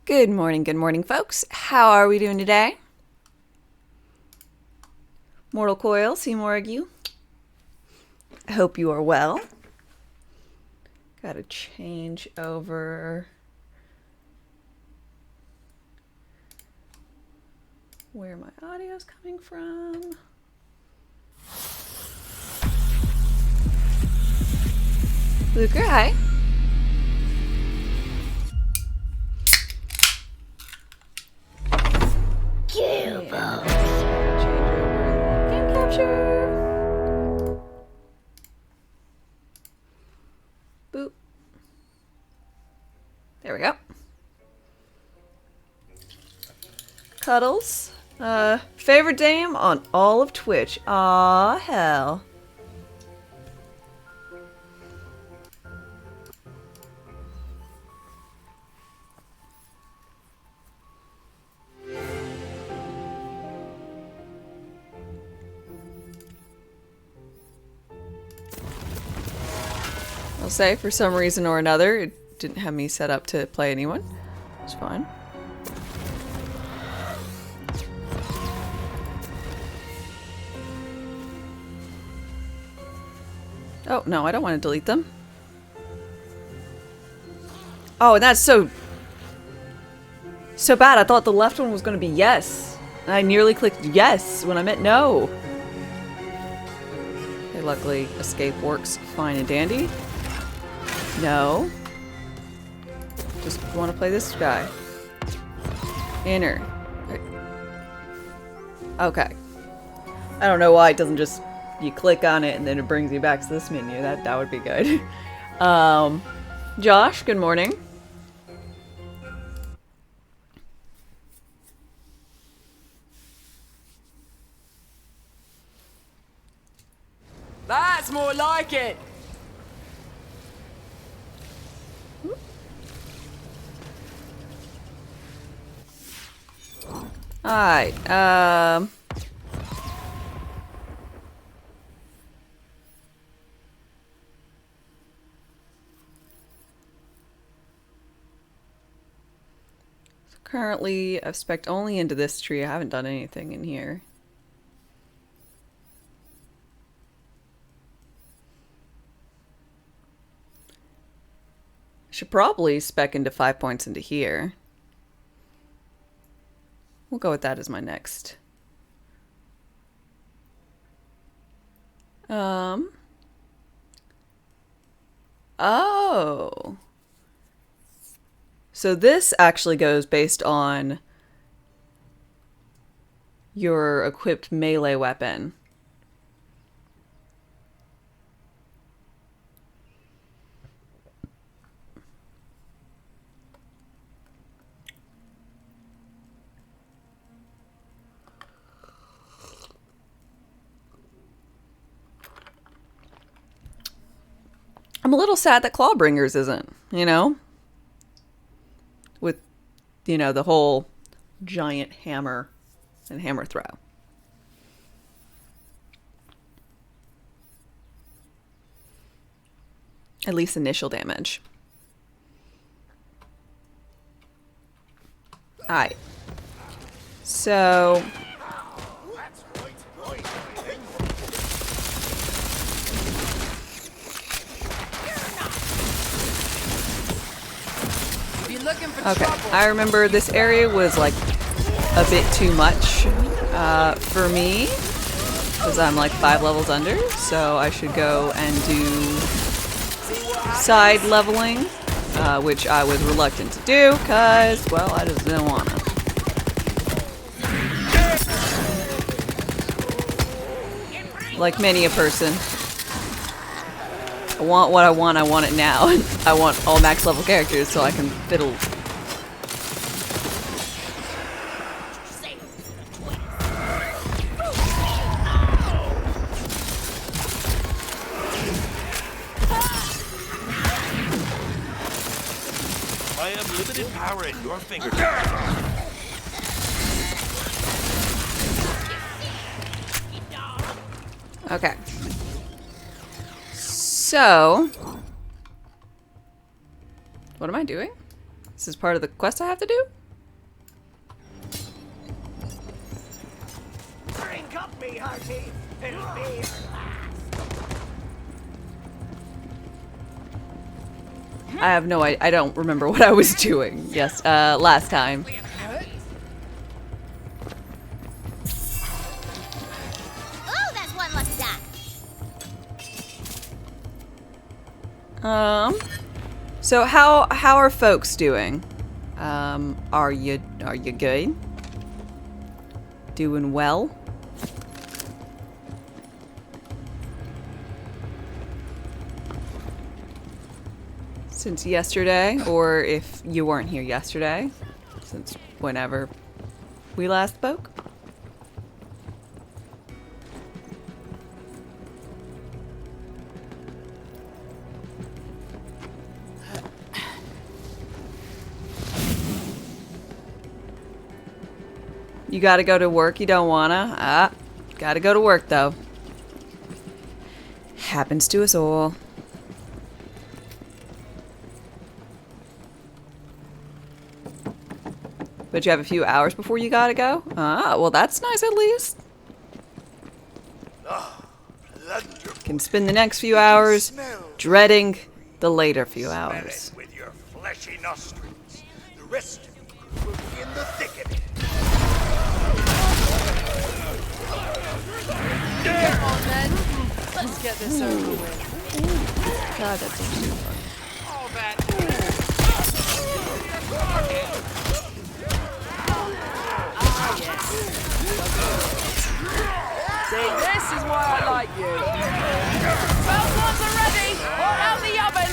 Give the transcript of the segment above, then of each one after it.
Good morning, folks. How are we doing today? Mortal Coil, Seymour you. I hope you are well. Gotta change over where my audio is coming from. Luker, hi. Change over game capture. Boop. There we go. Cuddles. Favorite dame on all of Twitch. Aw, hell. I'll say, for some reason or another, it didn't have me set up to play anyone. It's fine. Oh, no, I don't want to delete them. Oh, and that's so bad. I thought the left one was going to be yes. And I nearly clicked yes when I meant no. Okay, luckily, escape works fine and dandy. No. Just want to play this guy. Inner. Okay. I don't know why it doesn't just... You click on it and then it brings you back to this menu. That would be good. Josh, good morning. That's more like it! Alright, so currently I've spec'd only into this tree. I haven't done anything in here. Should probably spec into 5 points into here. We'll go with that as my next. Oh. So this actually goes based on your equipped melee weapon. I'm a little sad that Clawbringers isn't, you know? With, you know, the whole giant hammer and hammer throw. At least initial damage. Alright. So... Okay, I remember this area was like a bit too much for me because I'm like 5 levels under, so I should go and do side leveling, which I was reluctant to do because, well, I just didn't want to. Like many a person, I want what I want it now. I want all max level characters so I can fiddle. I have limited power at your fingertips. Okay. So, what am I doing? This is part of the quest I have to do? Drink up, me hearty. It'll be your last. I have no idea. I don't remember what I was doing. Yes, last time. Oh, that's one lucky die. So how are folks doing? Are you good? Doing well? Since yesterday, or if you weren't here yesterday, since whenever we last spoke. You gotta go to work, you don't wanna? Ah, gotta go to work though. Happens to us all. But you have a few hours before you gotta go? Ah, well that's nice at least. Can spend the next few hours dreading the later few hours. With your fleshy nostrils. The rest of you will be in the thick of it. Come on then. Let's get this over with. God, that's so fun. All that. Ah, yes. See, this is why I like you. Both ones are ready. Out the oven.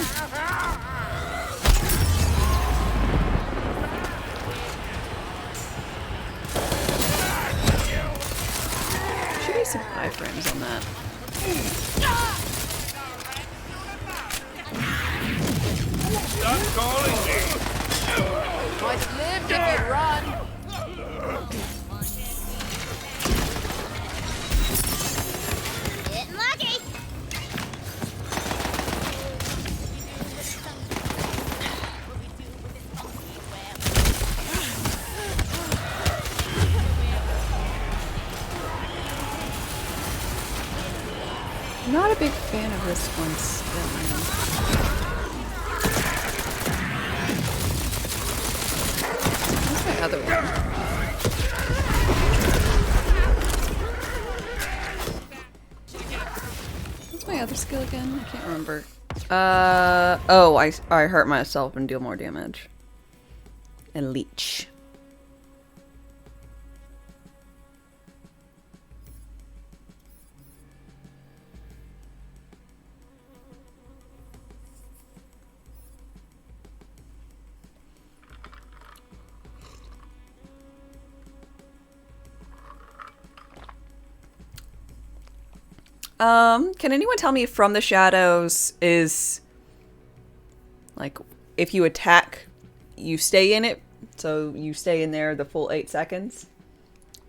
Should be some iframes on that. Stop calling me. Might have lived if you'd run. Getting lucky. Not a big fan of this one still. What's my other one? What's my other skill again? I can't remember. Oh, I hurt myself and deal more damage. And leech. Can anyone tell me if From the Shadows is like if you attack, you stay in it, so you stay in there the full 8 seconds,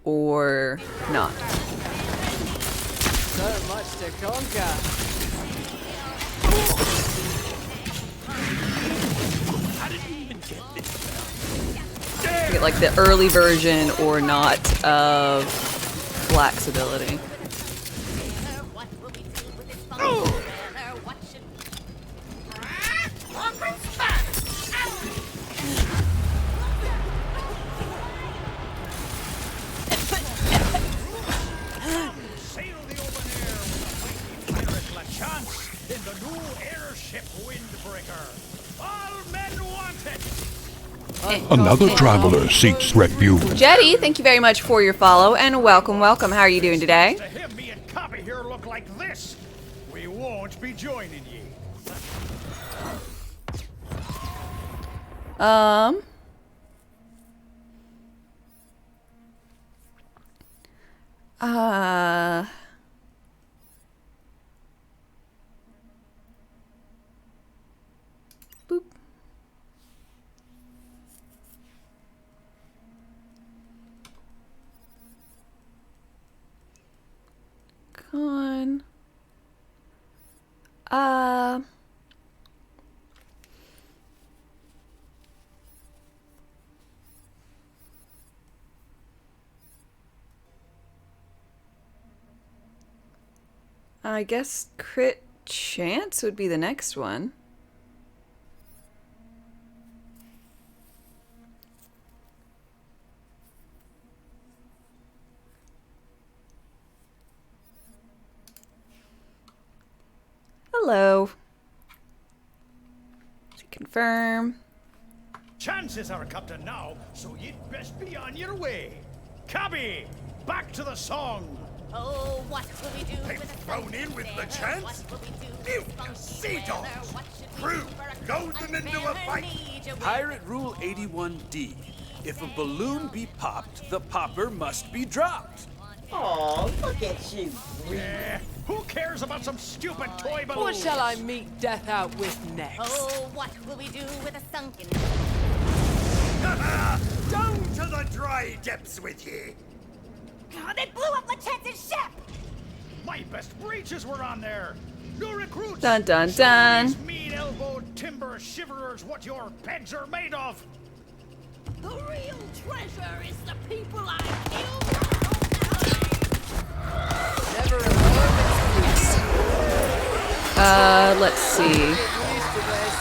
or not? So much to conquer. How did you even get this? You get like the early version or not of Black's ability. Sail the open air with the mighty pirate LaChance in the new airship Windbreaker. All men wanted. Another traveler seeks refuge. Jetty, thank you very much for your follow and welcome, welcome. How are you doing today? To him, me and Copy here look like this. We won't be joining ye. Boop. Con. I guess crit chance would be the next one. Hello. Confirm. Chances are, Captain, now, so you'd best be on your way. Cabby, back to the song. Oh, what will we do They've with a thrown funky in with the sailor? chance? What will we do with You funky sea weather? dogs! What should we Crew, do for a goad them into a unfair fight! age away? Pirate Rule 81D. If a balloon be popped, the popper must be dropped. Oh, look at you. Who cares about some stupid toy balloon? What shall I meet death out with next? Oh, what will we do with a sunken? Down to the dry depths with ye! Oh, they blew up LeChance's ship! My best breeches were on there. New recruits. Dun, dun, Show dun. these mean-elbowed timber shiverers what your pegs are made of. The real treasure is the people I killed. Never a moment's peace. Let's see. Get used to this.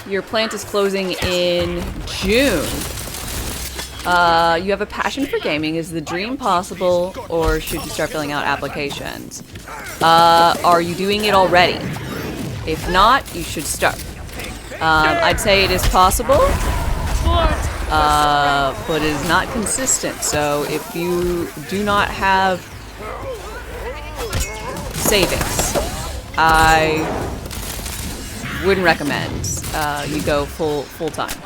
Your plant is closing in June. You have a passion for gaming. Is the dream possible, or should you start filling out applications? Are you doing it already? If not, you should start. I'd say it is possible, but it is not consistent. So if you do not have savings, I wouldn't recommend you go full time.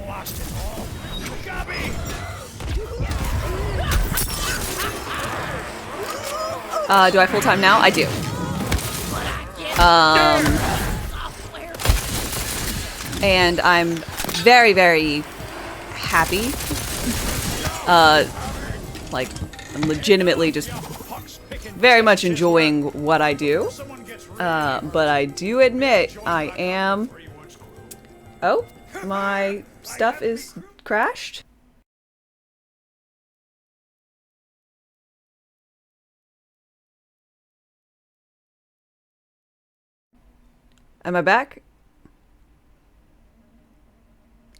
Lost it all. Cabby. Do I full time now? I do. And I'm very, very happy. Like, I'm legitimately just very much enjoying what I do. But I do admit I am... Oh, my stuff is crashed. Am I back?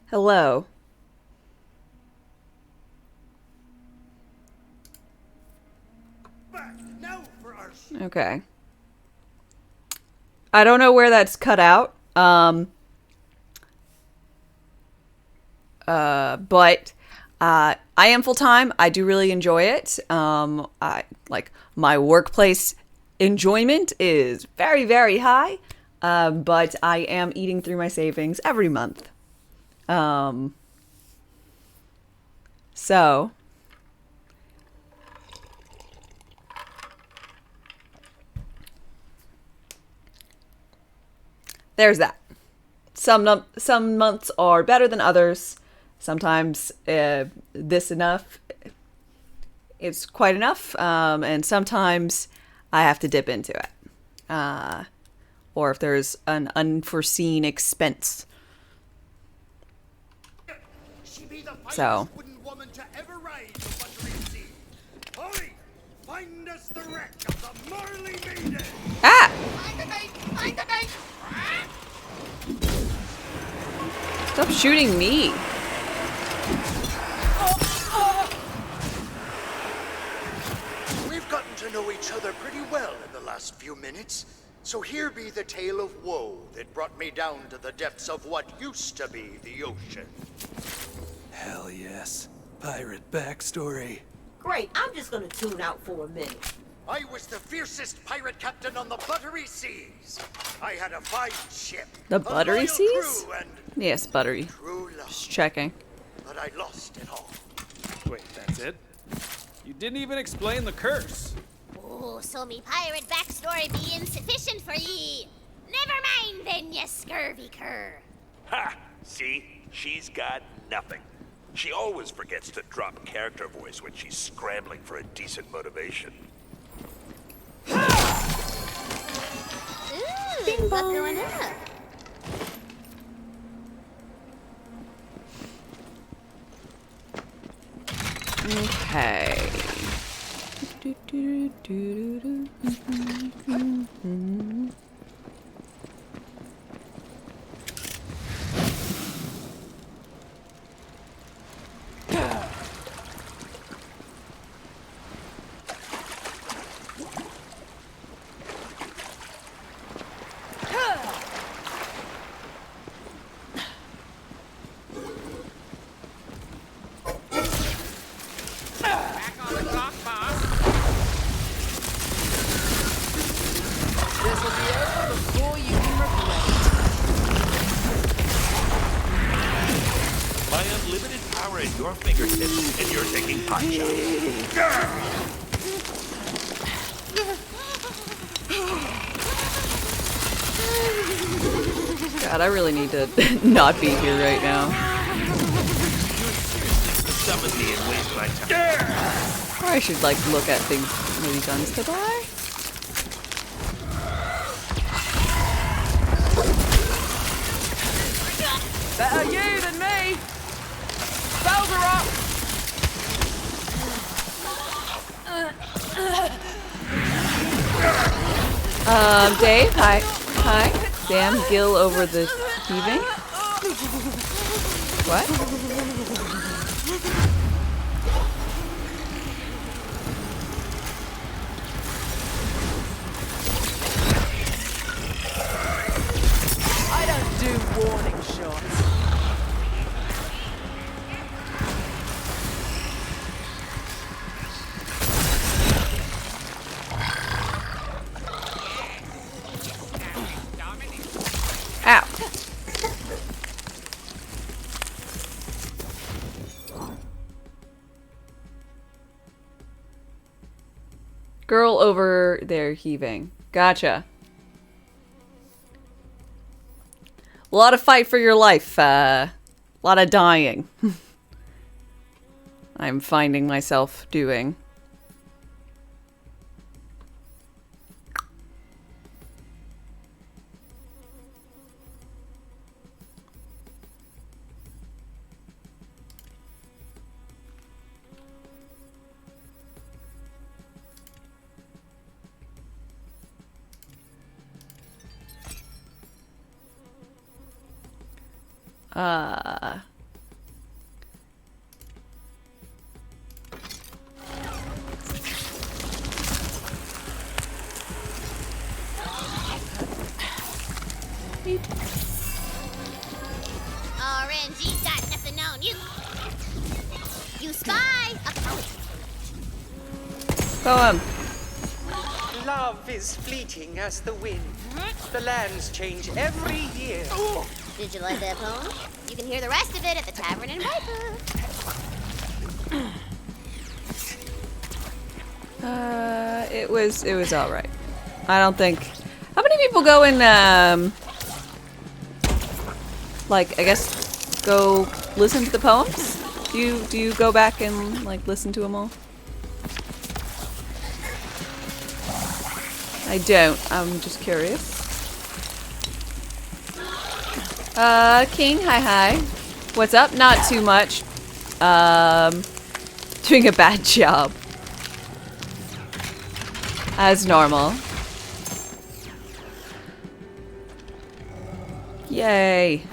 Hello. Back now for our Okay. I don't know where that's cut out. But I am full time. I do really enjoy it. I like my workplace enjoyment is very, very high. But I am eating through my savings every month. So there's that. Some months are better than others. Sometimes this enough is quite enough, and sometimes I have to dip into it. Or if there's an unforeseen expense. She be the So. finest wooden woman to ever ride the Wonderlands sea. Holly, find us the wreck of the Marley Maiden. Ah! Find the bait! Find the bait! Stop shooting me. We've gotten to know each other pretty well in the last few minutes. So here be the tale of woe that brought me down to the depths of what used to be the ocean. Hell yes. Pirate backstory. Great, I'm just gonna tune out for a minute. I was the fiercest pirate captain on the buttery seas. I had a fine ship. The a buttery loyal seas? crew, and Yes, buttery. true love. Just checking. But I lost it all. Wait, that's it? You didn't even explain the curse. Oh, so me pirate backstory be insufficient for ye. Never mind then, ye scurvy cur. Ha! See? She's got nothing. She always forgets to drop character voice when she's scrambling for a decent motivation. What's going up? Okay. This'll be over before you can regret My unlimited power at your fingertips, and you're taking pot shots. God, I really need to not be here right now. Summon me in ways that Or I should like look at things, maybe guns to buy. Better you than me! Spells are up! Dave, hi. Hi. Damn, Gil over the heaving. What? I don't do warning shots. Ow. Girl over there heaving. Gotcha. A lot of fight for your life. A lot of dying. I'm finding myself doing. RNG's got nothing on you. You spy a poet. Poem. Love is fleeting as the wind. The lands change every year. Did you like that poem? You can hear the rest of it at the Tavern in Viper. It was all right. I don't think. How many people go and like I guess go listen to the poems? Do you go back and like listen to them all? I don't. I'm just curious. King, hi. What's up? Not too much. Doing a bad job. As normal. Yay.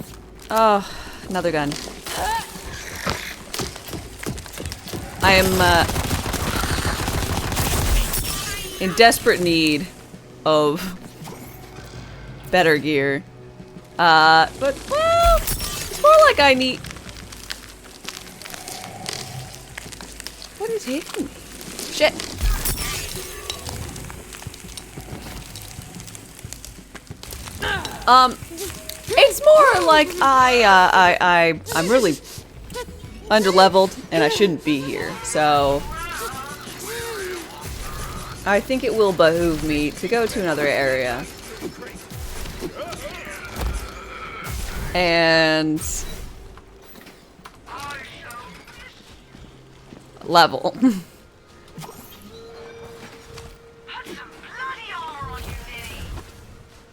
Oh, another gun. I am, in desperate need of better gear. But, well, it's more like I need... What is hitting me? Shit. It's more like I'm really underleveled and I shouldn't be here, so I think it will behoove me to go to another area and level.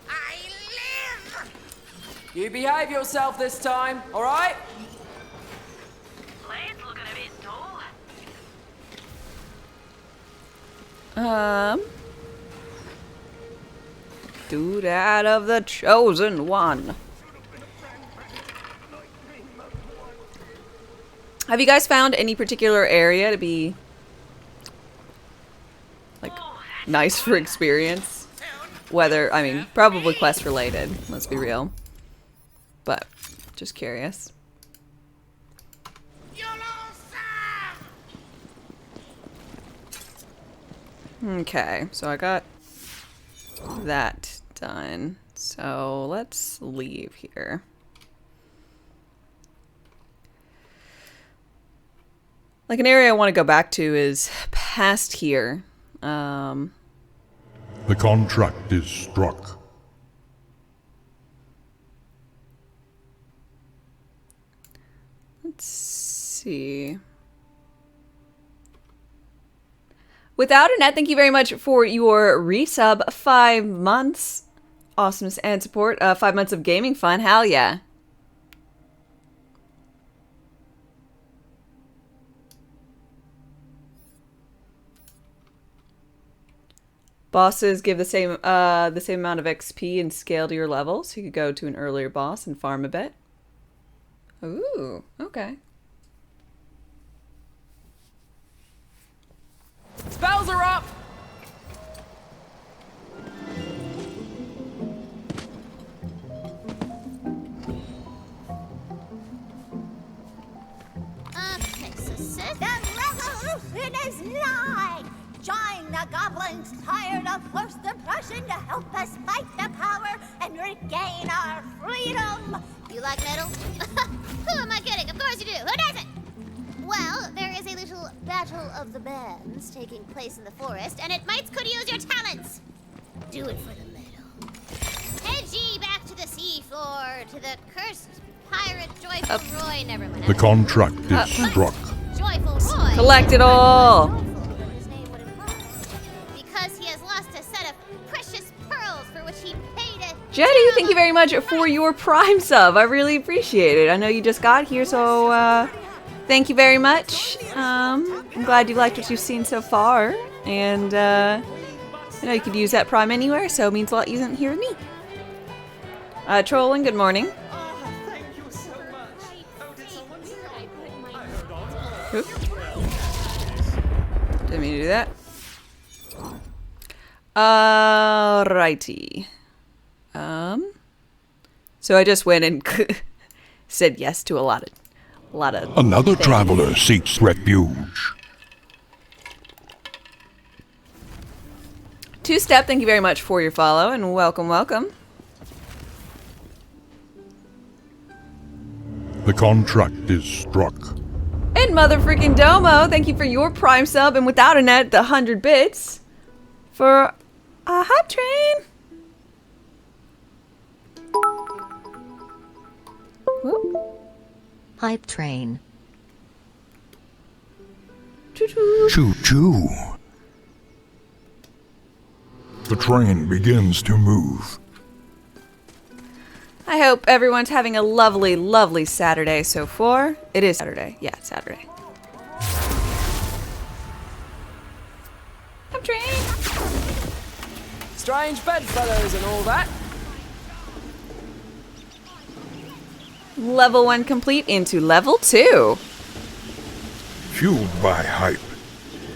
I You behave yourself this time, alright? Dude out of the chosen one. Have you guys found any particular area to be like nice for experience? Whether, I mean, probably quest related, let's be real. But just curious. Okay, so I got that done. So let's leave here. Like, an area I want to go back to is past here. The contract is struck. Let's see. Without a Net, thank you very much for your resub. 5 months. Awesomeness and support. 5 months of gaming fun. Hell yeah. Bosses give the same amount of XP and scale to your level, so you could go to an earlier boss and farm a bit. Ooh, okay. Spells are up! Okay, so the revolution is nigh! Join the goblins tired of forced oppression to help us fight the power and regain our freedom! You like metal? Who am I kidding? Of course you do! Who doesn't? Well, there is a little battle of the bands taking place in the forest, and it might could use your talents! Do it for the metal. Head ye back to the seafloor, to the cursed pirate Joyful Roy. Never mind. The contract is struck. Joyful Roy. Collect it all! Because he has lost a set of precious pearls for which he paid a... Jetty, thank you very much for your Prime sub. I really appreciate it. I know you just got here, so thank you very much. I'm glad you liked what you've seen so far. And I know you could use that Prime anywhere, so it means a lot using it here with me. Trolling, good morning. Thank you so much. Oop. Didn't mean to do that. Alrighty. So I just went and said yes to a lot of Another things. traveler seeks refuge. Two-Step, thank you very much for your follow, and welcome, welcome. The contract is struck. And Mother Freaking Domo, thank you for your Prime sub, and Without a Net, the 100 bits for a hype train. Whoop. Hype train. Choo-choo. Choo-choo. The train begins to move. I hope everyone's having a lovely, lovely Saturday so far. It is Saturday. Yeah, it's Saturday. I'm trained. Strange bedfellows and all that. Level 1 complete into level 2. Fueled by hype,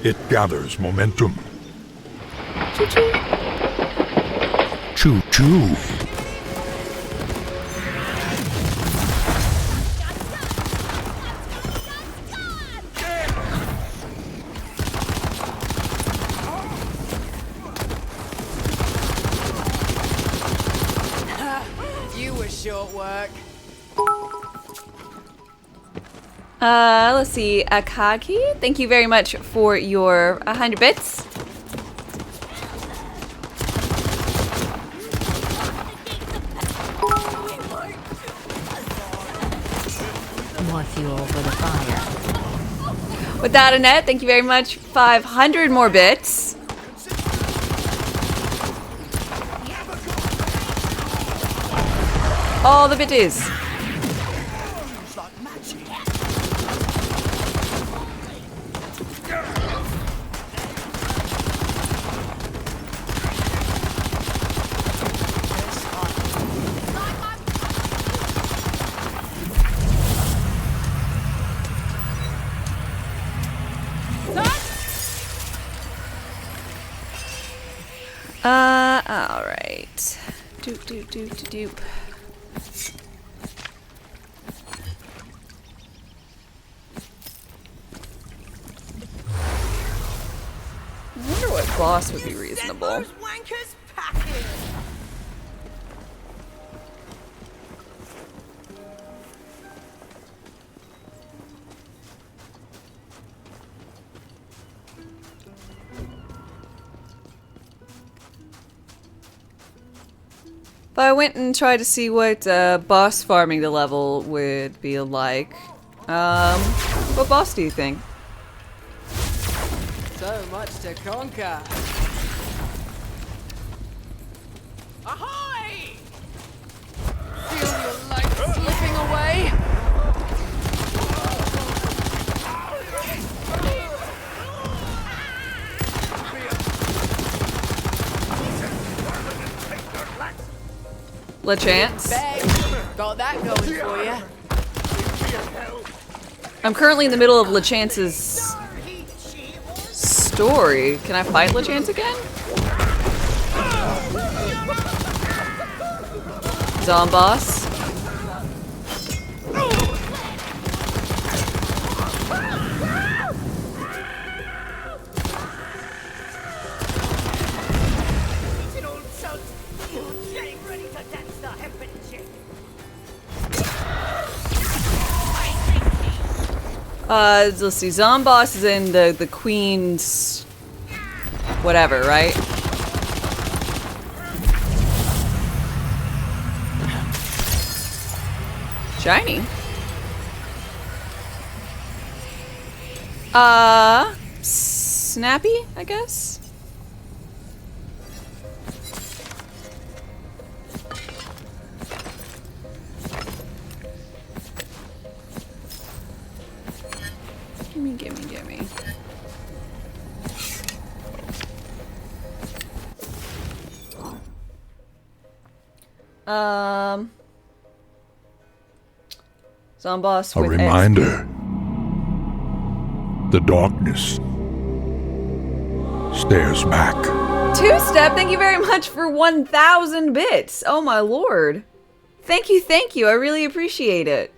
it gathers momentum. Choo-choo. Choo-choo. You were short work. Let's see. Akagi, thank you very much for your 100 bits. More fuel for the fire. Without a Net, thank you very much. 500 more bits. all the bitches. Alright. Doop. I wonder what boss would be reasonable. If I went and tried to see what boss farming the level would be like, what boss do you think? So much to conquer. Ahoy! Feel your life slipping away. LeChance? Got that going for you. I'm currently in the middle of LeChance's story. Can I fight LeChance again? Zomboss. Let's see. Zomboss is in the Queen's whatever, right? Shiny. Snappy, I guess? Gimme. Zomboss A with reminder. The darkness stares back. Two-Step, thank you very much for 1,000 bits. Oh my lord. Thank you. I really appreciate it.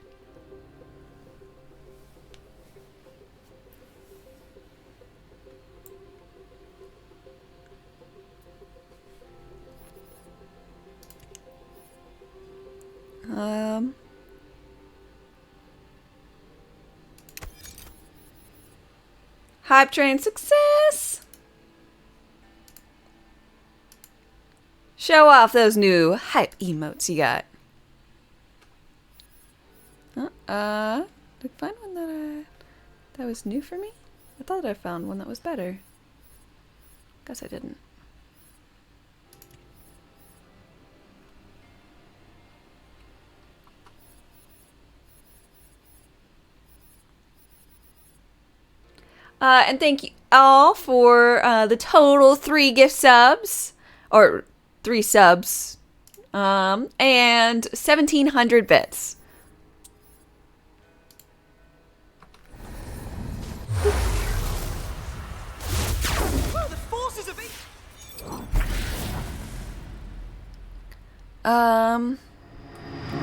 Hype train success! Show off those new hype emotes you got. Did I find one that was new for me? I thought I found one that was better. Guess I didn't. And thank you all for the total 3 gift subs, or 3 subs, and 1,700 bits.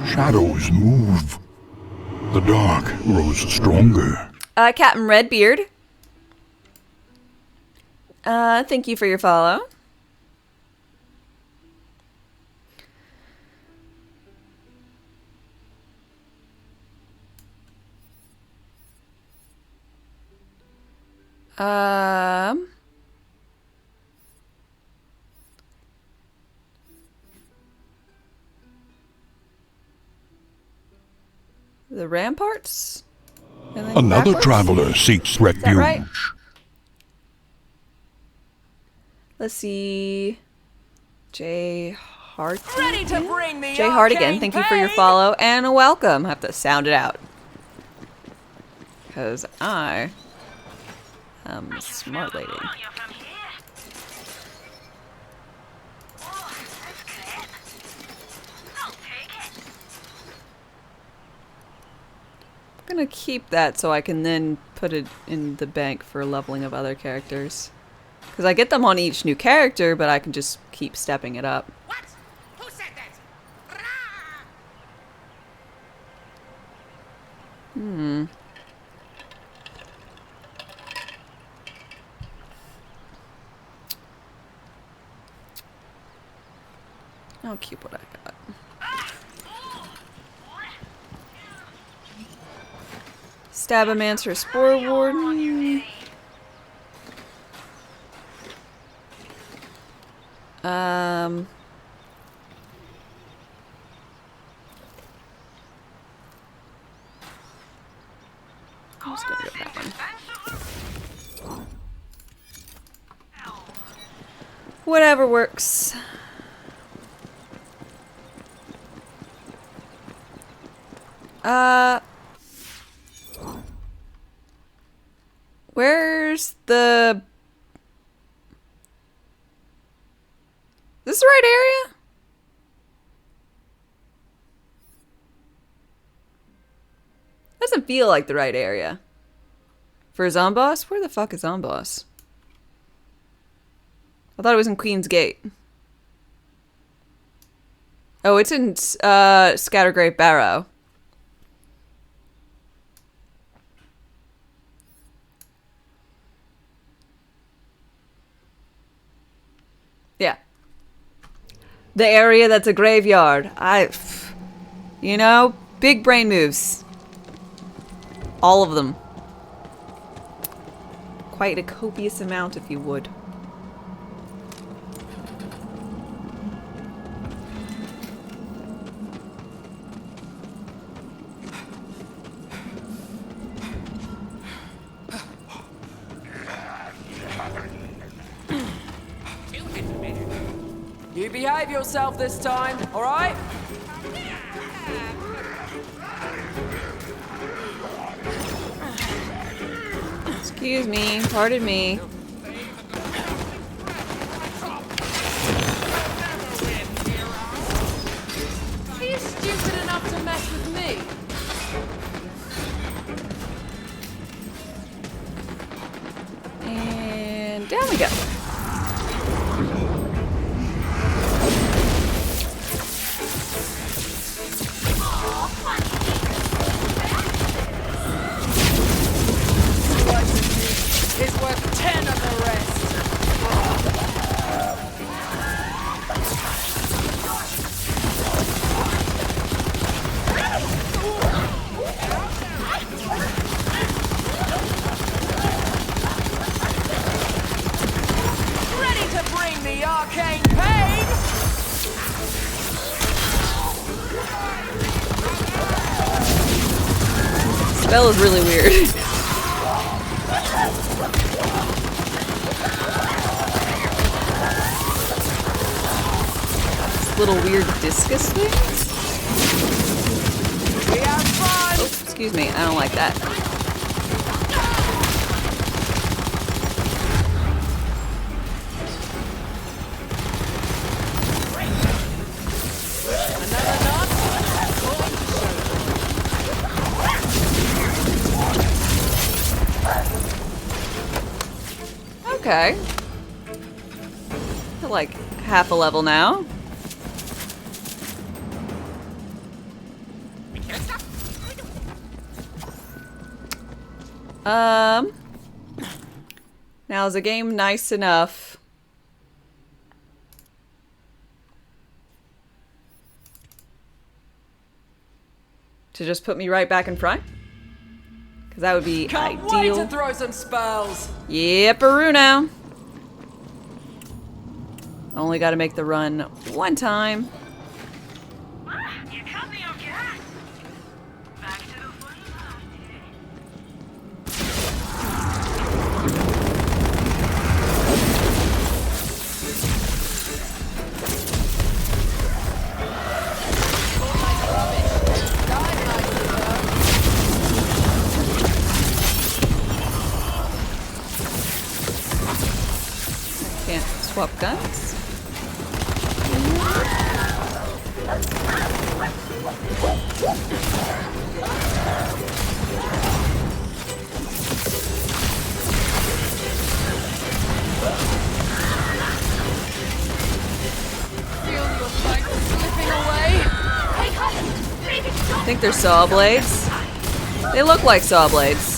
Shadows move. The dark grows stronger. Captain Redbeard. Thank you for your follow. The ramparts? And then Another backwards? traveler seeks Is that refuge. right? Let's see. J. Hard. Ready to bring the J Hard again, thank you for your follow and welcome. I have to sound it out. Because I am a smart lady. I'm gonna keep that so I can then put it in the bank for leveling of other characters. Because I get them on each new character, but I can just keep stepping it up. What? Who said that? Hmm. I'll keep what I got. Stabomancer, Spore Warden. I'm just gonna go that one. Whatever works. Where's the... Is this the right area? Doesn't feel like the right area. For Zomboss? Where the fuck is Zomboss? I thought it was in Queen's Gate. Oh, it's in Scattergrape Barrow. Yeah. The area that's a graveyard. You know, big brain moves. All of them. Quite a copious amount, if you would. You behave yourself this time, all right? Excuse me, pardon me. Are you stupid enough to mess with me? And down we go. Is worth 10 of the rest. Ready to bring the arcane pain. Spell is really weird. Little weird discus things? We have fun. Oh, excuse me, I don't like that. Okay. We're like half a level now. Now is the game nice enough to just put me right back in front? Because that would be Can't ideal. wait to throw some spells. Yep-a-roo now. Only got to make the run one time. You cut me okay. Back to the funny swap guns. Feel your life slipping away. I think they're saw blades. They look like saw blades.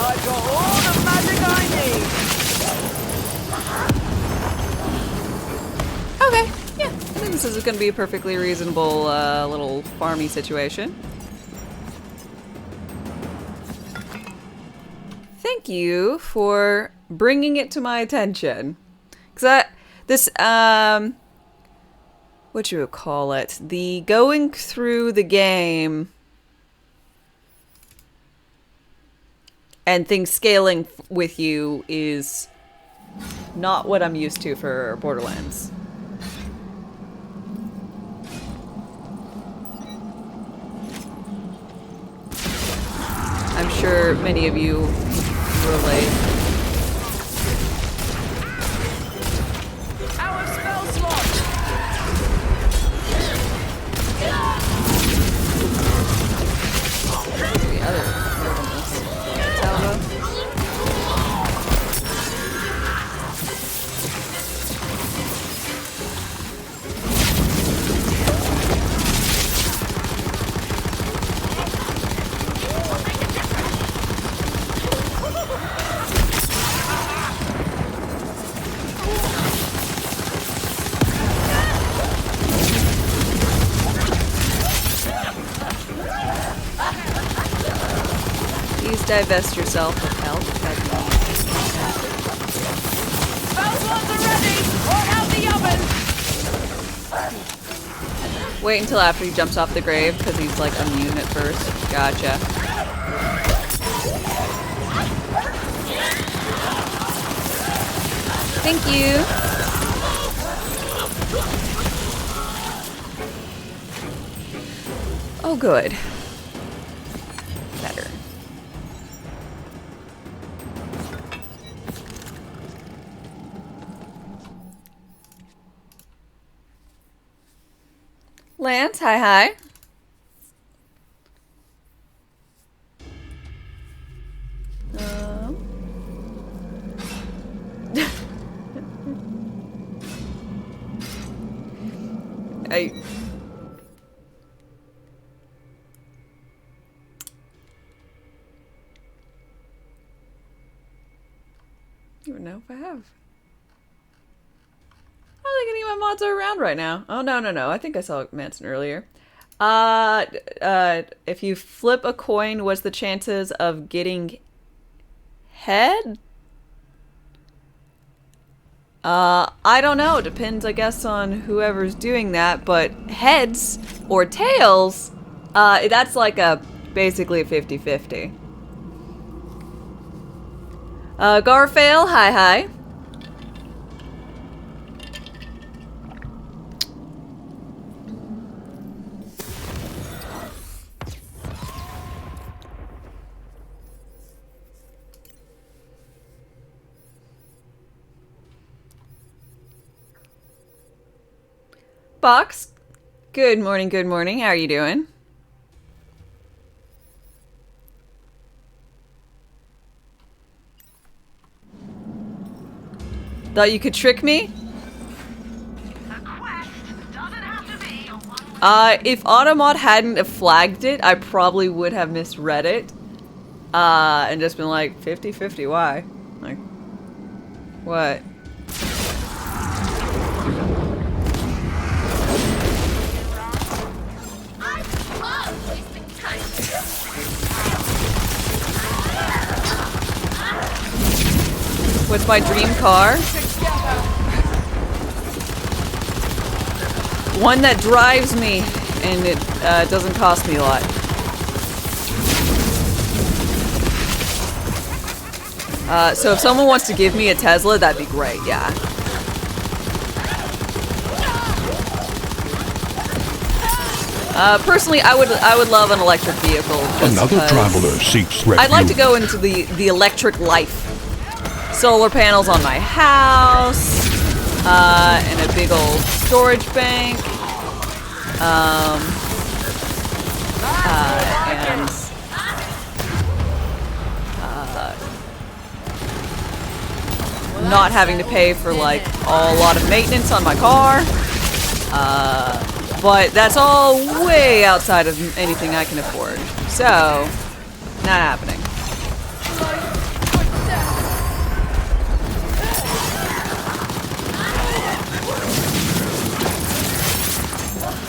I've got all the magic I need. Okay, yeah. I think this is going to be a perfectly reasonable little farmy situation. Thank you for bringing it to my attention. Because what you would call it? The going through the game and things scaling with you is not what I'm used to for Borderlands. I'm sure many of you relate. Our spell slot. The other more than this. Salvo. Please divest yourself of health. Spell slots are ready. Pour out the oven. Wait until after he jumps off the grave, because he's like immune at first. Gotcha. Thank you. Oh, good. Better. Lance, hi. I don't even know if I have. I don't think any of my mods are around right now. Oh, no. I think I saw Manson earlier. If you flip a coin, what's the chances of getting head? I don't know. Depends, I guess, on whoever's doing that. But heads or tails, that's like basically a 50-50. Garfail, hi. Box, good morning. How are you doing? Thought you could trick me? If Automod hadn't have flagged it, I probably would have misread it. And just been like, 50-50, why? Like, what? What's my dream car? One that drives me, and it doesn't cost me a lot. So if someone wants to give me a Tesla, that'd be great, yeah. Personally, I would love an electric vehicle. Another traveler seeks refuge. I'd like to go into the electric life. Solar panels on my house, and a big old storage bank, and not having to pay for like a lot of maintenance on my car. But that's all way outside of anything I can afford. So, not happening.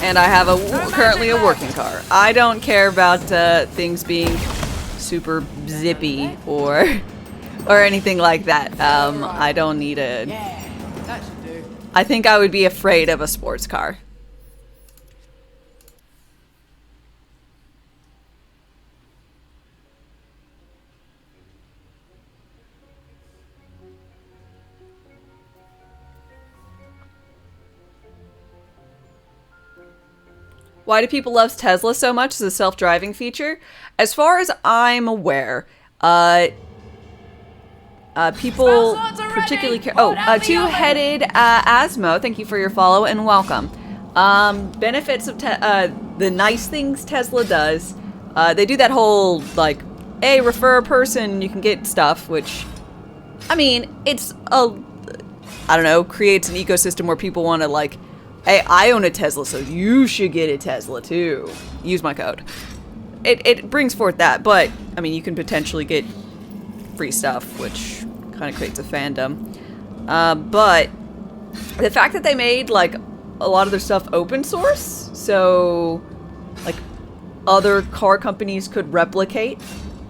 And I have currently a working car. I don't care about things being super zippy or anything like that. I don't need a... I think I would be afraid of a sports car. Why do people love Tesla so much as a self-driving feature? As far as I'm aware, people particularly care... Oh, two-headed Asmo, thank you for your follow and welcome. Benefits of the nice things Tesla does. They do that whole, like, hey, refer a person, you can get stuff, which, I mean, it's a... I don't know, creates an ecosystem where people want to, like, hey, I own a Tesla, so you should get a Tesla too. Use my code. It brings forth that, but, I mean, you can potentially get free stuff, which kind of creates a fandom. But the fact that they made, like, a lot of their stuff open source, so, like, other car companies could replicate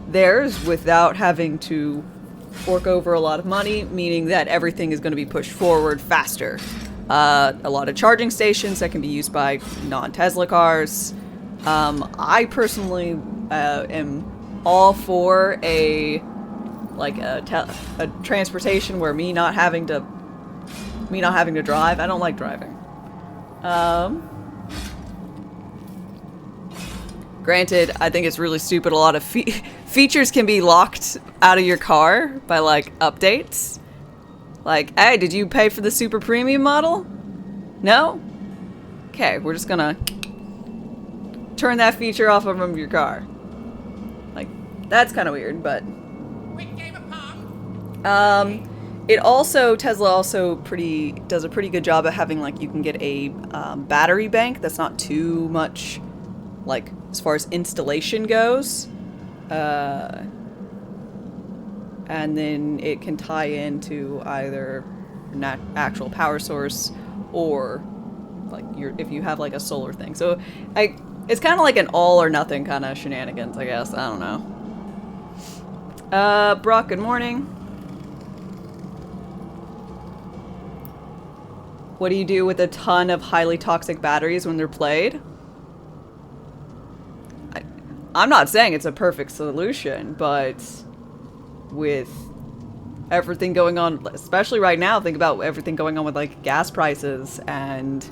theirs without having to fork over a lot of money, meaning that everything is going to be pushed forward faster. A lot of charging stations that can be used by non-Tesla cars. I personally am all for a transportation where me not having to drive. I don't like driving. Granted, I think it's really stupid. A lot of features can be locked out of your car by like updates. Like, hey, did you pay for the super premium model? No? Okay, we're just gonna turn that feature off from your car. Like, that's kind of weird, but... Tesla also does a pretty good job at having, like, you can get a battery bank that's not too much, like, as far as installation goes. And then it can tie into either actual power source or like if you have like a solar thing. So it's kind of like an all or nothing kind of shenanigans, I guess. I don't know. Brock, good morning. What do you do with a ton of highly toxic batteries when they're played? I'm not saying it's a perfect solution, but with everything going on, especially right now, think about everything going on with like gas prices and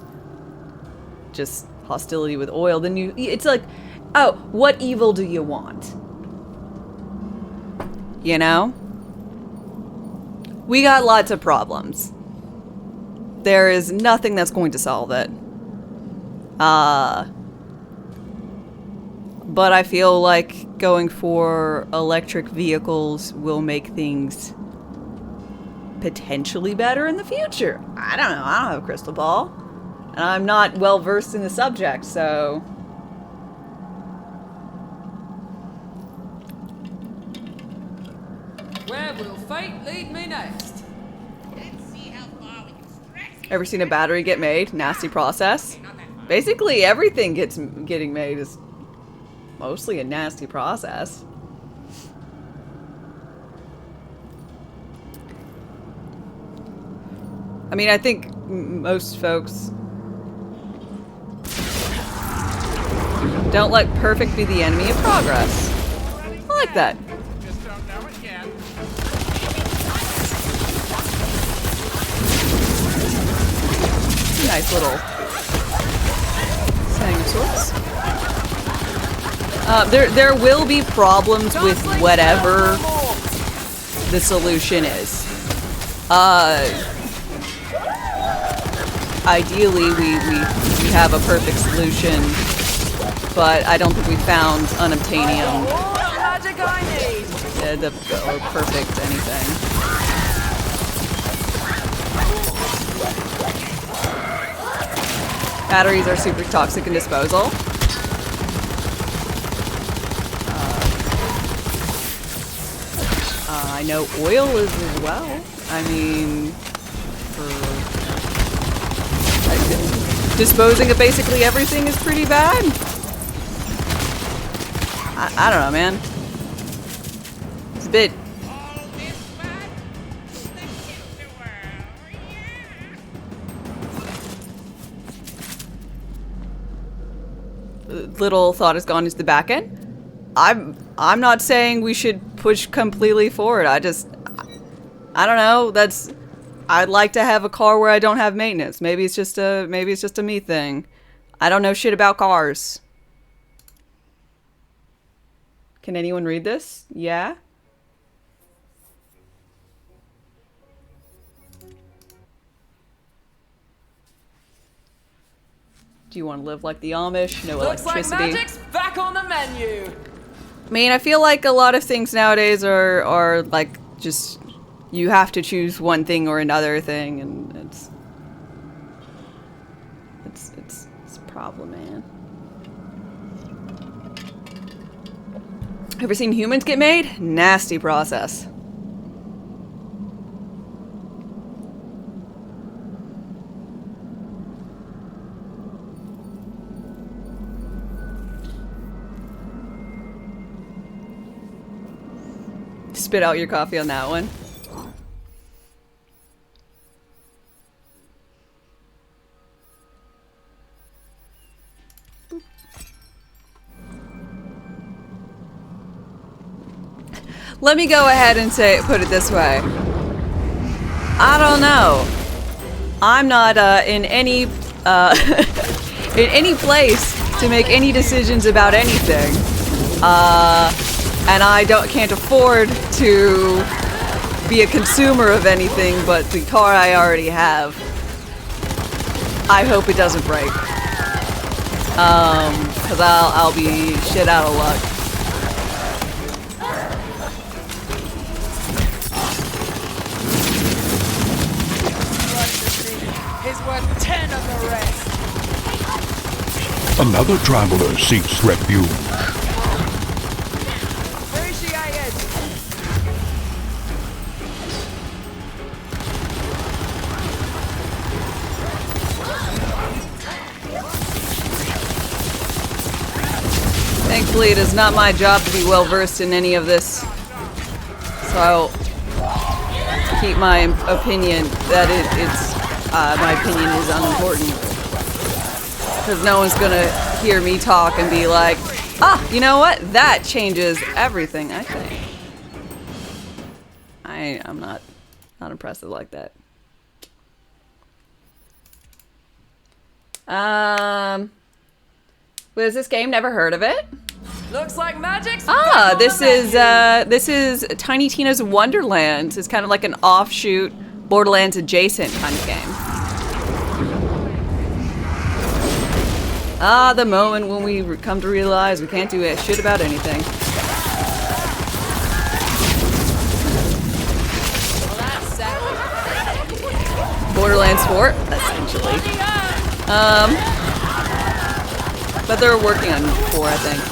just hostility with oil, then it's like, oh, what evil do you want? You know? We got lots of problems. There is nothing that's going to solve it. But I feel like going for electric vehicles will make things potentially better in the future. I don't know. I don't have a crystal ball. And I'm not well versed in the subject, so... Where will fate lead me next? Ever seen a battery get made? Nasty process. Basically, everything getting made is mostly a nasty process. I mean, I think most folks Don't let perfect be the enemy of progress. I like that. Just don't know it yet. Nice little saying of sorts. There will be problems with whatever the solution is. Ideally, we have a perfect solution, but I don't think we found unobtainium. Magic I need. Or perfect anything. Batteries are super toxic in disposal. I know oil is as well. I mean, disposing of basically everything is pretty bad. I don't know, man. It's a bit. Little thought has gone into the back end. I'm not saying we should push completely forward. I don't know. I'd like to have a car where I don't have maintenance. Maybe it's just a me thing. I don't know shit about cars. Can anyone read this? Yeah? Do you want to live like the Amish? No electricity. Looks like magic's back on the menu. I mean, I feel like a lot of things nowadays are like just you have to choose one thing or another thing, and it's a problem, man. Ever seen humans get made? Nasty process. Spit out your coffee on that one. Let me go ahead and put it this way. I don't know. I'm not in any in any place to make any decisions about anything. And I can't afford to be a consumer of anything but the car I already have. I hope it doesn't break. Cause I'll be shit out of luck. Is worth 10 of the rest. Another traveler seeks refuge. Thankfully, it is not my job to be well versed in any of this, so I'll keep my opinion that my opinion is unimportant, because no one's gonna hear me talk and be like, ah, you know what? That changes everything. I think I'm not impressive like that. What is this game? Never heard of it. Looks like magic's this is Tiny Tina's Wonderlands. It's kind of like an offshoot Borderlands adjacent kind of game. The moment when we come to realize we can't do shit about anything. Borderlands 4, essentially. But they're working on 4, I think.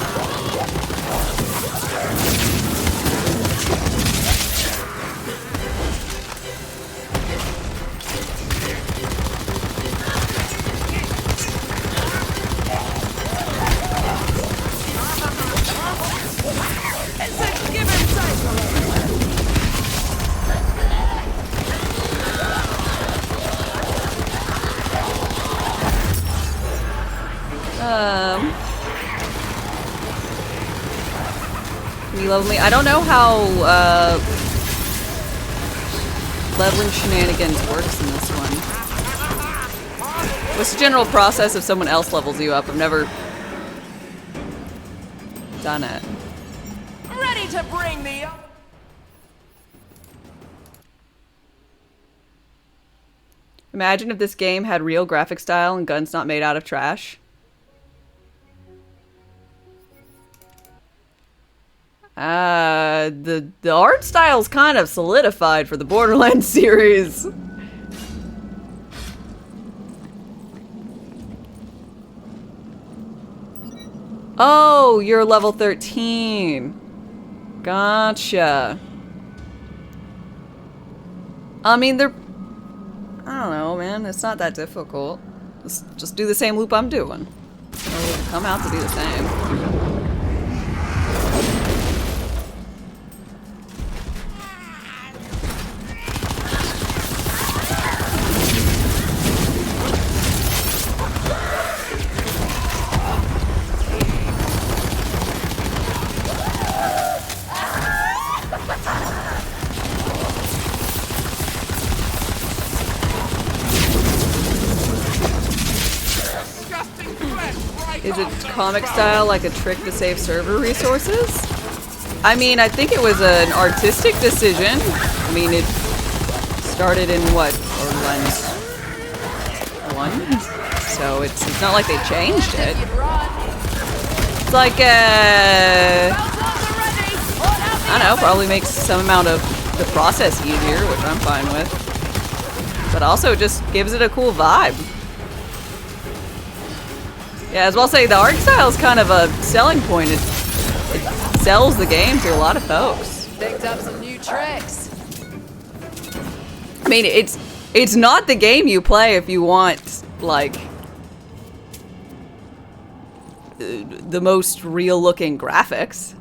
de-level me. I don't know how leveling shenanigans works in this one. What's the general process if someone else levels you up? I've never done it. Ready to bring the... Imagine if this game had real graphic style and guns not made out of trash. The art style's kind of solidified for the Borderlands series. Oh, you're level 13. Gotcha. I mean, they're... I don't know, man. It's not that difficult. Just do the same loop I'm doing. It'll come out to be the same. Is it comic style like a trick to save server resources? I mean, I think it was an artistic decision. I mean, it started in what? Borderlands 1? So it's not like they changed it. It's like, I don't know, probably makes some amount of the process easier, which I'm fine with. But also it just gives it a cool vibe. Yeah, as well say, the art style is kind of a selling point. It sells the game to a lot of folks. Picked up some new tricks. I mean, it's not the game you play if you want, like, the most real-looking graphics.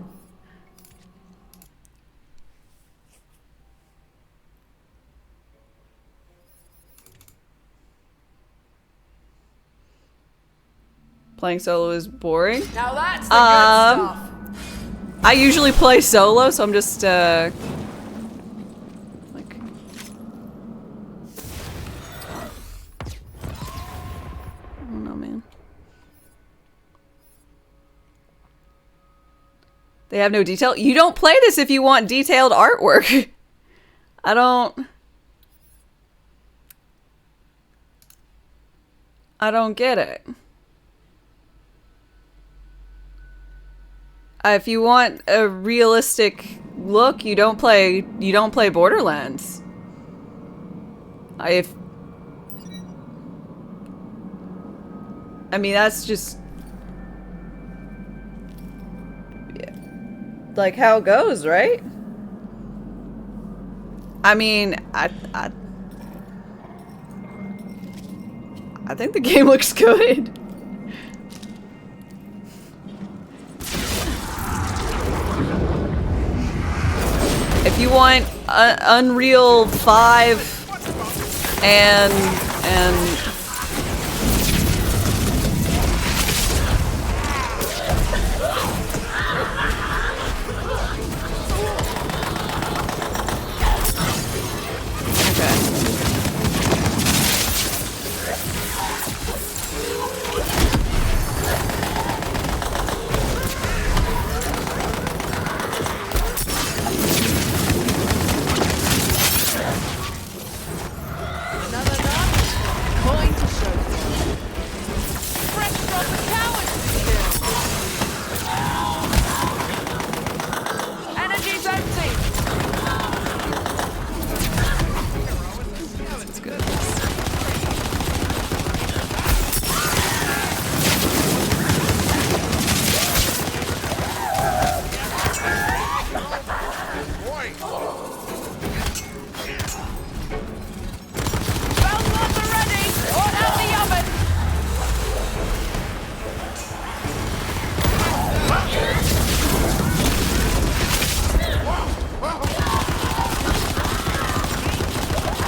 Playing solo is boring. Now that's the good stuff. I usually play solo, so I'm just like, I don't know, man. They have no detail. You don't play this if you want detailed artwork. I don't get it. If you want a realistic look, you don't play Borderlands. I mean, that's just like how it goes, right? I mean, I think the game looks good. If you want Unreal 5 and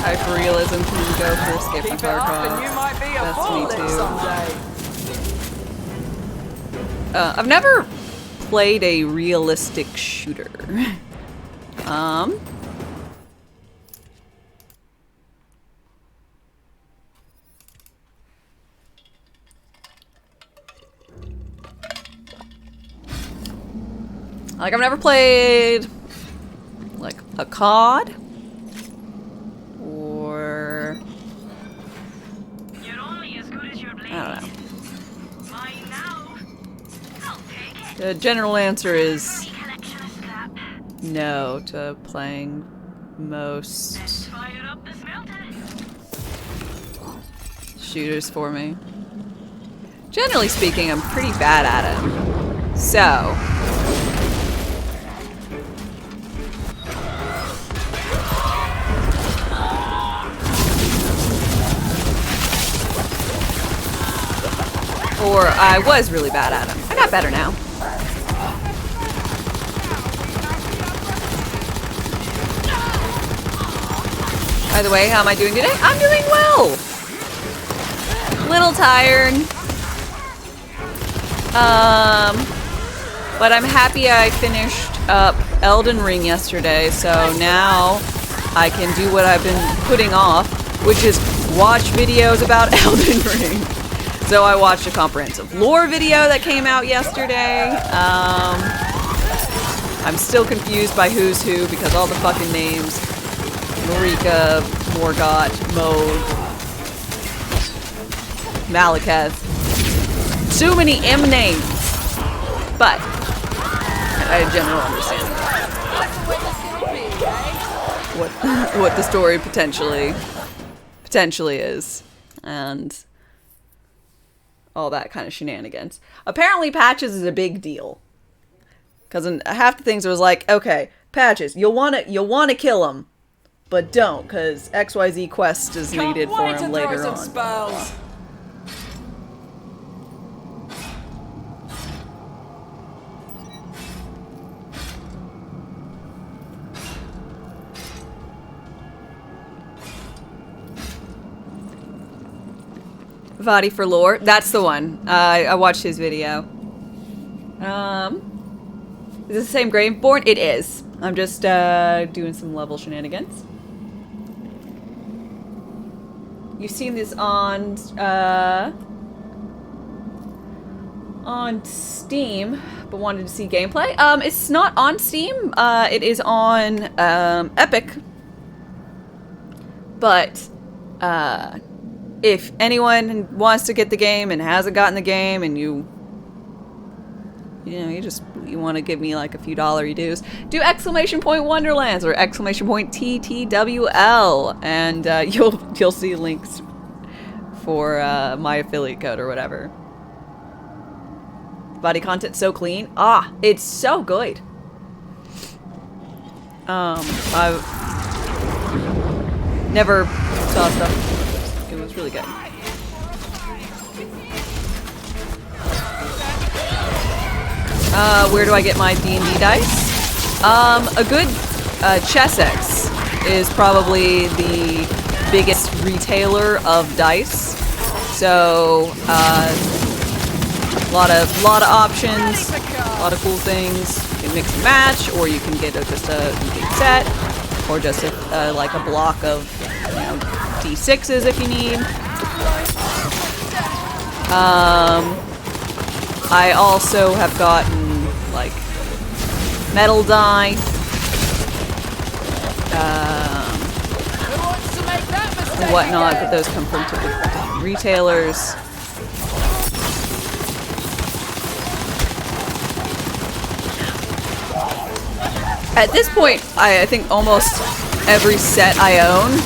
hyperrealism can go for skip and That's me too. I've never played a realistic shooter. Like, I've never played, like, a COD, or, You're only as good as your blade. I don't know. Mine now. I'll take it. The general answer is Any collection of scrap. no to playing most Let's fire up the smelter. shooters for me. Generally speaking, I'm pretty bad at it. So, or I was really bad at them. I got better now. By the way, how am I doing today? I'm doing well! Little tired. But I'm happy I finished up Elden Ring yesterday, so now I can do what I've been putting off, which is watch videos about Elden Ring. So I watched a comprehensive lore video that came out yesterday. I'm still confused by who's who because all the fucking names. Marika, Morgott, Mode, Malekith. Too many M names. But I have general understanding of what the story potentially is. And all that kind of shenanigans. Apparently Patches is a big deal. Because in half the things it was like, okay, Patches, you'll want to kill him, but don't, because XYZ quest is needed for him later on. Spells. VOD for lore. That's the one. I watched his video. Is this the same Graveborn? It is. I'm just doing some level shenanigans. You've seen this on Steam, but wanted to see gameplay. It's not on Steam. It is on Epic. But if anyone wants to get the game and hasn't gotten the game, and you want to give me like a few $y dues, do !Wonderlands or !TTWL, and you'll see links for my affiliate code or whatever. Body content so clean. Ah, it's so good. I never saw stuff. It was really good. Where do I get my D&D dice? A good Chessex is probably the biggest retailer of dice. So, a lot of options, a lot of cool things. You can mix and match, or you can get just a complete set, or just like a block of D6s if you need. I also have gotten like metal die, and whatnot, but those come from different retailers. At this point, I think almost every set I own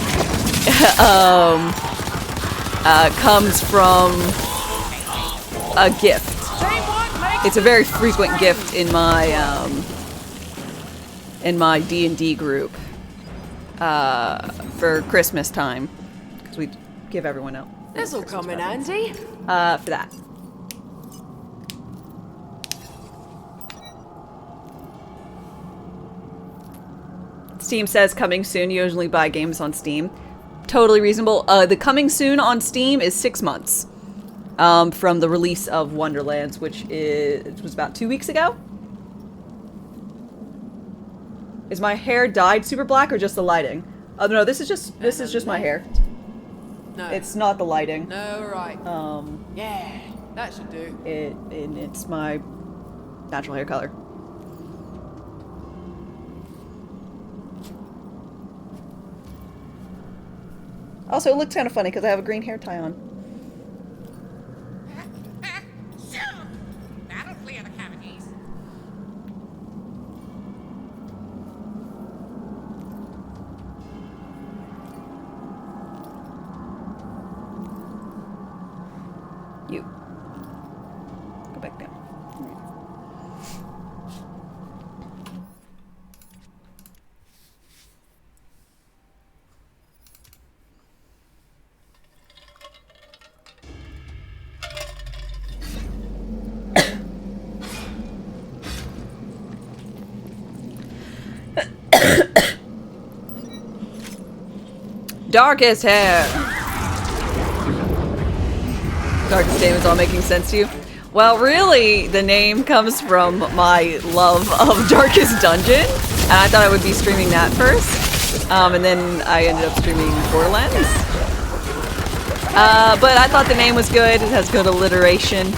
comes from a gift. It's a very frequent gift in my D&D group for Christmas time, because we give everyone out. This'll come in handy. For that. Steam says coming soon. You usually buy games on Steam. Totally reasonable. The coming soon on Steam is 6 months from the release of Wonderlands, which was about 2 weeks ago. Is my hair dyed super black or just the lighting? Oh no, this is just my hair. No. It's not the lighting. No, right. Yeah, that should do. It's my natural hair color. Also, it looks kind of funny because I have a green hair tie on. That'll clear the cavities. You. Go back down. Darkest hair. Darkest Dame is all making sense to you? Well, really, the name comes from my love of Darkest Dungeon, and I thought I would be streaming that first, and then I ended up streaming Borderlands. But I thought the name was good. It has good alliteration.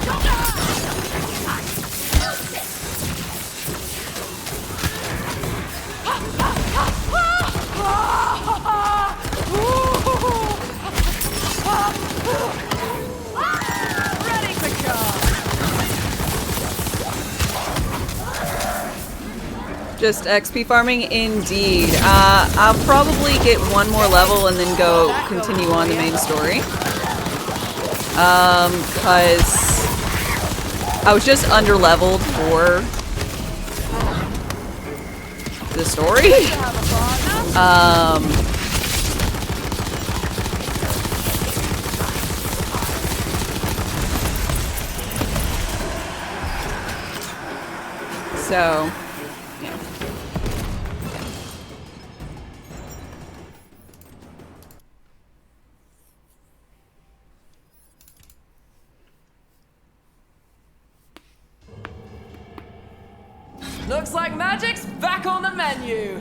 Just XP farming? Indeed. I'll probably get one more level and then go continue on the main story. Cause I was just under-leveled for the story. So... Looks like magic's back on the menu.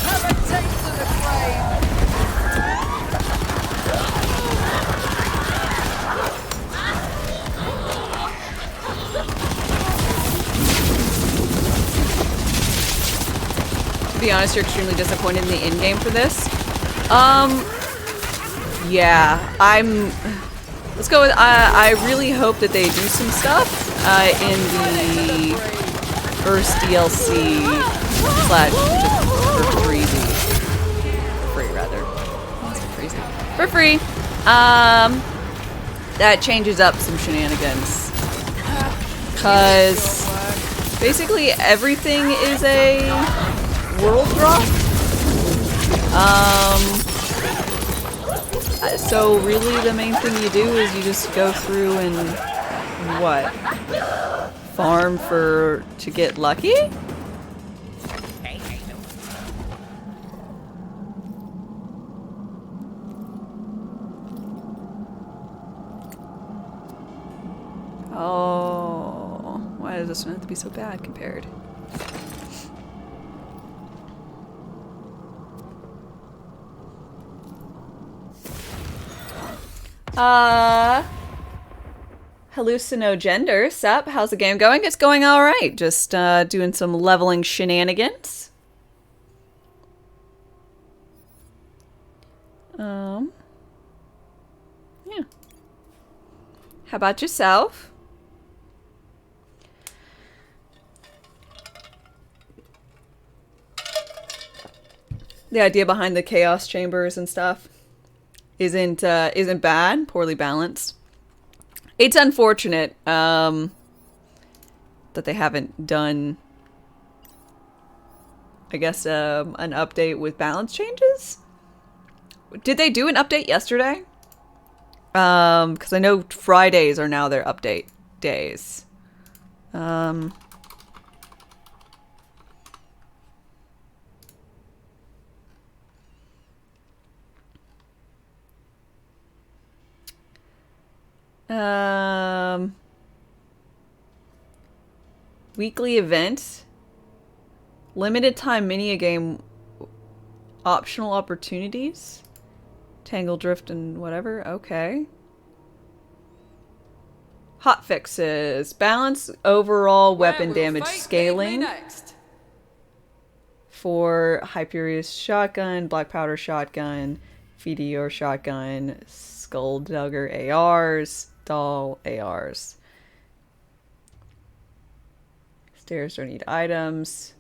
Have a taste of the flame. To be honest, you're extremely disappointed in the in-game for this. Yeah, let's go with, I really hope that they do some stuff, in the first DLC / for free, that changes up some shenanigans. Cause basically everything is a world drop. So really the main thing you do is you just go through and what? Farm to get lucky? Oh, why does this one have to be so bad compared? Hallucinogender, sup? How's the game going? It's going alright. Just doing some leveling shenanigans. Yeah. How about yourself? The idea behind the chaos chambers and stuff isn't bad, poorly balanced. It's unfortunate that they haven't done, I guess, an update with balance changes. Did they do an update yesterday? Because I know Fridays are now their update days. Weekly event. Limited time minigame. Optional opportunities. Tangle drift and whatever. Okay. Hot fixes. Balance overall weapon damage scaling. For Hyperius shotgun, black powder shotgun, Feedior shotgun, Skulldugger ARs, Doll ARs. Stairs don't need items.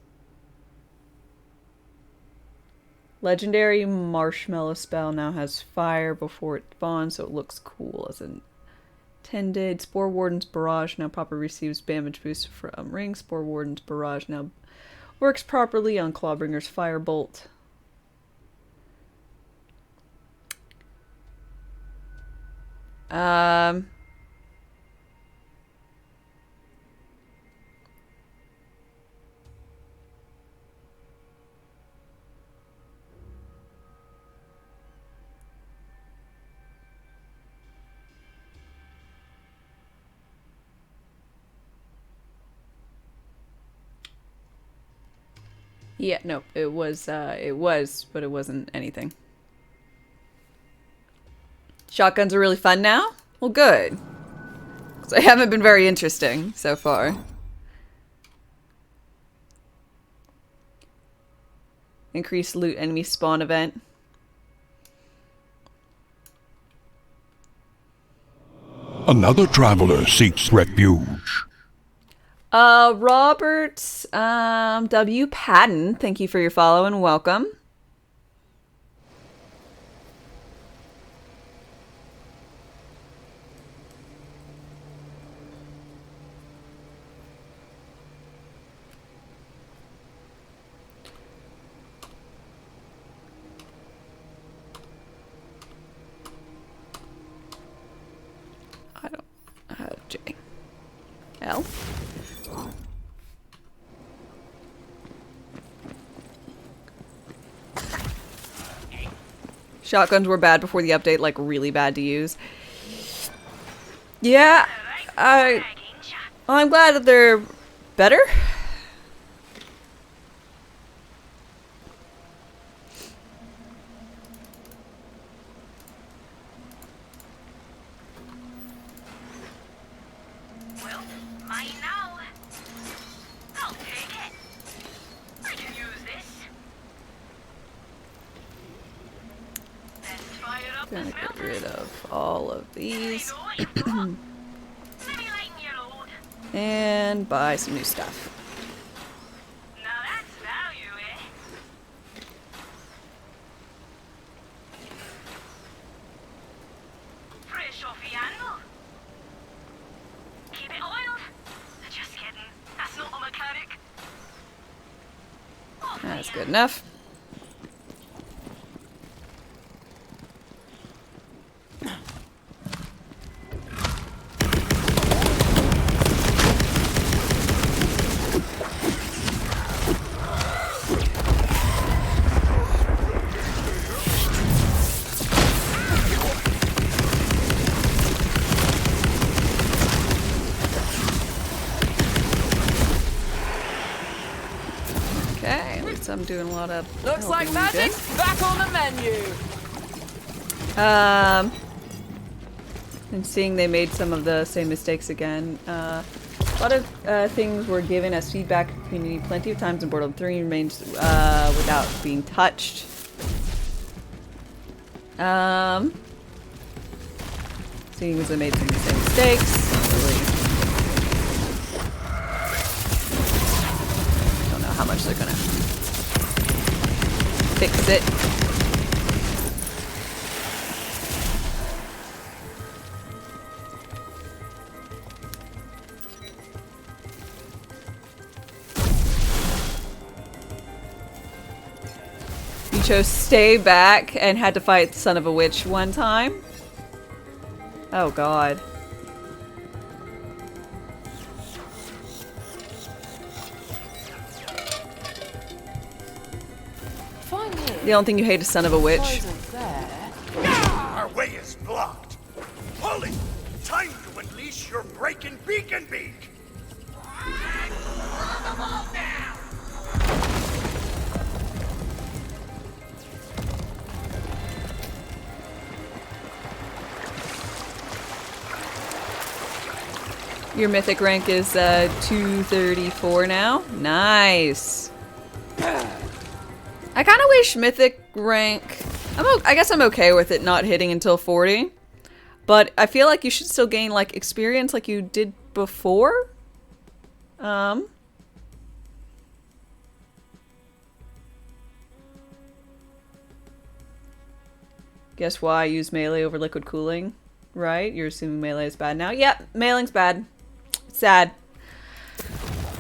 Legendary Marshmallow spell now has fire before it spawns, so it looks cool as intended. Spore Warden's Barrage now properly receives damage boost from Ring. Spore Warden's Barrage now works properly on Clawbringer's Firebolt. Yeah, no, it was, but it wasn't anything. Shotguns are really fun now? Well, good. Because they haven't been very interesting so far. Increased loot enemy spawn event. Another traveler seeks refuge. Robert, W. Patton, thank you for your follow and welcome. I don't, J. L. Shotguns were bad before the update, like really bad to use. Yeah, I'm glad that they're better. Well, mine now. I'll take it. I can use this. Let's fire up the Gonna get smelter. rid of all of these. And buy some new stuff. Now that's value, eh? Fresh off the anvil. Keep it oiled. Just kidding. That's not a mechanic. That's good enough. Okay, at least I'm doing a lot of Looks like magic's back on the menu. And seeing they made some of the same mistakes again. A lot of things were given as feedback to the community plenty of times in Borderlands 3 remains without being touched. Seeing as they made some of the same mistakes, don't know how much they're gonna fix it. You chose stay back and had to fight the son of a witch one time. Oh god. The only thing you hate is son of a witch. Our way is blocked. Polly, Time to unleash your breaking beacon beak! Your mythic rank is 234 now. Nice. I kind of wish mythic rank. I guess I'm okay with it not hitting until 40, but I feel like you should still gain like experience like you did before. Guess why I use melee over liquid cooling, right? You're assuming melee is bad now. Yep, melee's bad. Sad.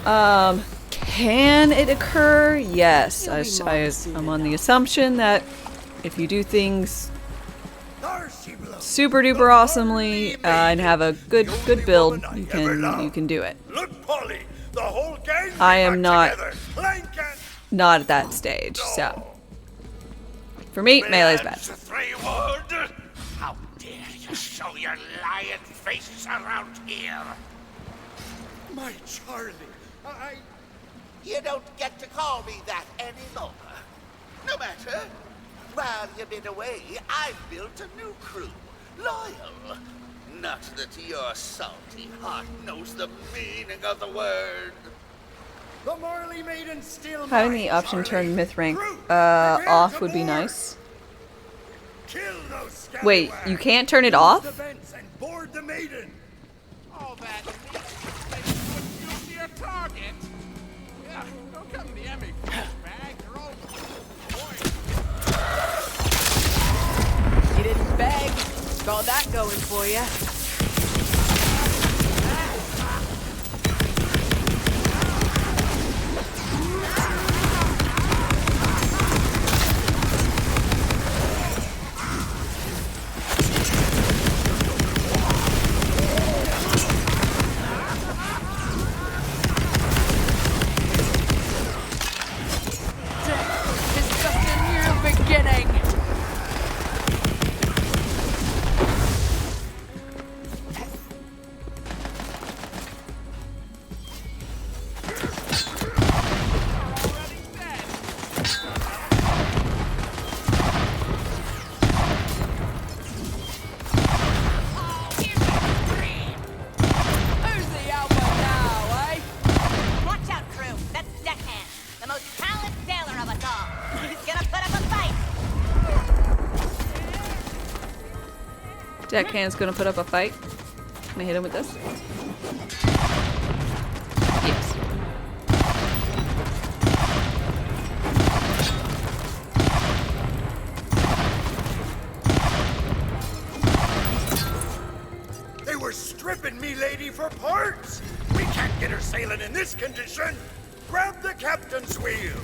Can it occur? Yes. I'm on the assumption that if you do things super duper awesomely and have a good build, you can do it. I am not at that stage, so for me, melee's bad. How dare you show your lion faces around here? My Charlie, You don't get to call me that anymore. No matter. While you've been away, I've built a new crew. Loyal. Not that your salty heart knows the meaning of the word. the Marley Maiden still Having the option to turn myth rank off would be nice. Wait, you can't turn it off? Board the maiden. All that means your target. Yeah, don't come to the Emmy bag. They're all You didn't beg. Got that going for you. Deckhand's gonna put up a fight. Can I hit him with this? Yes. They were stripping me lady for parts. We can't get her sailing in this condition. Grab the captain's wheel.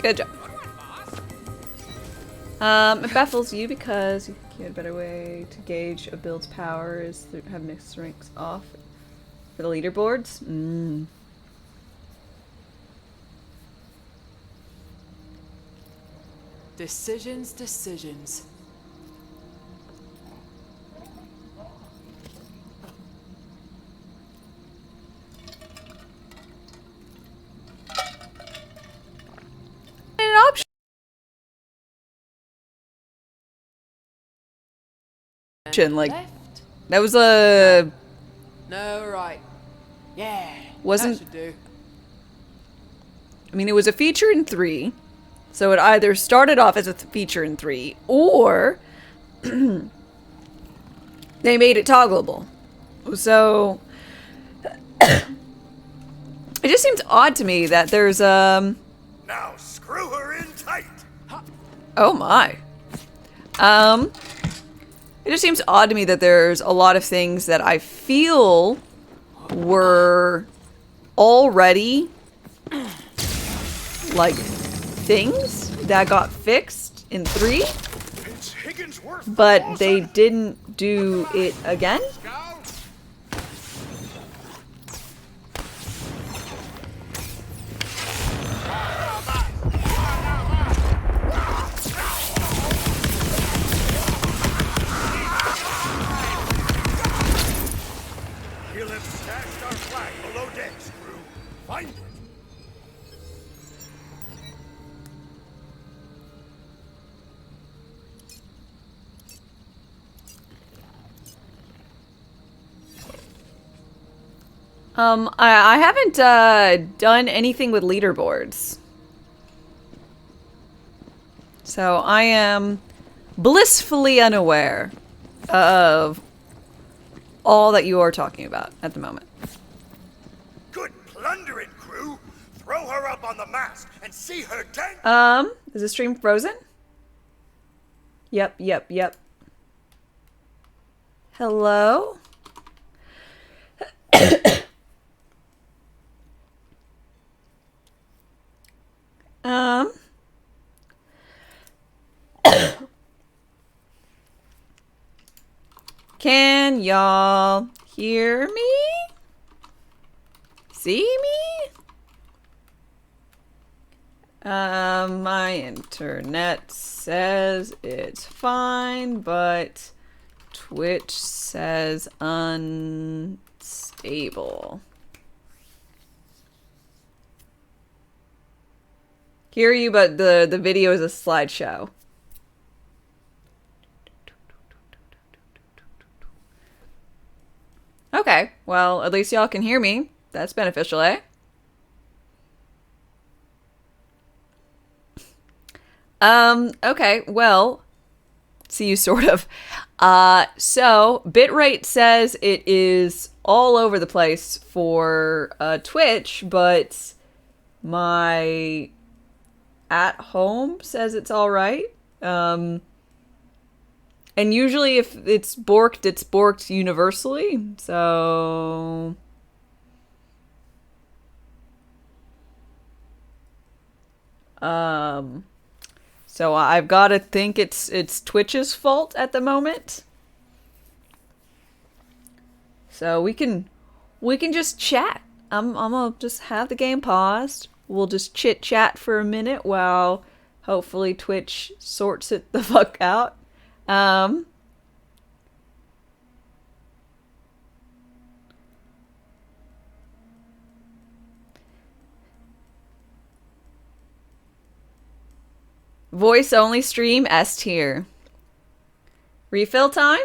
Good job. It baffles you because you had a better way to gauge a build's power is to have mixed ranks off for the leaderboards. Decisions. Like that was a no, right. Yeah. Wasn't that should do. I mean, it was a feature in 3, so it either started off as a feature in 3 or they made it toggleable. So it just seems odd to me that there's Now screw her in tight. oh my. It just seems odd to me that there's a lot of things that I feel were already like things that got fixed in 3, but they didn't do it again. have stashed our flag below decks, crew. Find it. I haven't done anything with leaderboards. So I am blissfully unaware of all that you are talking about at the moment. Good plundering, crew. Throw her up on the mast and see her dang. Is the stream frozen? Yep. Hello? Can y'all hear me? See me? My internet says it's fine, but Twitch says unstable. Hear you, but the video is a slideshow. Okay, well, at least y'all can hear me. That's beneficial, eh? Okay, well, see you sort of. So, bitrate says it is all over the place for Twitch, but my at home says it's alright. And usually if it's borked universally, so... So I've got to think it's Twitch's fault at the moment. So we can just chat. I'm gonna just have the game paused. We'll just chit chat for a minute while hopefully Twitch sorts it the fuck out. Voice only stream S tier. Refill time?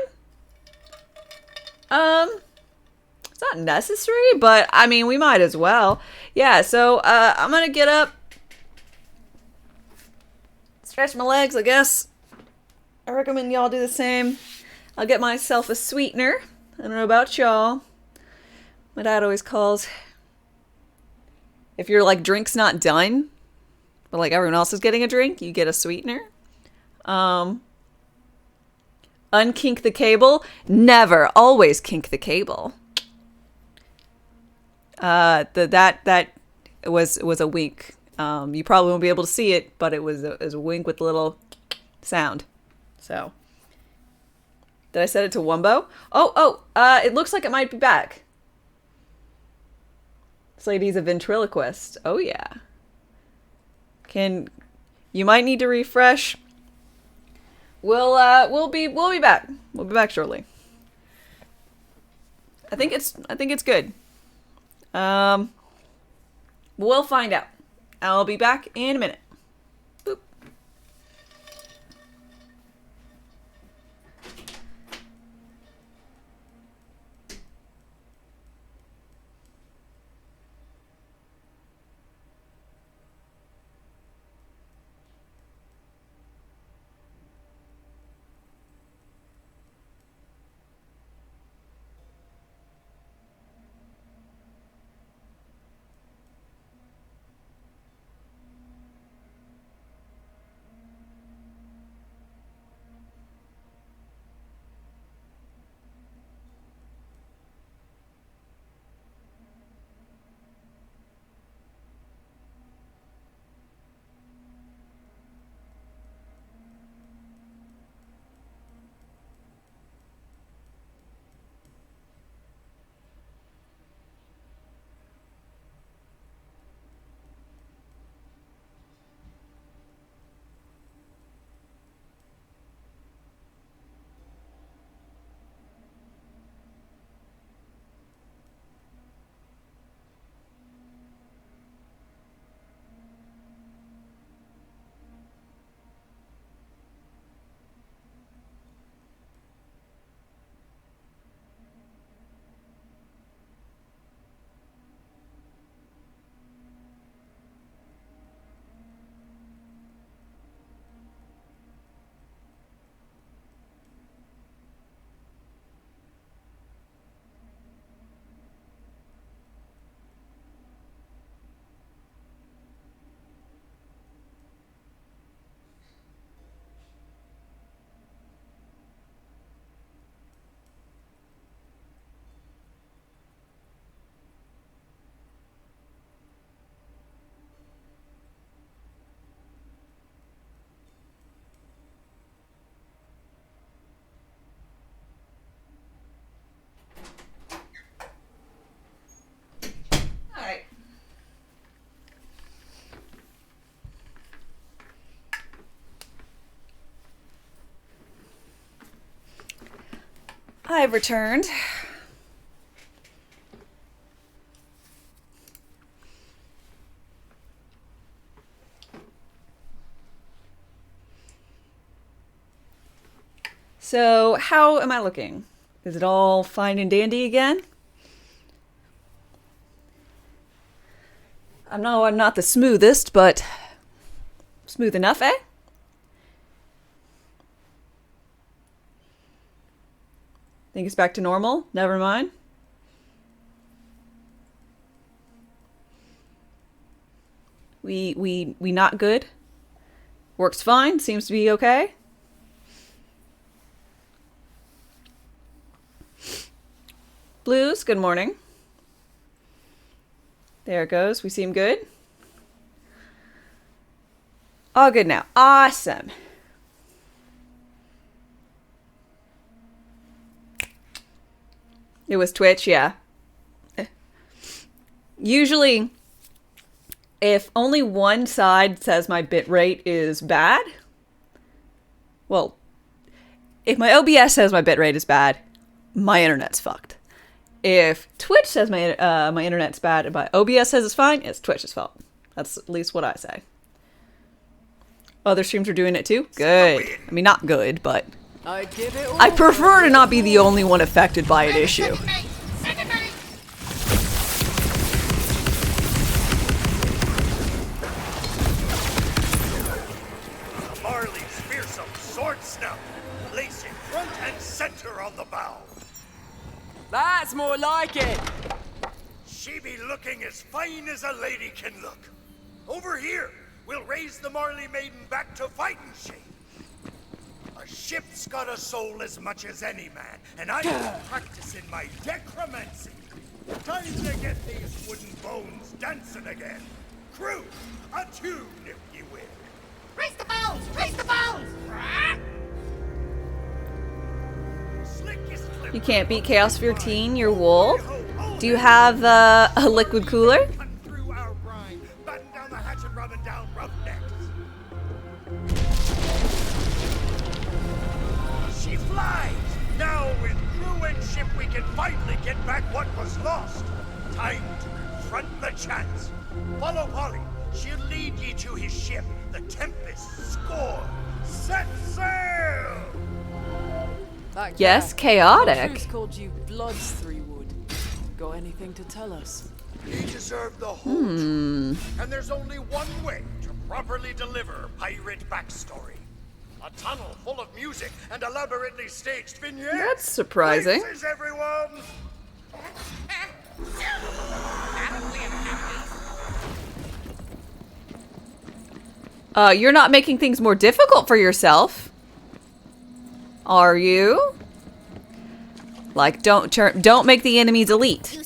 It's not necessary, but I mean, we might as well. Yeah, so I'm gonna get up, stretch my legs, I guess. I recommend y'all do the same. I'll get myself a sweetener. I don't know about y'all. My dad always calls, if your like drink's not done, but like everyone else is getting a drink, you get a sweetener. Unkink the cable. Never. Always kink the cable. That was a wink. You probably won't be able to see it, but it was a wink with a little sound. So, did I set it to Wumbo? It looks like it might be back. This lady's a ventriloquist. Oh yeah. You might need to refresh. We'll be back. We'll be back shortly. I think it's good. We'll find out. I'll be back in a minute. Boop. I've returned. So, how am I looking? Is it all fine and dandy again? I know I'm not the smoothest, but smooth enough, eh? Think it's back to normal? Never mind. We not good? Works fine, seems to be okay. Blues, good morning. There it goes. We seem good. All good now. Awesome. It was Twitch, yeah. Usually, if only one side says my bitrate is bad, well, if my OBS says my bitrate is bad, my internet's fucked. If Twitch says my my internet's bad and my OBS says it's fine, it's Twitch's fault. That's at least what I say. Other streams are doing it too? Good. I mean, not good, but I prefer to not be the only one affected by an issue. Marley's fearsome sword snout, placing front and center on the bow. That's more like it. She be looking as fine as a lady can look. Over here, we'll raise the Marley maiden back to fighting shape. A ship's got a soul as much as any man, and I'm practicing my necromancy. Time to get these wooden bones dancing again. Crew, a tune if you will. Raise the bones! Raise the bones! You can't beat Chaos 15, you're wool. Do you have a liquid cooler? She flies! Now with crew and ship we can finally get back what was lost. Time to confront the chance. Follow Polly. She'll lead ye to his ship, the Tempest. Score! Set sail! Yes, chaotic. Who's called you Bloods 3-Wood? Got anything to tell us? He deserved the whole truth. And there's only one way to properly deliver pirate backstory. A tunnel full of music and elaborately staged vignettes. That's surprising. Places, everyone! You're not making things more difficult for yourself. Are you? Like, don't make the enemies elite.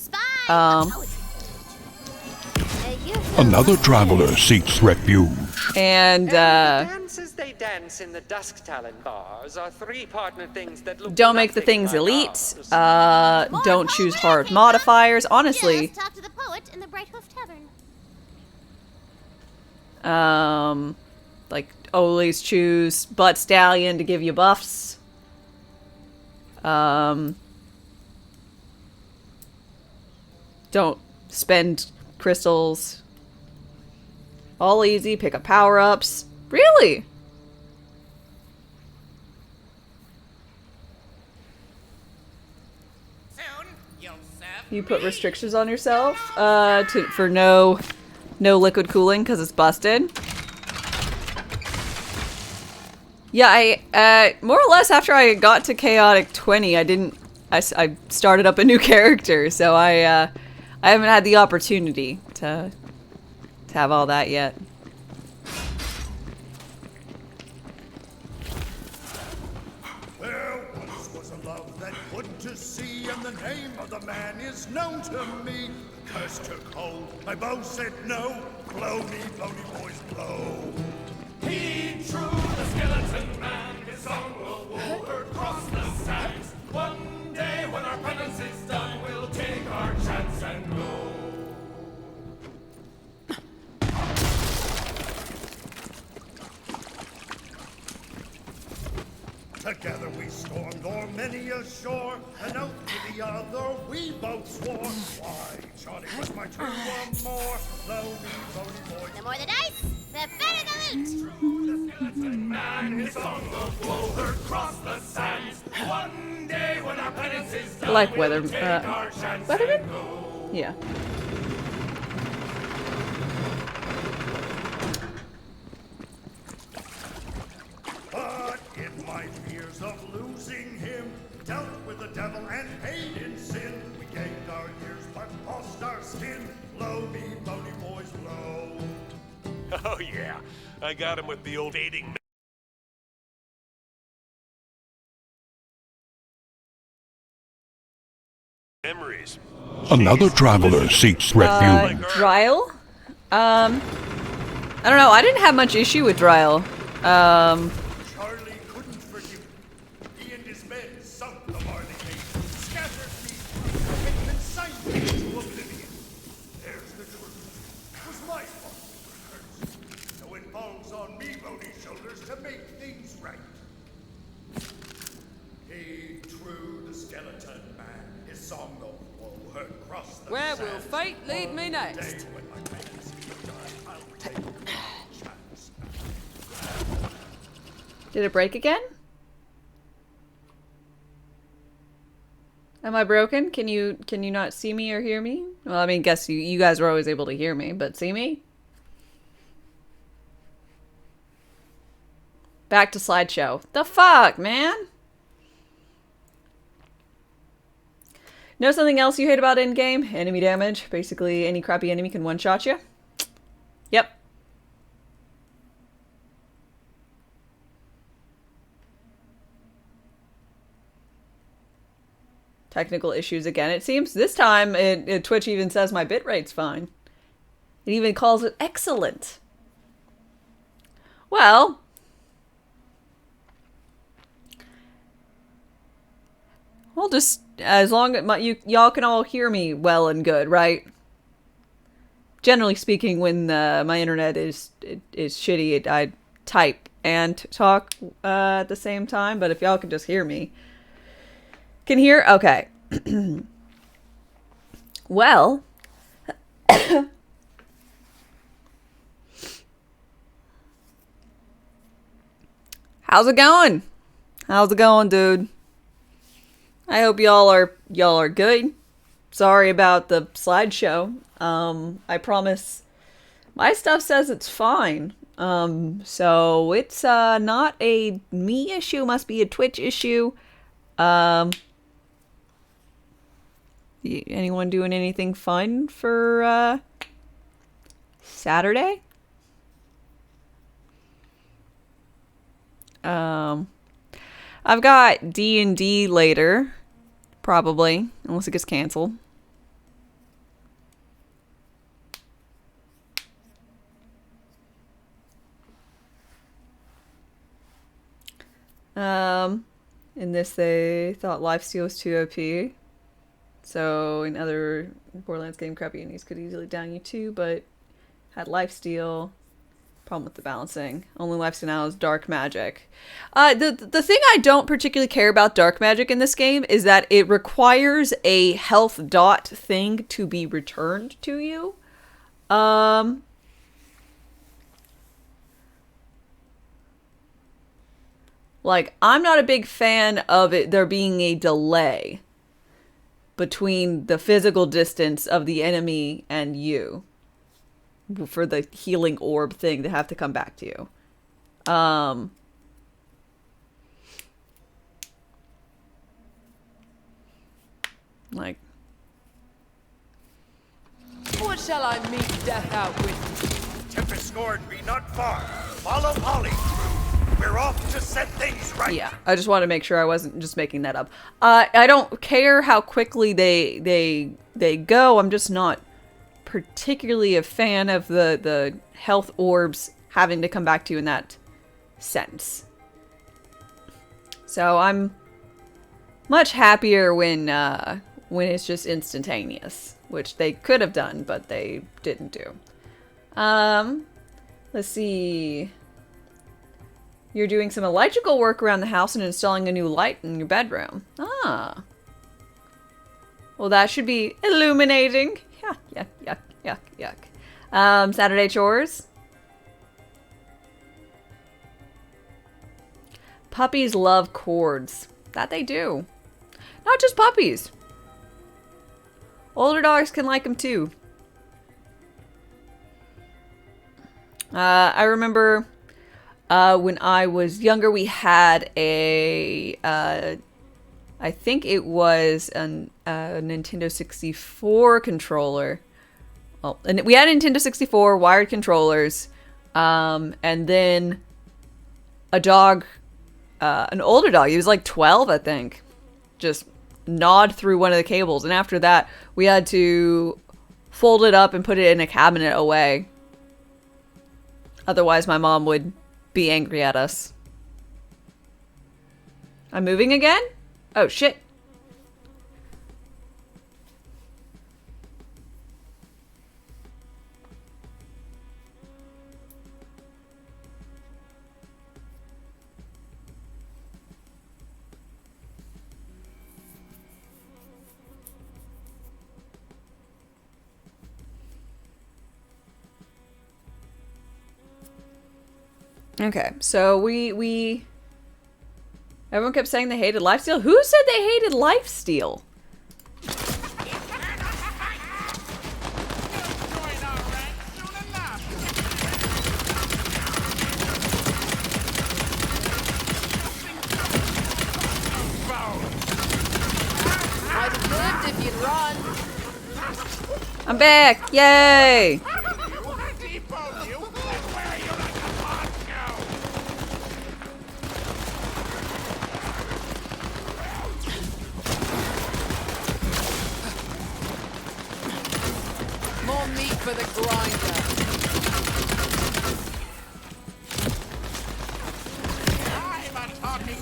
Another traveler seeks refuge. And Dance as they dance in the Dusk Talon bars are three partner things that look don't make the things elite. Don't choose hard modifiers. Honestly. Just talk to the poet in the Bright Hoof Tavern. Like always choose Butt Stallion to give you buffs. Don't spend crystals. All easy, pick up power-ups. Really? You put restrictions on yourself for no liquid cooling because it's busted. Yeah, I more or less after I got to Chaotic 20, I started up a new character, so I haven't had the opportunity to have all that yet. There once was a love that put to sea, and the name of the man is known to me. The curse took hold, my bow said no. Blow me, boys, blow. He drew the skeleton man, his song will woo her across the sands. One day when our penance is done, we'll take our chance and go. Together we stormed o'er many a ashore, an oath to the other, we both swore. Why, Johnny was my true amour. Lonely, bony boy. The more the dice, the better the loot. The skeleton man, his song of woe heard cross the sands. One day when our penance is done, Like we'll Weather, take our chance Weatherman? and go. Yeah. But in my fears of losing him, dealt with the devil and paid in sin. We gained our years but lost our skin. Blow me, bony boys, blow. Oh yeah, I got him with the old fading memories. Another traveler seeks refuge. Dryle? I don't know. I didn't have much issue with Dryle. Charlie couldn't forgive him. He and his men sunk the barley nation, scattered me, and consigned me to oblivion. There's the truth. It was my fault we were cursed. So it falls on me, bony shoulders, to make things right. He true the skeleton man, his song of woe heard across the Where will sands. fate lead me One next? day when my penance is done, I'll take my chance. Did it break again? Am I broken? Can you not see me or hear me? Well, I mean, guess you guys were always able to hear me, but see me? Back to slideshow. The fuck, man? Know something else you hate about endgame? Enemy damage. Basically, any crappy enemy can one-shot you. Yep. Technical issues again, it seems. This time, Twitch even says my bitrate's fine. It even calls it excellent. Well, we'll just, as long as y'all can all hear me well and good, right? Generally speaking, when my internet is shitty, I type and talk at the same time. But if y'all can just hear me. Can hear? Okay. Well. How's it going? How's it going, dude? I hope y'all are good. Sorry about the slideshow. I promise my stuff says it's fine. So it's not a me issue, must be a Twitch issue. Anyone doing anything fun for Saturday? I've got D&D later, probably, unless it gets canceled. In this they thought lifesteal was too OP. So in other Borderlands game, crappy enemies could easily down you too, but had lifesteal. Problem with the balancing. Only lifesteal now is dark magic. The thing I don't particularly care about dark magic in this game is that it requires a health dot thing to be returned to you. Like, I'm not a big fan of it there being a delay between the physical distance of the enemy and you for the healing orb thing to have to come back to you. Like, What shall I meet death out with? Tempest scored be not far. Follow Polly through. We're off to set things right. yeah, I just want to make sure I wasn't just making that up. I don't care how quickly they go. I'm just not particularly a fan of the health orbs having to come back to you in that sense. So I'm much happier when it's just instantaneous, which they could have done, but they didn't do. Let's see. You're doing some electrical work around the house and installing a new light in your bedroom. Ah. Well, that should be illuminating. Yuck, yuck, yuck, yuck. Saturday chores. Puppies love cords. That they do. Not just puppies. Older dogs can like them too. I remember when I was younger, we had a, I think it was a Nintendo 64 controller. Well, and we had a Nintendo 64 wired controllers, and then a dog, an older dog, he was like 12, I think, just gnawed through one of the cables. And after that, we had to fold it up and put it in a cabinet away. Otherwise, my mom would be angry at us. I'm moving again? Oh, shit. Okay, so everyone kept saying they hated lifesteal. Who said they hated lifesteal? I'd have lived if you'd run. I'm back! Yay! More meat for the grinder. I'm a talking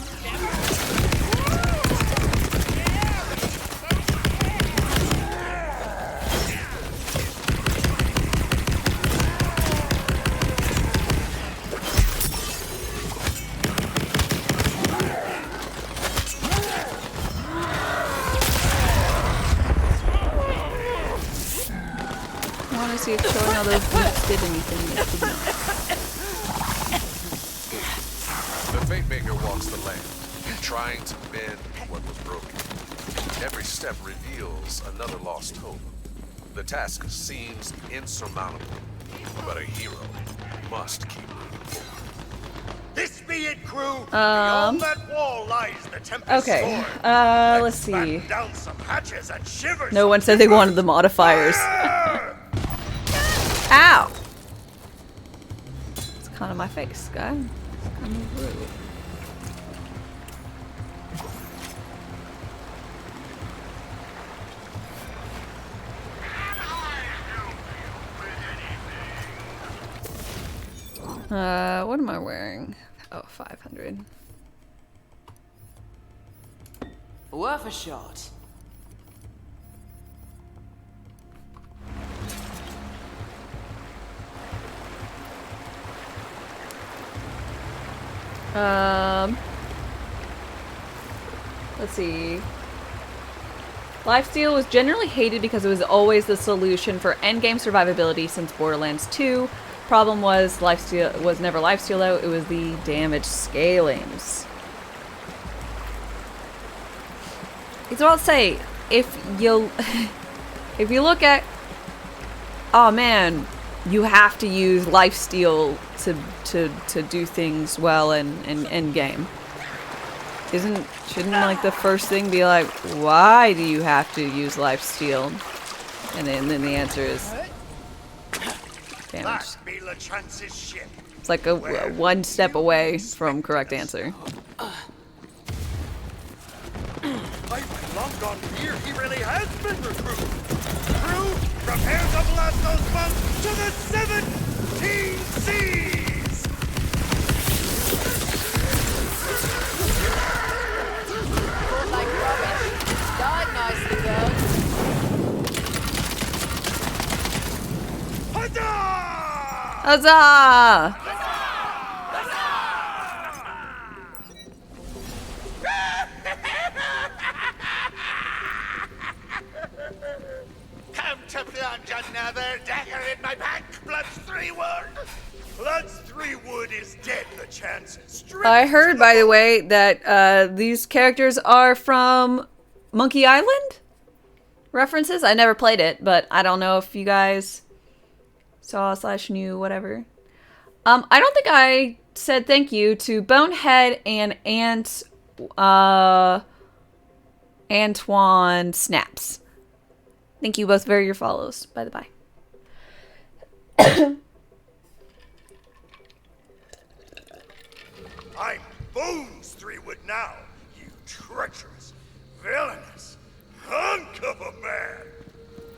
See if showing all those boots did anything. It did not. The Fate Maker walks the land, trying to mend what was broken. Every step reveals another lost hope. The task seems insurmountable, but a hero must keep moving forward. This be it, crew. Beyond that wall lies the Tempest Okay. sword. Let's see. Batten down some hatches and shiver No some one said they wanted the modifiers. Ow! It's kind of my face, guy. It's kind of rude. What am I wearing? Oh, 500. worth a shot. Let's see. Lifesteal was generally hated because it was always the solution for endgame survivability since Borderlands 2. Problem was, lifesteal was never lifesteal though, it was the damage scalings. It's what I'll say, if you look at, oh man, you have to use lifesteal to do things well in endgame. Shouldn't like the first thing be like, why do you have to use lifesteal? And then the answer is damage. It's like a one step away from correct answer. I've long gone here, he really has been recruited. Crew, prepare to blast those monks to the 17 seas! Fought like rubbish. Died nicely though. Huzzah! to plunge another dagger in my back, Blood's 3 wood? Blood's 3 wood is dead, the chance. I heard, by the way, that these characters are from Monkey Island references. I never played it, but I don't know if you guys saw / knew, whatever. I don't think I said thank you to Bonehead and Antoine Snaps. Thank you both for your follows, by the by. I'm Bones 3 wood now, you treacherous, villainous hunk of a man.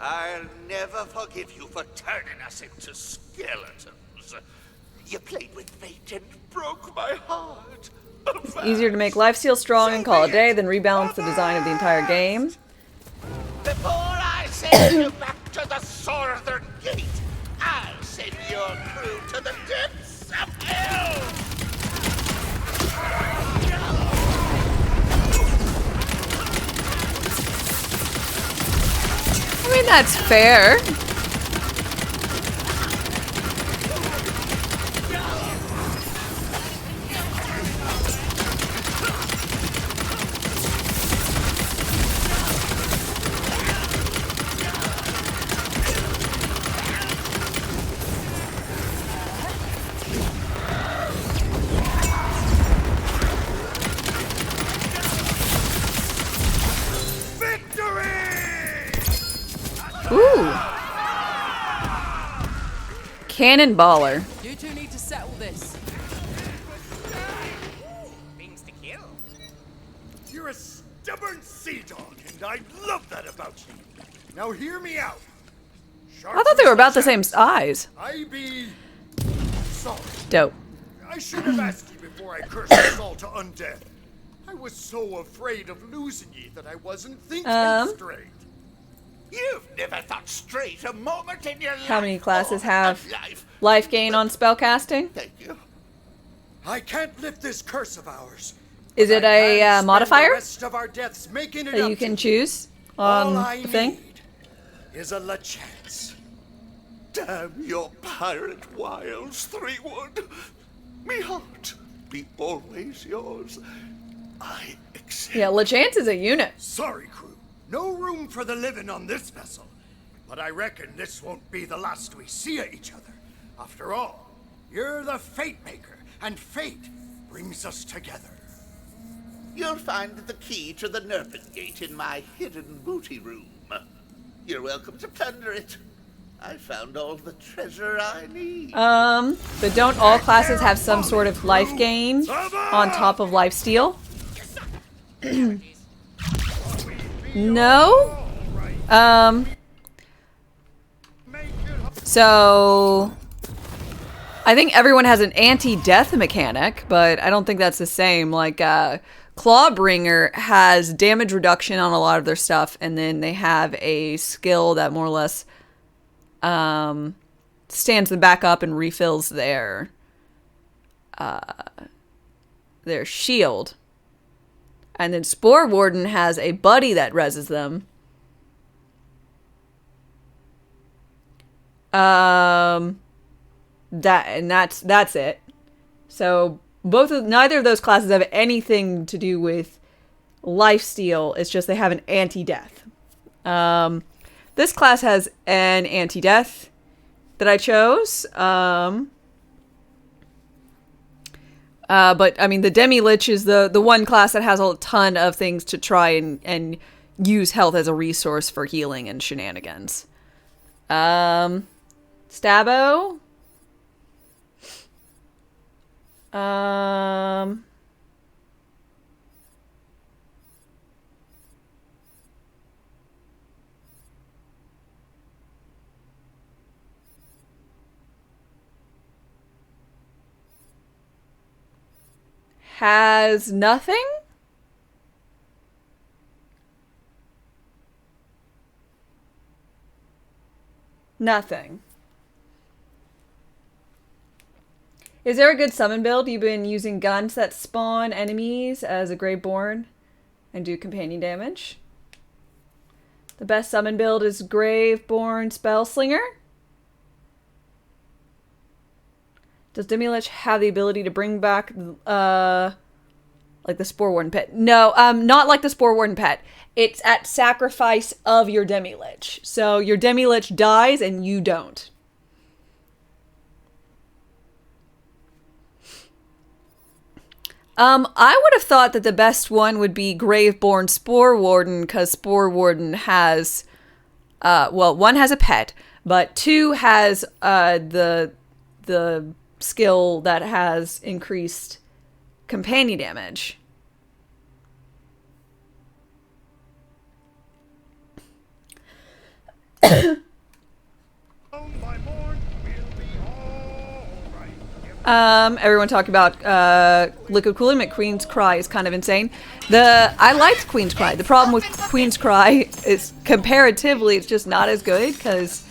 I'll never forgive you for turning us into skeletons. You played with fate and broke my heart. It's easier to make lifesteal strong and call it a day than rebalance the design of the entire game. Before I send you back to the Northern Gate, I'll send your crew to the depths of hell! I mean, that's fair. Ooh. Cannonballer. You two need to settle this. Things to kill. You're a stubborn sea dog, and I love that about you. Now hear me out. I thought they were about the same size. I be sorry. Dope. I should have asked you before I cursed us all to undead. I was so afraid of losing you that I wasn't thinking straight. You've never thought straight a moment in your life. How many classes have life gain on spellcasting? Thank you. I can't lift this curse of ours. Is it a modifier The rest of our deaths making it that you can choose on the thing? Is a la chance. Damn your pirate wiles, 3 wood. Me heart be always yours. I accept. Yeah, LeChance is a unit. Sorry, crew. No room for the living on this vessel. But I reckon this won't be the last we see of each other. After all, you're the fate maker, and fate brings us together. You'll find the key to the Nerpin Gate in my hidden booty room. You're welcome to plunder it. I found all the treasure I need. But don't all classes have some sort of life gain on top of lifesteal? No? So I think everyone has an anti-death mechanic, but I don't think that's the same. Like, Clawbringer has damage reduction on a lot of their stuff, and then they have a skill that more or less stands them back up and refills their shield. And then Spore Warden has a buddy that reses them. That's it. So neither of those classes have anything to do with lifesteal. It's just they have an anti-death. This class has an anti-death that I chose. But I mean, the Demi-Lich is the one class that has a ton of things to try and use health as a resource for healing and shenanigans. Stabbo. Has nothing? Nothing. Is there a good summon build? You've been using guns that spawn enemies as a Greyborn and do companion damage? The best summon build is Graveborn Spellslinger. Does Demilich have the ability to bring back, like the Spore Warden pet? No, not like the Spore Warden pet. It's at sacrifice of your Demilich. So your Demilich dies and you don't. I would have thought that the best one would be Graveborn Spore Warden, because Spore Warden has, well, 1 has a pet, but 2 has the skill that has increased companion damage. Everyone talking about Liquid Cooling. McQueen's Cry is kind of insane. I liked Queen's Cry. The problem with Queen's Cry is comparatively it's just not as good because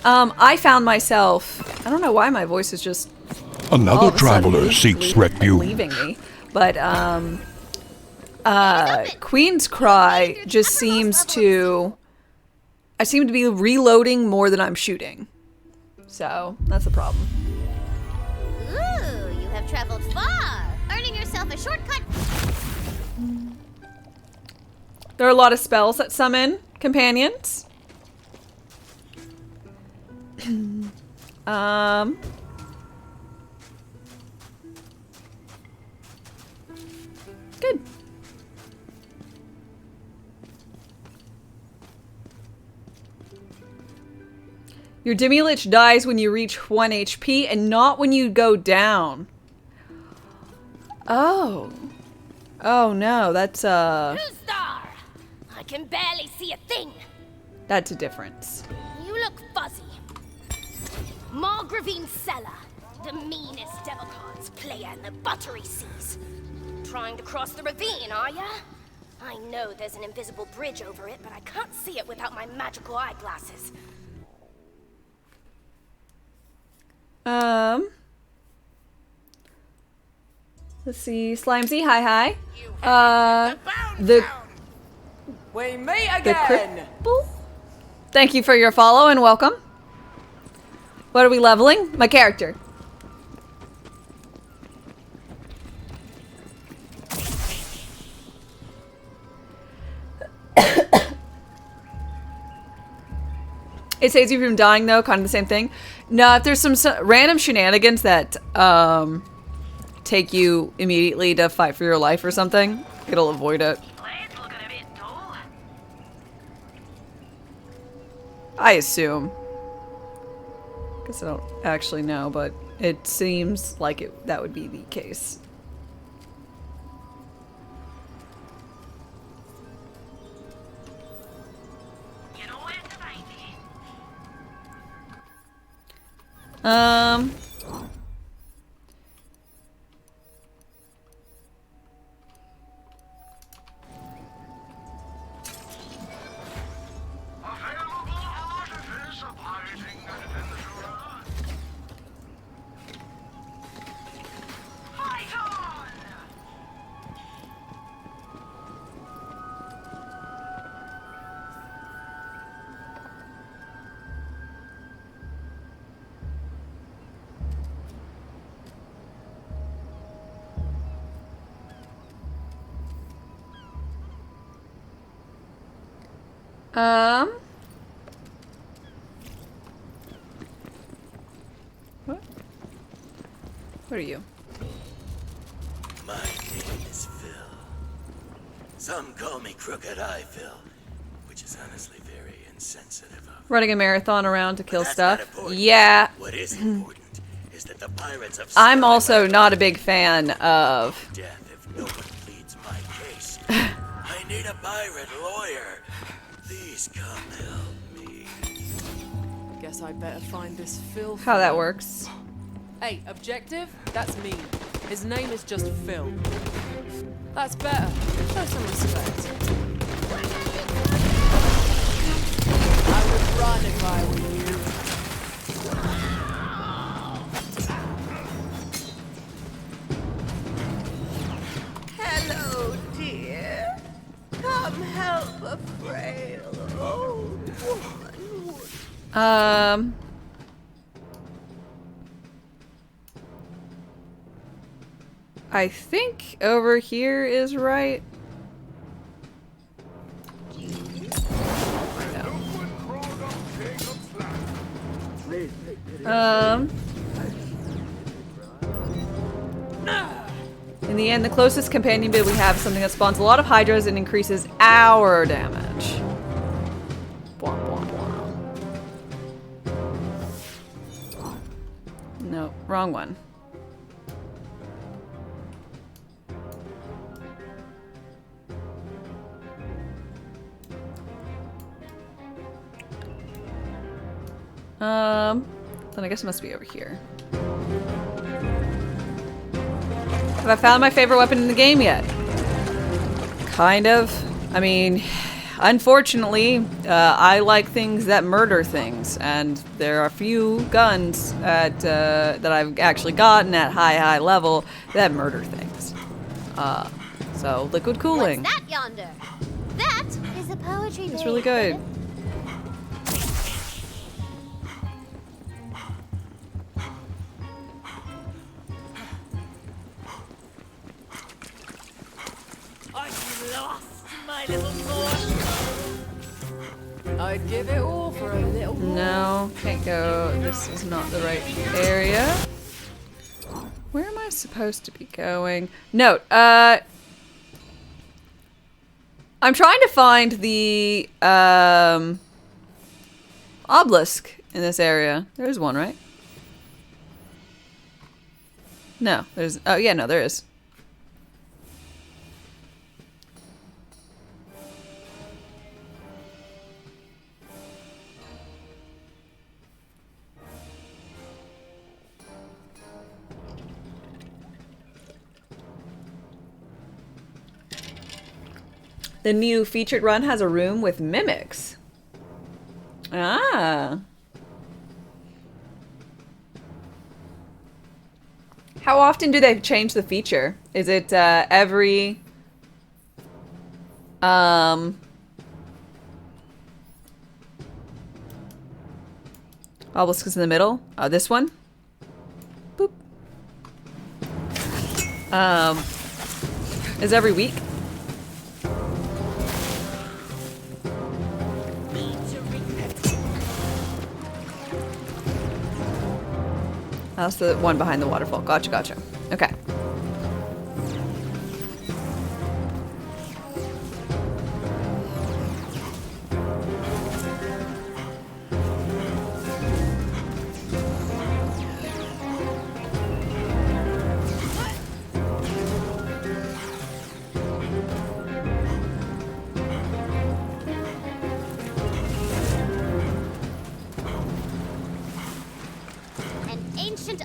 I found myself, I don't know why my voice is just Another traveler seeks refuge. Leaving me, but Queen's Cry just seems to, I seem to be reloading more than I'm shooting. So, that's the problem. Ooh, you have traveled far, earning yourself a shortcut. There are a lot of spells that summon companions. Good. Your Demilich dies when you reach 1 HP and not when you go down. Oh. Oh no, that's Who's there? I can barely see a thing. That's a difference. You look fuzzy. Margravine Cellar, the meanest devil cards player in the buttery seas. Trying to cross the ravine, are ya? I know there's an invisible bridge over it, but I can't see it without my magical eyeglasses. Let's see, Slimesy, hi. We meet again. Thank you for your follow and welcome. What are we leveling? My character. It saves you from dying though, kind of the same thing. No, if there's some random shenanigans that take you immediately to fight for your life or something, it'll avoid it. I assume. Guess I don't actually know, but it seems like that would be the case. What are you? My name is Phil. Some call me Crooked Eye Phil, which is honestly very insensitive of. Running a marathon around to kill stuff. Yeah. What is important is that the pirates have I'm also not a big fan of death if no one pleads my case. I need a pirate lawyer. Please come help me. Guess I better find this Phil. how that works. Hey, objective? That's me. His name is just Phil. That's better. Show some respect. I would run if I were you. Hello, dear. I think over here is right. In the end, the closest companion bid we have is something that spawns a lot of hydras and increases our damage. Bwah, bwah, bwah. No, wrong one. Then I guess it must be over here. Have I found my favorite weapon in the game yet? Kind of. I mean, unfortunately, I like things that murder things, and there are few guns at, that I've actually gotten at high level that murder things. So liquid cooling. What's that yonder? That is a poetry. It's really good. I'd give it all for a little more. No, can't go. This is not the right area. Where am I supposed to be going? Note, I'm trying to find the obelisk in this area. There's one, right? No, there's. Oh yeah, no, there is. The new featured run has a room with mimics. Ah. How often do they change the feature? Is it every obelisk is in the middle? This one? Boop. Is every week? That's the one behind the waterfall. Gotcha, gotcha. Okay.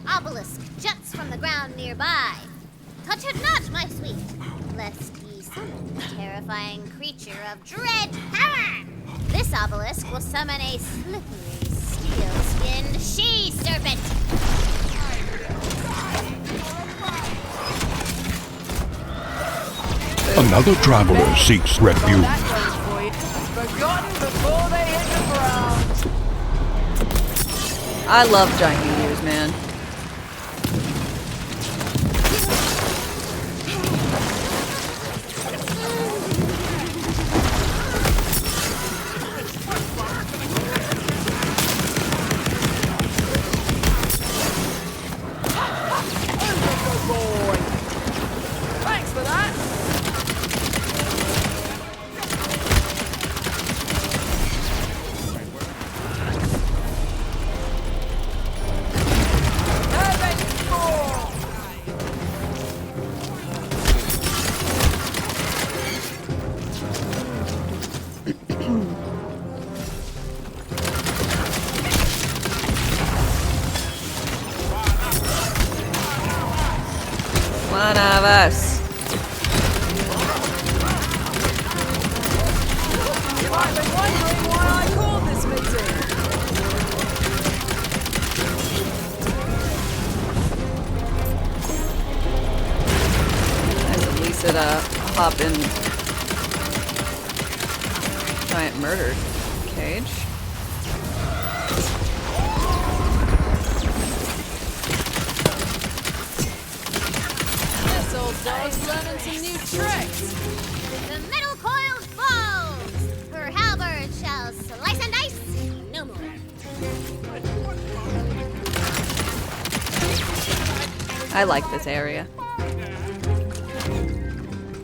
Obelisk juts from the ground nearby. Touch it not, my sweet, lest ye summon a terrifying creature of dread power. This obelisk will summon a slippery, steel-skinned she-serpent. Another traveler seeks refuge. I love giant meteors, man. Thanks for that. One of us. You might be wondering why I called this meeting. There's at least a hop in giant murdered. Cage. This old dog's learning some new tricks. The metal coil falls. Her halberd shall slice and dice no more. I like this area.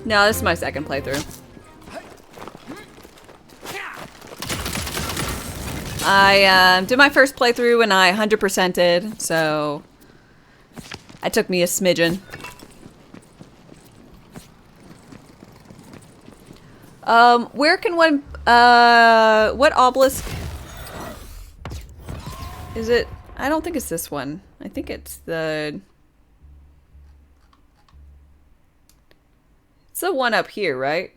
No, this is my second playthrough. I did my first playthrough and I 100%ed, so it took me a smidgen. Where can one, what obelisk is it? I don't think it's this one. I think it's the one up here, right?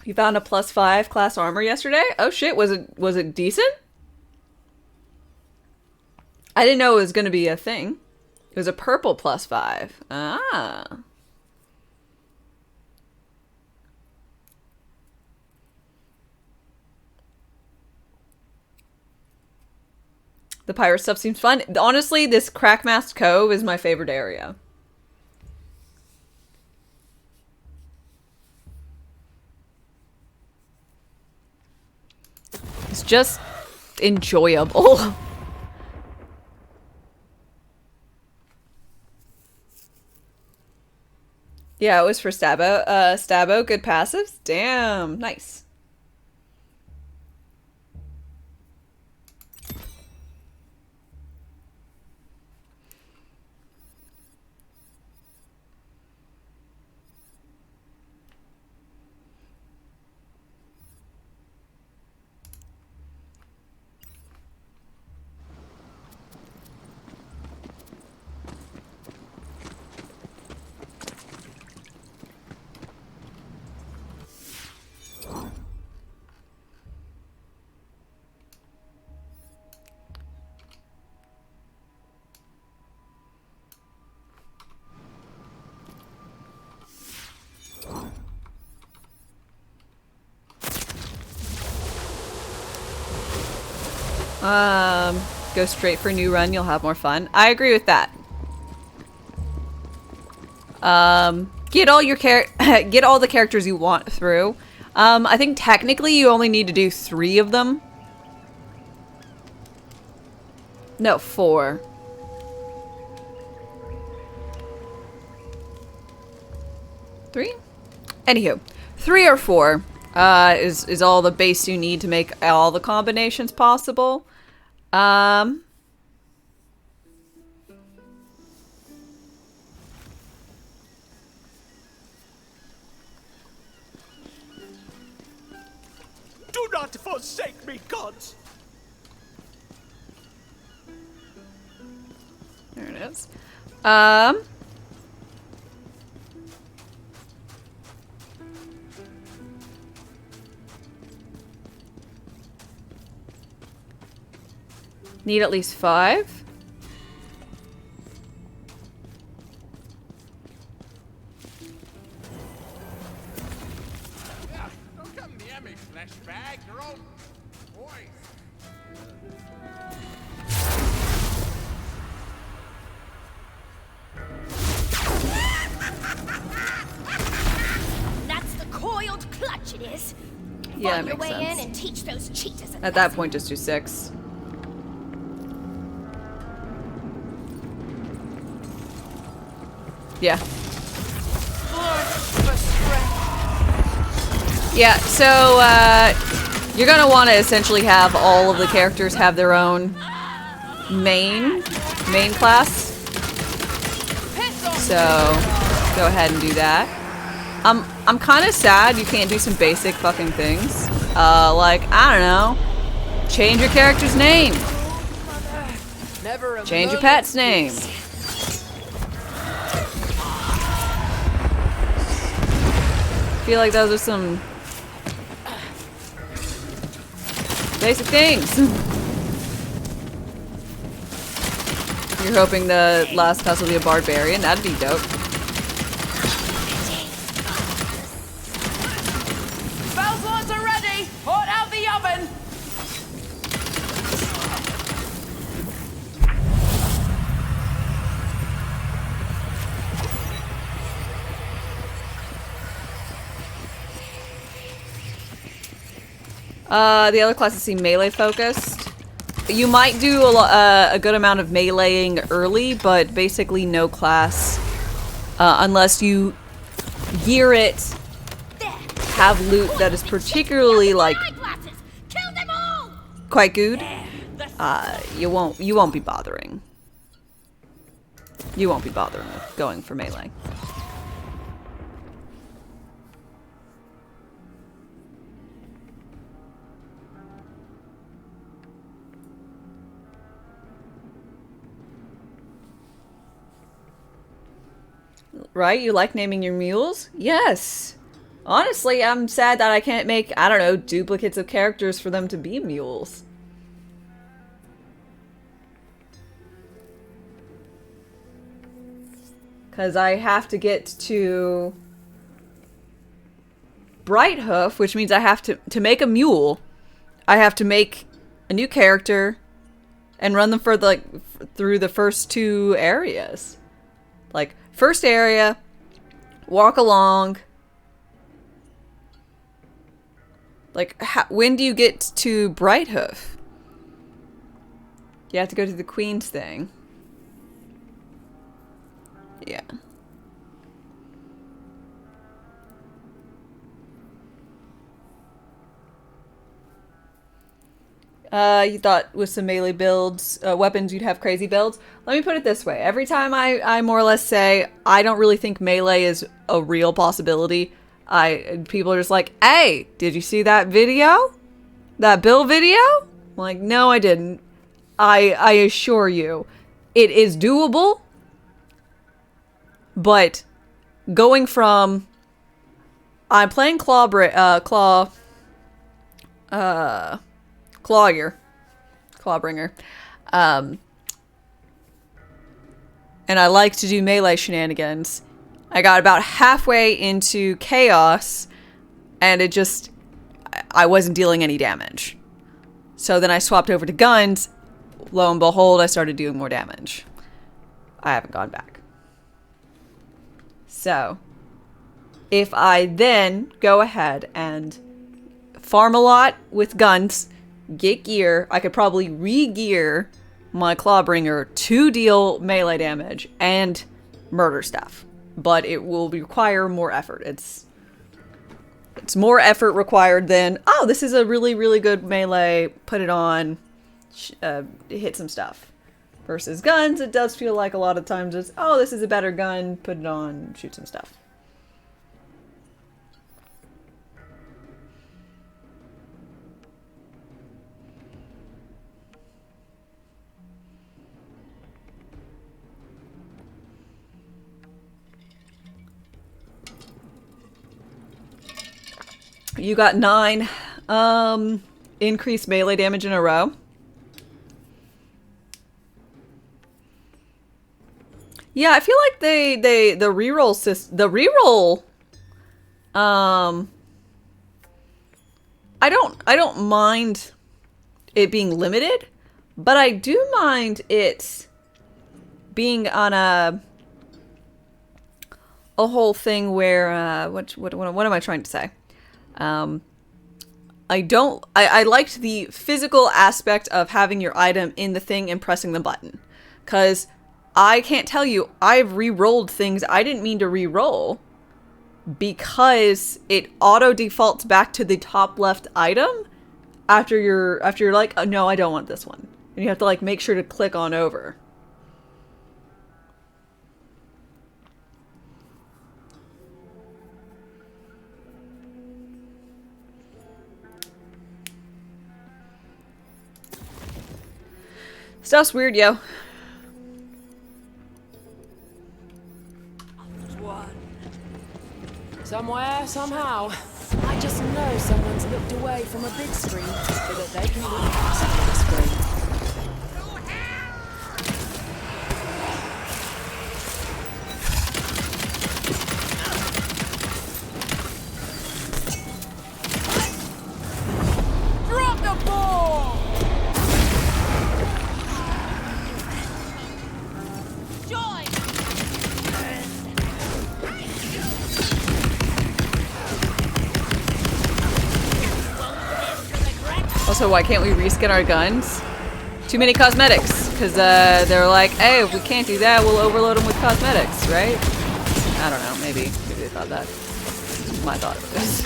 You found a +5 class armor yesterday? Oh shit, was it decent? I didn't know it was gonna be a thing. It was a purple +5. Ah. The pirate stuff seems fun. Honestly, this Crackmast Cove is my favorite area. It's just enjoyable. Yeah, it was for Stabo. Stabo, good passives? Damn, nice. Go straight for new run, you'll have more fun. I agree with that. Get all your get all the characters you want through. I think technically you only need to do 3 of them. No, 4. Three? Anywho, 3 or 4 is all the base you need to make all the combinations possible. Do not forsake me, gods! There it is. Need at least 5. Don't come near me, flesh bag. You're all boys. That's the coiled clutch, it is. Yeah, Find that your makes way sense. in and teach those cheaters a At that point, just do 6. Yeah. Yeah, so, you're gonna want to essentially have all of the characters have their own main class. So, go ahead and do that. I'm kind of sad you can't do some basic fucking things. Like, I don't know. Change your character's name. Change your pet's name. I feel like those are some basic things. You're hoping the last class will be a barbarian? That'd be dope. Spell slots are ready! Put out the oven! The other classes seem melee focused. You might do a good amount of meleeing early, but basically no class, unless you gear it, have loot that is particularly like quite good. You won't be bothering. You won't be bothering with going for melee. Right? You like naming your mules? Yes. Honestly, I'm sad that I can't make, I don't know, duplicates of characters for them to be mules. Because I have to get to Brighthoof, which means I have to make a mule, I have to make a new character and run them for through the first 2 areas. Like, first area, walk along. Like, when do you get to Brighthoof? You have to go to the Queen's thing. Yeah. You thought with some melee builds, weapons, you'd have crazy builds. Let me put it this way. Every time I more or less say, I don't really think melee is a real possibility, people are just like, hey, did you see that video? That build video? I'm like, no, I didn't. I assure you, it is doable. But going from, I'm playing Clawbringer. And I like to do melee shenanigans. I got about halfway into Chaos, and it just, I wasn't dealing any damage. So then I swapped over to guns. Lo and behold, I started doing more damage. I haven't gone back. So, if I then go ahead and farm a lot with guns, get gear, I could probably re-gear my Clawbringer to deal melee damage and murder stuff. But it will require more effort. It's more effort required than, oh, this is a really, really good melee, put it on, hit some stuff. Versus guns, it does feel like a lot of times it's, oh, this is a better gun, put it on, shoot some stuff. You got 9 increased melee damage in a row. Yeah, I feel like the reroll system, the reroll, I don't mind it being limited, but I do mind it being on a whole thing where, what am I trying to say? I liked the physical aspect of having your item in the thing and pressing the button. 'Cause I can't tell you, I've re-rolled things I didn't mean to re-roll because it auto defaults back to the top left item after you're like, oh, no, I don't want this one. And you have to like make sure to click on over. Stuff's weird, yo. Somewhere, somehow. I just know someone's looked away from a big screen so that they can look past the screen. join! Also, why can't we reskin our guns? Too many cosmetics. Because they're like, hey, if we can't do that, we'll overload them with cosmetics, right? I don't know. Maybe they thought that. My thought of this.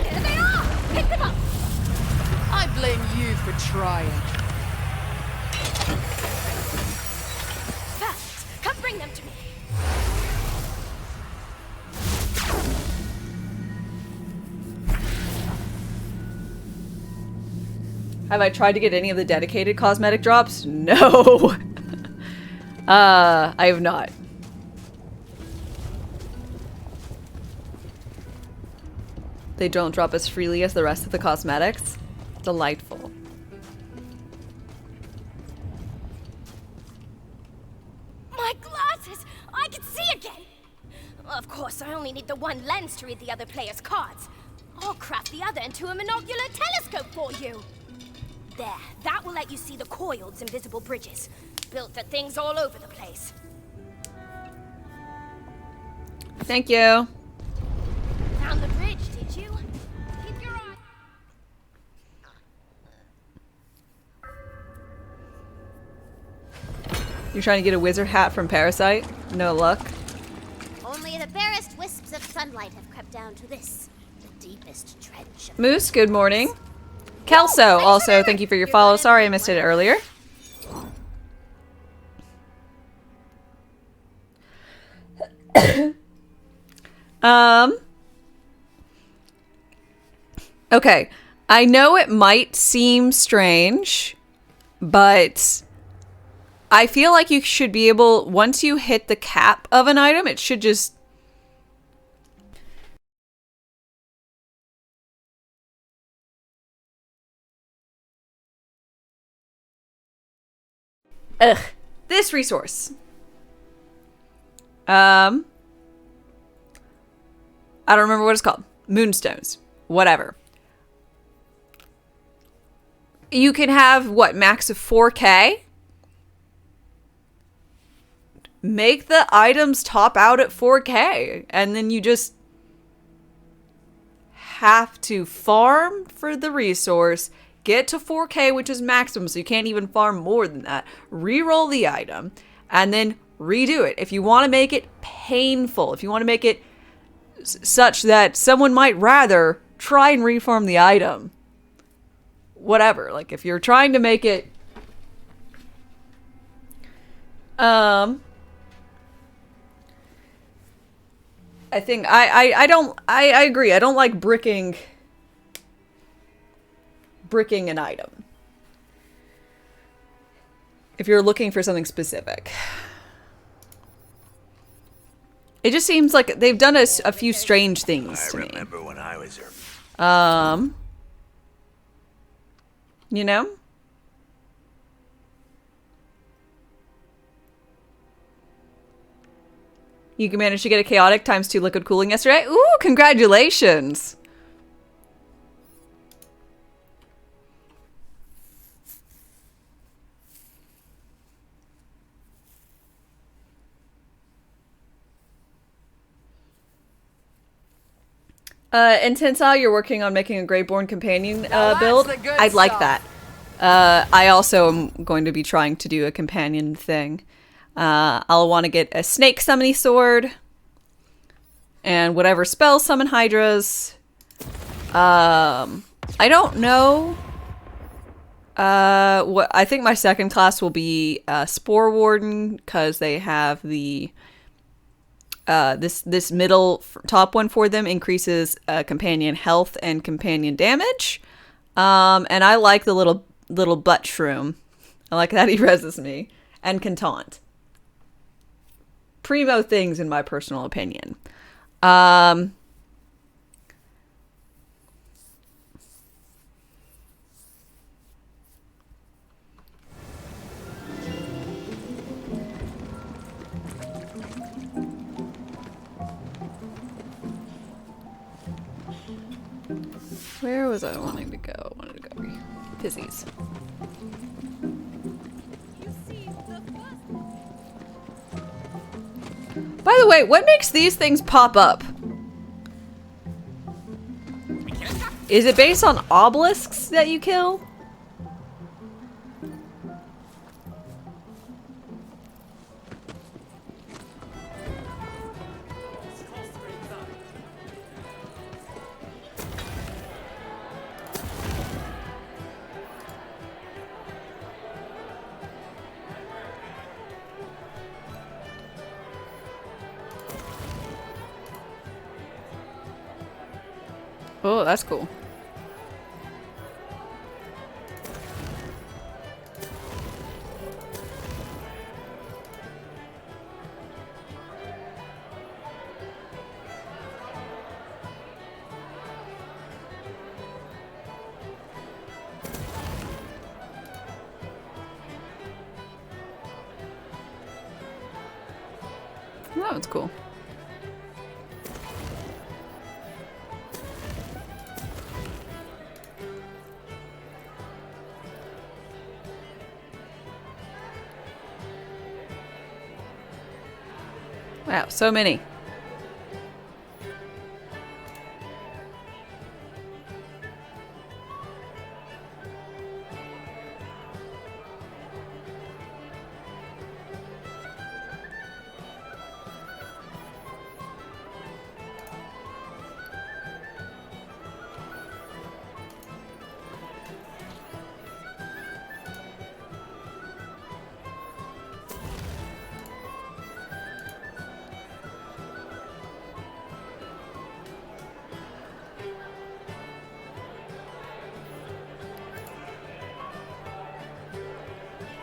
There they are! Pick them up! I blame you for trying. Fast! Come bring them to me! Have I tried to get any of the dedicated cosmetic drops? No. I have not. They don't drop as freely as the rest of the cosmetics. Delightful. My glasses! I can see again! Of course, I only need the one lens to read the other player's cards. I'll craft the other into a monocular telescope for you. There, that will let you see the coiled invisible bridges. Built for things all over the place. Thank you. Found the bridge, did you? Keep your eye. You're trying to get a wizard hat from Parasite? No luck. Only the barest wisps of sunlight have crept down to this, the deepest trench of Moose, good morning. Kelso, also, thank you for your follow. Sorry I missed it earlier. Okay. I know it might seem strange, but I feel like you should be able, once you hit the cap of an item, it should just... Ugh. This resource. I don't remember what it's called. Moonstones. Whatever. You can have, what, max of 4K? Make the items top out at 4K. And then you just have to farm for the resource. Get to 4K, which is maximum, so you can't even farm more than that. Reroll the item. And then redo it. If you want to make it painful, if you want to make it such that someone might rather try and reform the item. Whatever. Like, if you're trying to make it... I think... I agree. I don't like bricking an item. If you're looking for something specific. It just seems like they've done a few strange things to me. I remember when I was here. You know? You managed to get a chaotic ×2 liquid cooling yesterday? Ooh, congratulations! And Tensai, you're working on making a Greyborn companion build. I'd like that. I also am going to be trying to do a companion thing. I'll want to get a snake summoning sword. And whatever spell summon hydras. I don't know. What I think my second class will be Spore Warden, because they have the this middle top one for them increases companion health and companion damage. And I like the little butt shroom. I like that he reses me and can taunt. Primo things in my personal opinion. Where was I wanting to go? I wanted to go Pizzies. By the way, what makes these things pop up? Is it based on obelisks that you kill? Oh, that's cool. That one's cool. Wow, so many.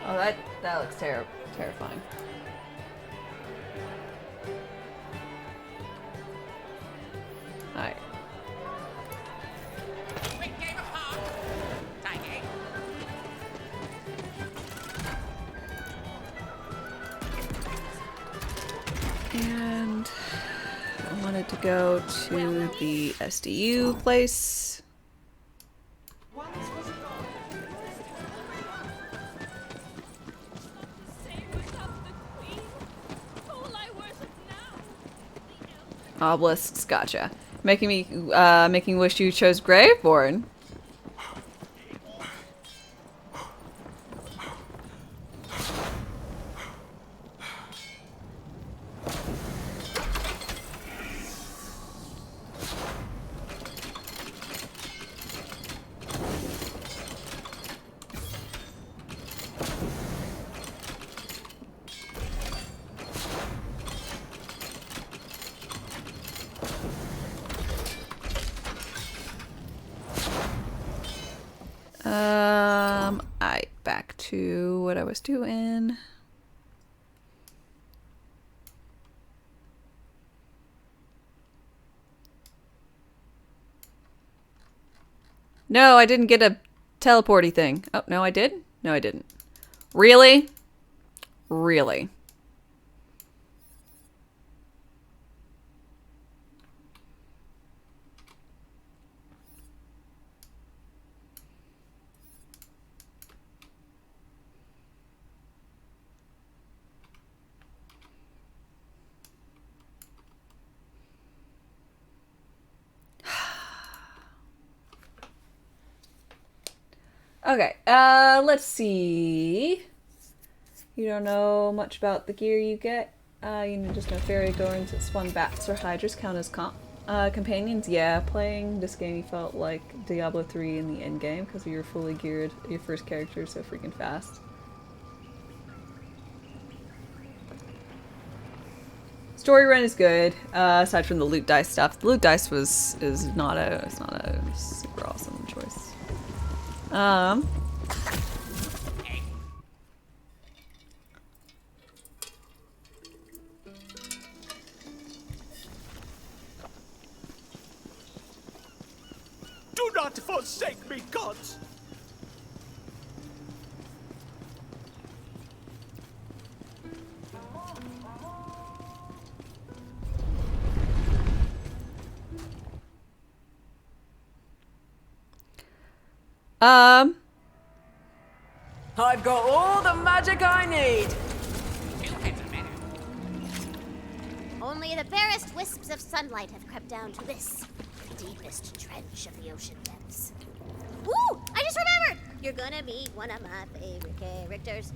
Oh, that looks terrifying. Alright. And I wanted to go to the SDU place. Obelisks, gotcha. Making wish you chose Graveborn. Alright, back to what I was doing. No, I didn't get a teleporty thing. Oh, no, I did? No, I didn't. Really? Really? Okay, let's see. You don't know much about the gear you get. You just know fairy goers that spawn bats or hydras count as companions. Yeah, playing this game felt like Diablo 3 in the end game because you're fully geared. Your first character is so freaking fast. Story run is good, aside from the loot dice stuff. The loot dice is not a super awesome choice. Do not forsake me, gods! I've got all the magic I need. Only the barest wisps of sunlight have crept down to this, the deepest trench of the ocean depths. Ooh, I just remembered! You're gonna be one of my favorite characters.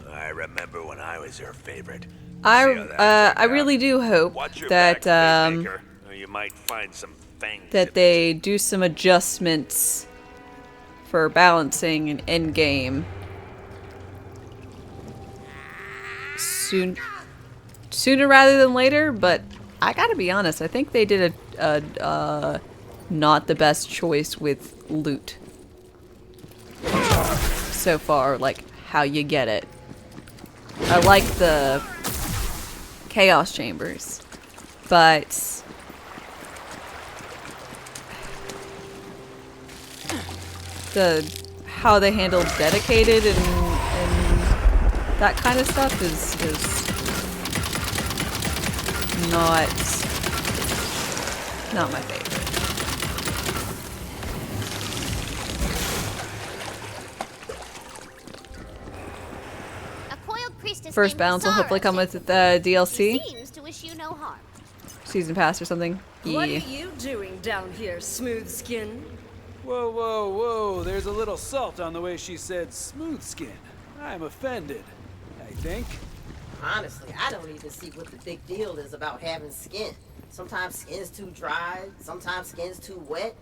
I remember when I was your favorite. I really do hope that you might find some fangs that they do some adjustments for balancing an end game sooner rather than later. But I gotta be honest, I think they did a not the best choice with loot so far, like how you get it. I like the chaos chambers, but how they handle dedicated and that kind of stuff is not my favorite. First balance will hopefully come with the DLC. Seems to wish you no harm. Season pass or something. What are Yeah. you doing down here, smooth skin? Whoa, whoa, whoa. There's a little salt on the way she said smooth skin. I'm offended, I think. Honestly, I don't even see what the big deal is about having skin. Sometimes skin's too dry, sometimes skin's too wet.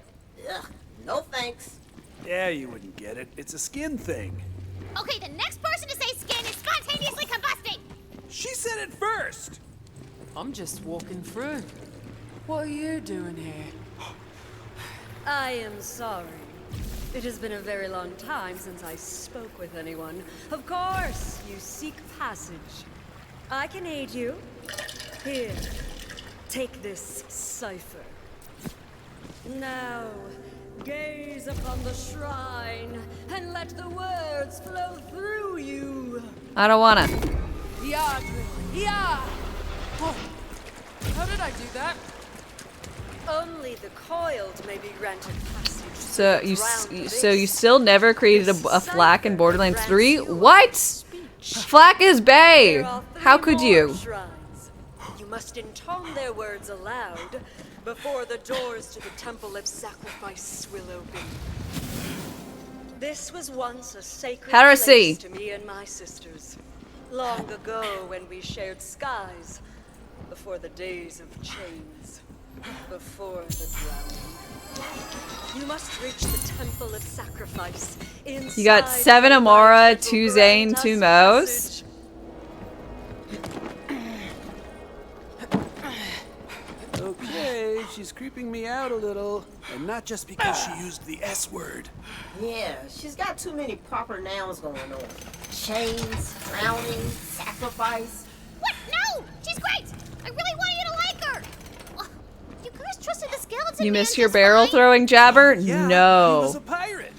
Ugh, no thanks. Yeah, you wouldn't get it. It's a skin thing. Okay, the next person to say skin is spontaneously combusting! She said it first! I'm just walking through. What are you doing here? I am sorry. It has been a very long time since I spoke with anyone. Of course, you seek passage. I can aid you. Here, take this cipher. Now, gaze upon the shrine and let the words flow through you. I don't wanna. Yeah, yeah. Oh, how did I do that? Only the coiled may be granted passage. So you still never created a flak in Borderlands 3? What? Flak is Bay. How could you? Shrines. You must intone their words aloud before the doors to the Temple of Sacrifice will open. This was once a sacred Heresy. place to me and my sisters. Long ago when we shared skies, before the days of chains, before the drowning. You must reach the Temple of Sacrifice. You got 7 Amara, 2 Zane, 2 Mo's. Okay, she's creeping me out a little. And not just because she used the S word. Yeah, she's got too many proper nouns going on. Chains, drowning, sacrifice. What? No! She's great! I really want you to like her! Ugh, you guys trusted the skeleton You man missed your just barrel fine? throwing Jabber? Yeah, No. he was a pirate.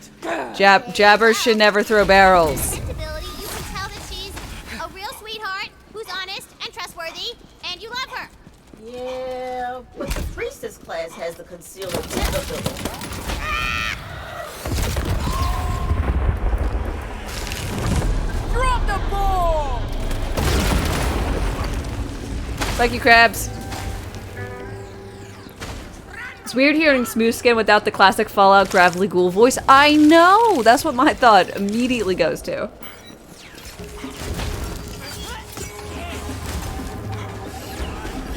Jabbers should never throw barrels. Sensibility, you can tell that she's a real sweetheart who's honest and trustworthy, and you love her. Yeah, but the priestess class has the concealer tip ability. Drop the ball! Thank you, Crabs. It's weird hearing Smooth Skin without the classic Fallout gravelly ghoul voice. I know! That's what my thought immediately goes to.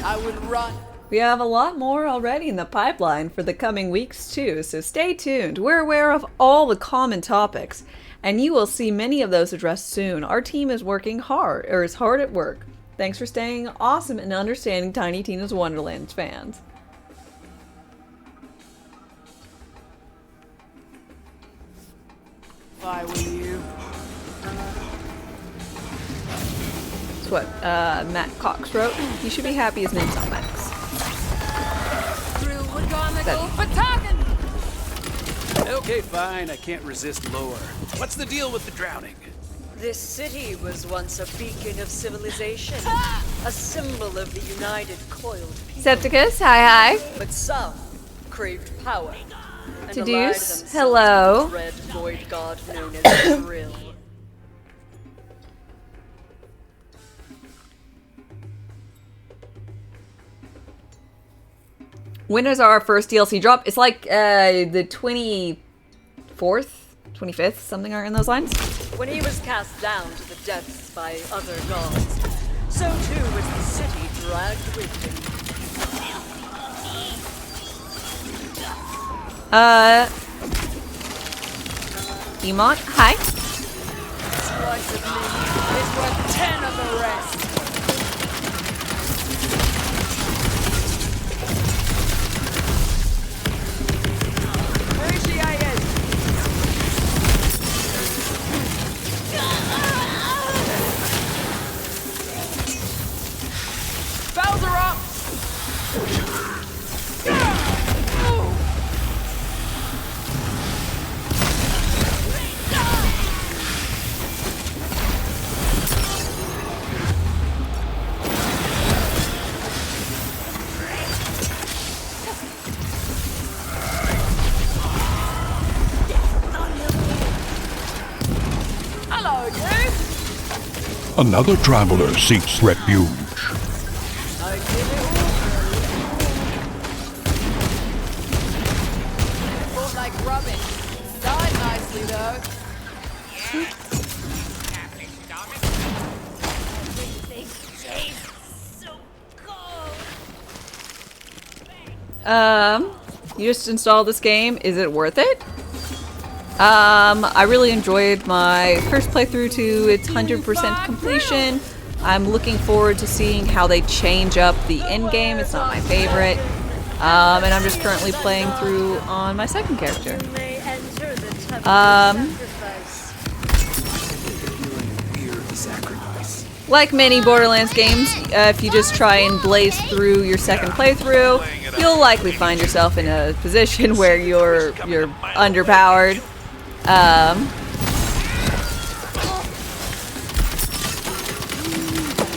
I would run. We have a lot more already in the pipeline for the coming weeks too, so stay tuned. We're aware of all the common topics, and you will see many of those addressed soon. Our team is working hard, or is hard at work. Thanks for staying awesome and understanding Tiny Tina's Wonderlands fans. If I were you. That's what Matt Cox wrote. You should be happy his name's not Max. Through we're gonna That- go for talking. Okay, fine. I can't resist lore. What's the deal with the drowning? This city was once a beacon of civilization, a symbol of the united coiled people. Septicus, hi hi. But some craved power, and To allied Deuce, themselves hello. with the red void god known as Thrill. When is our first DLC drop? It's like the 24th, 25th, something in those lines. When he was cast down to the depths by other gods, so too was the city dragged with him. Emot, hi. Slice of me is worth 10 of the rest. Appreciated. Bells are up. Hello, you. Another traveler seeks refuge. I give it all. Fought like rubbish. Died nicely though. You just installed this game. Is it worth it? I really enjoyed my first playthrough to its 100% completion. I'm looking forward to seeing how they change up the end game. It's not my favorite. And I'm just currently playing through on my second character. Like many Borderlands games, if you just try and blaze through your second playthrough, you'll likely find yourself in a position where you're underpowered.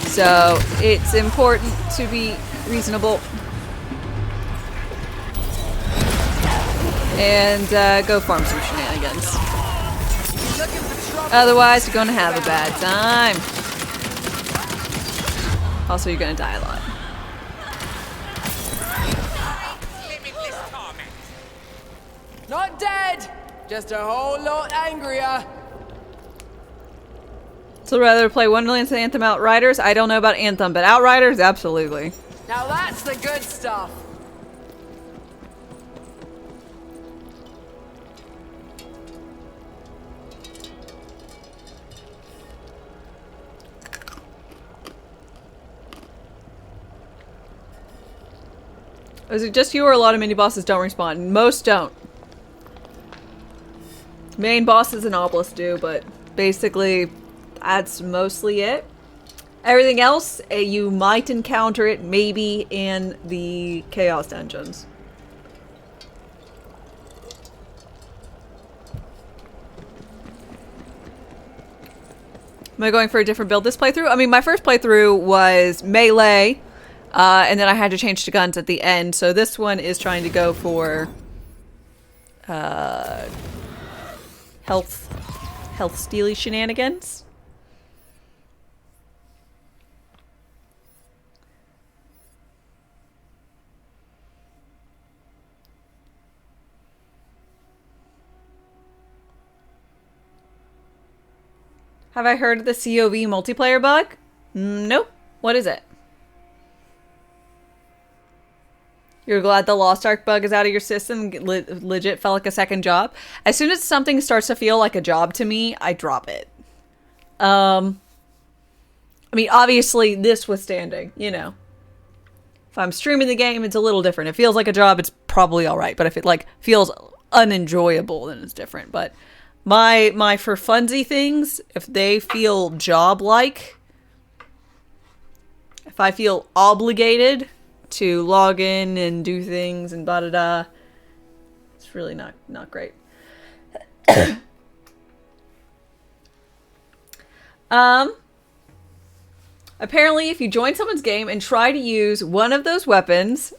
So it's important to be reasonable and go farm some shenanigans. Otherwise, you're gonna have a bad time. Also, you're gonna die a lot. Not dead, just a whole lot angrier. So rather play Wonderlands than Anthem Outriders? I don't know about Anthem, but Outriders, absolutely. Now that's the good stuff. Is it just you or a lot of mini bosses don't respawn? Most don't. Main bosses and Obelisk do, but basically that's mostly it. Everything else, you might encounter it maybe in the Chaos Dungeons. Am I going for a different build this playthrough? I mean, my first playthrough was melee, and then I had to change to guns at the end. So this one is trying to go for health steely shenanigans. Have I heard of the COV multiplayer bug? Nope. What is it? You're glad the Lost Ark bug is out of your system? Legit felt like a second job. As soon as something starts to feel like a job to me, I drop it. I mean, obviously, this withstanding, you know. If I'm streaming the game, it's a little different. If it feels like a job, it's probably alright. But if it, like, feels unenjoyable, then it's different. But my for funsy things, if they feel job-like, if I feel obligated to log in and do things and da-da-da, it's really not great. Apparently, if you join someone's game and try to use one of those weapons,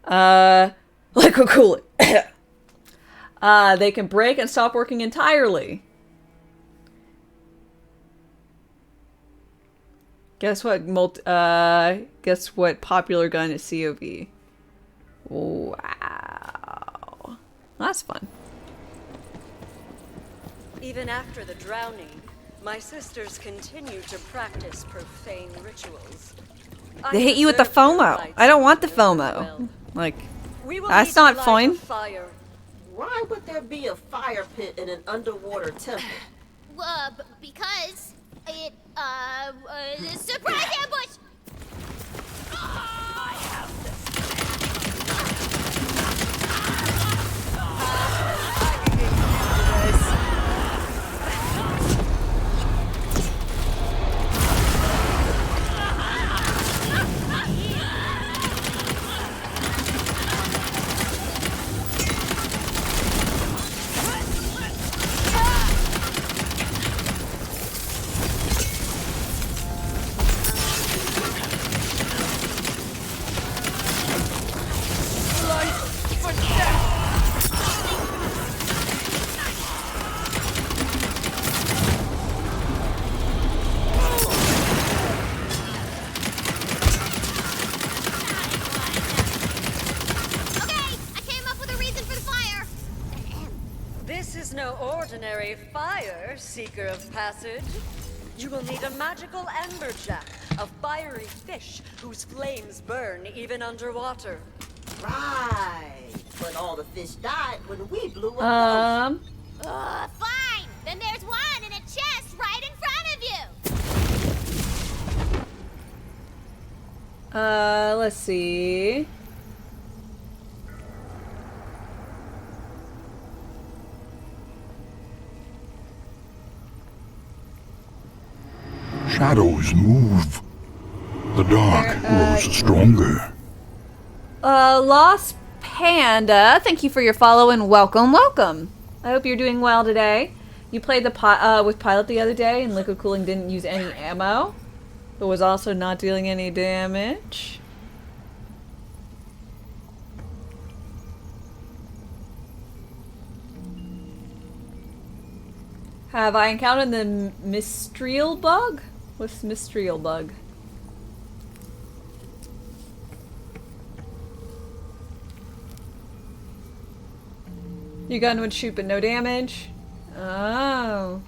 like a coolant, they can break and stop working entirely. Guess what? Guess what? Popular gun is COV. Wow, that's fun. Even after the drowning, my sisters continue to practice profane rituals. They hit you with the FOMO. I don't want the FOMO. Like, that's not fun. Why would there be a fire pit in an underwater temple? Because it, surprise ambush! I have ordinary fire, seeker of passage. You will need a magical amberjack, a fiery fish whose flames burn even underwater. Right. But all the fish died when we blew up. Fine. Then there's one in a chest right in front of you. Let's see. Shadows move. The dark grows stronger. Lost Panda, thank you for your follow and welcome. I hope you're doing well today. You played with Pilot the other day, and Liquid Cooling didn't use any ammo, but was also not dealing any damage. Have I encountered the Mistral bug? What's Mistral bug? Your gun would shoot but no damage? Oh.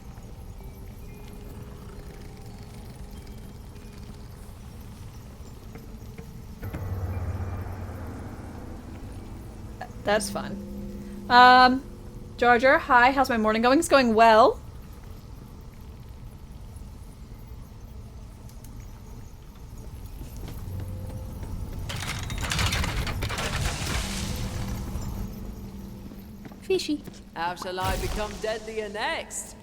That's fun. Jar Jar, hi, how's my morning going? It's going well. Fishy. How shall I become deadlier next?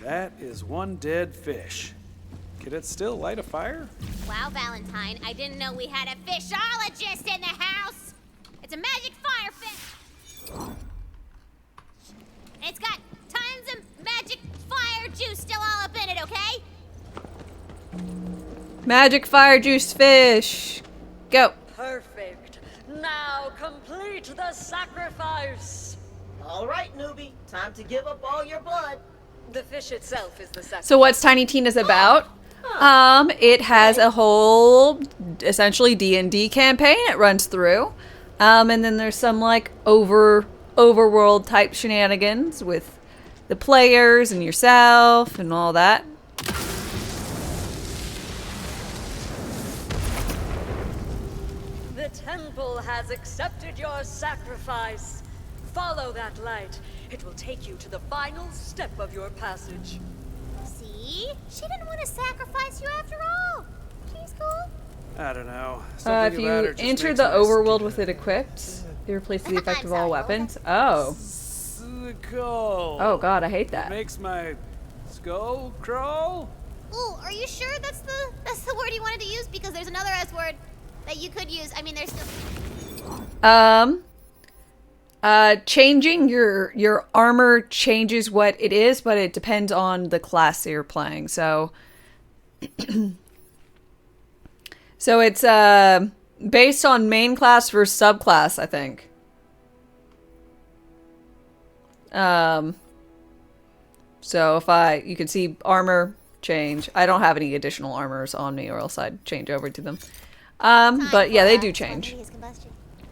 That is one dead fish. Could it still light a fire? Wow, Valentine, I didn't know we had a fishologist in the house. It's a magic fire fish. It's got tons of magic fire juice still all up in it, okay? Magic fire juice fish. Go. Perfect. Now complete the sacrifice. All right, newbie. Time to give up all your blood. The fish itself is the sacrifice. So what's Tiny Tina's about? It has a whole, essentially D&D campaign it runs through. And then there's some like overworld type shenanigans with the players and yourself and all that. The temple has accepted your sacrifice. Follow that light. It will take you to the final step of your passage. See? She didn't want to sacrifice you after all. She's cool. I don't know. If you enter the overworld with it equipped, it replaces the effect of all weapons. Oh. Oh god, I hate that. It makes my skull crawl? Ooh, are you sure that's the word you wanted to use? Because there's another S word that you could use. I mean, there's still... Changing your armor changes what it is, but it depends on the class that you're playing. So, so it's based on main class versus subclass, I think. So if you can see armor change. I don't have any additional armors on me, or else I'd change over to them. But yeah, they do change.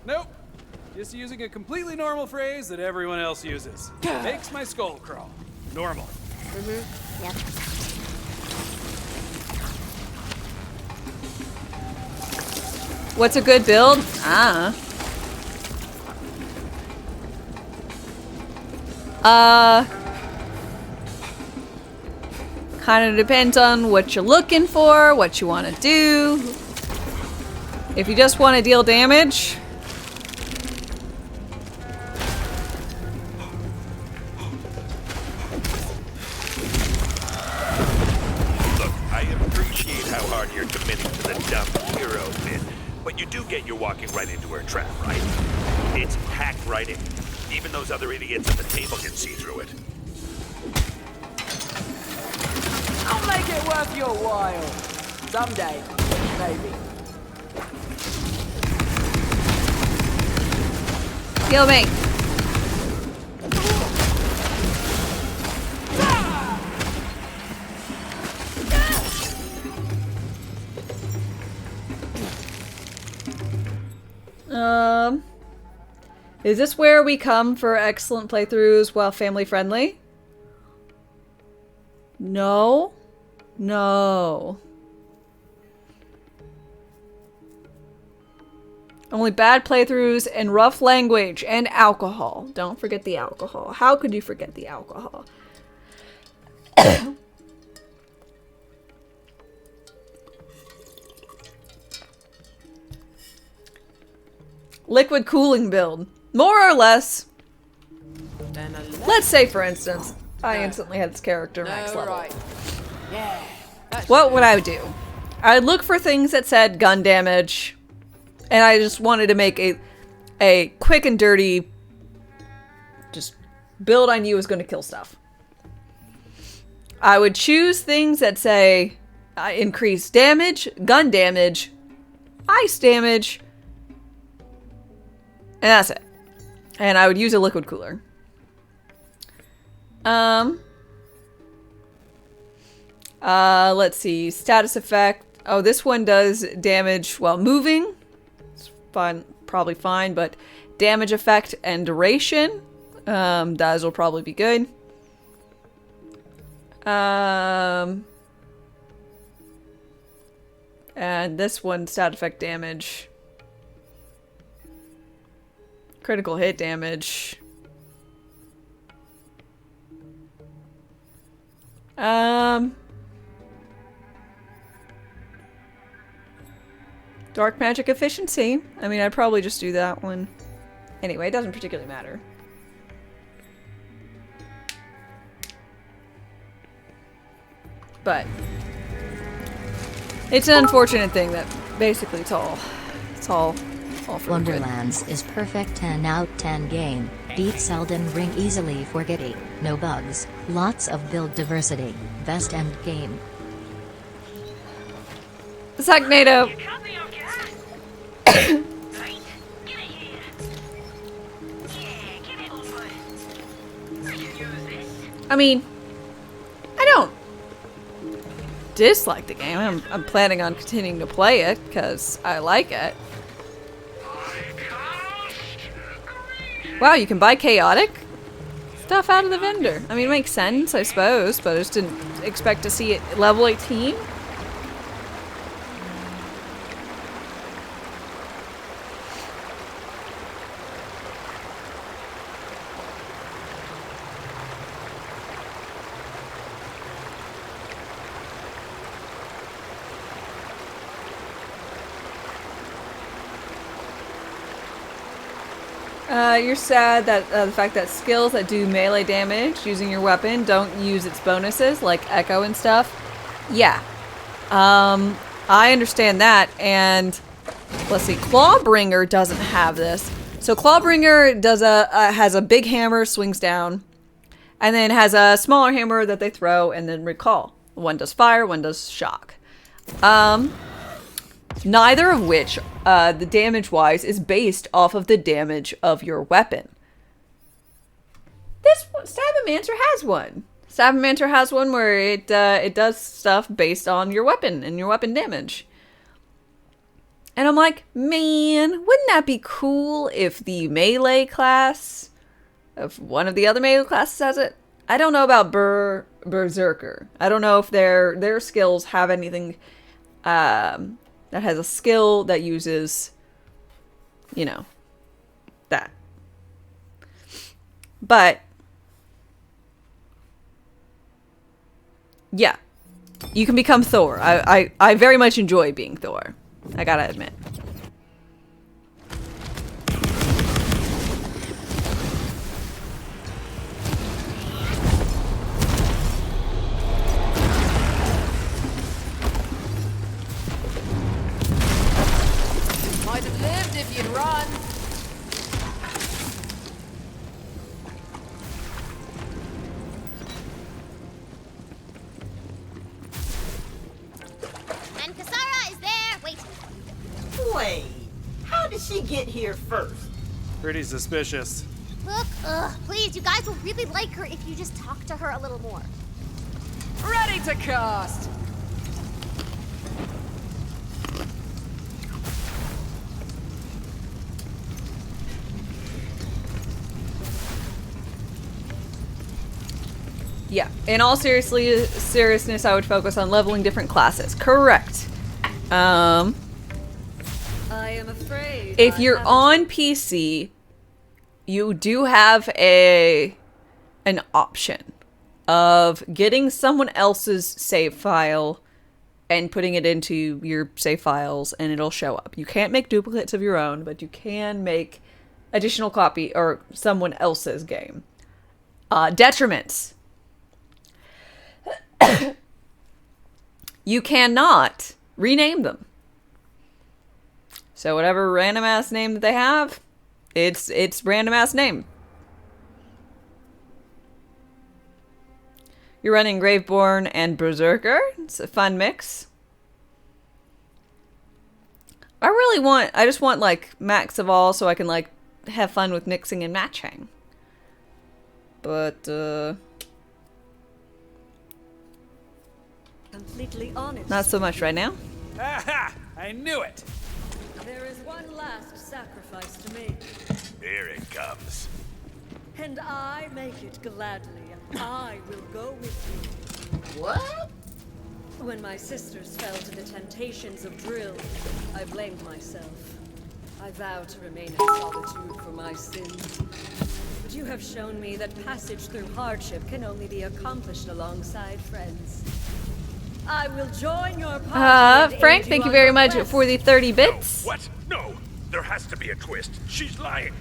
Nope. Just using a completely normal phrase that everyone else uses. Makes my skull crawl. Normal. Yep. What's a good build? Kind of depends on what you're looking for, what you want to do. If you just want to deal damage, look, I appreciate how hard you're committing to the dumb hero bit, but you do get you're walking right into her trap, right? It's hacked right in. Even those other idiots at the table can see through it. I'll make it worth your while. Someday, maybe. kill me. Is this where we come for excellent playthroughs while family friendly? No. No. Only bad playthroughs and rough language and alcohol. Don't forget the alcohol. How could you forget the alcohol? Liquid cooling build. More or less. Let's say, for instance, I instantly had this character max level. Right. Yeah. What would I do? I'd look for things that said gun damage, and I just wanted to make a quick and dirty just build I knew was going to kill stuff. I would choose things that say increase damage, gun damage, ice damage, and that's it. And I would use a liquid cooler. Let's see. Status effect. Oh, this one does damage while moving. It's fine, probably fine, but damage effect and duration. Those will probably be good. And this one, stat effect damage. Critical hit damage. Dark magic efficiency. I mean, I'd probably just do that one. Anyway, it doesn't particularly matter. But it's an unfortunate thing that basically it's all for Wonderlands is perfect 10 out 10 game. Beats Elden Ring easily forgetty. No bugs. Lots of build diversity. Best end game. Suck NATO. I mean, I don't dislike the game. I'm planning on continuing to play it because I like it. Wow, you can buy chaotic stuff out of the vendor. I mean, it makes sense, I suppose, but I just didn't expect to see it level 18. You're sad that the fact that skills that do melee damage using your weapon don't use its bonuses, like Echo and stuff. Yeah. I understand that, and let's see, Clawbringer doesn't have this. So Clawbringer does has a big hammer, swings down, and then has a smaller hammer that they throw and then recall. One does fire, one does shock. Neither of which, the damage-wise, is based off of the damage of your weapon. This Stab-O-Mancer has one. Stab-O-Mancer has one where it does stuff based on your weapon and your weapon damage. And I'm like, man, wouldn't that be cool if the melee class, if one of the other melee classes has it? I don't know about Berserker. I don't know if their skills have anything that has a skill that uses, you know, that. But yeah, you can become Thor. I very much enjoy being Thor. I gotta admit. Might have lived if you'd run. And Kasara is there waiting. Wait, how did she get here first? Pretty suspicious. Look, please, you guys will really like her if you just talk to her a little more. Ready to cast. Yeah, in all seriousness, I would focus on leveling different classes. Correct. I am afraid. If you're on PC, you do have an option of getting someone else's save file and putting it into your save files, and it'll show up. You can't make duplicates of your own, but you can make additional copy or someone else's game. Detriments. You cannot rename them. So whatever random ass name that they have, it's random ass name. You're running Graveborn and Berserker. It's a fun mix. I just want like max of all so I can like have fun with mixing and matching. But Completely honest. not so much right now. Aha! I knew it! There is one last sacrifice to make. Here it comes. And I make it gladly. I will go with you. What? When my sisters fell to the temptations of drill, I blamed myself. I vow to remain in solitude for my sins. But you have shown me that passage through hardship can only be accomplished alongside friends. I will join your party. and Frank, aid thank you on very your much quest. for the 30 bits. What? No! There has to be a twist. She's lying.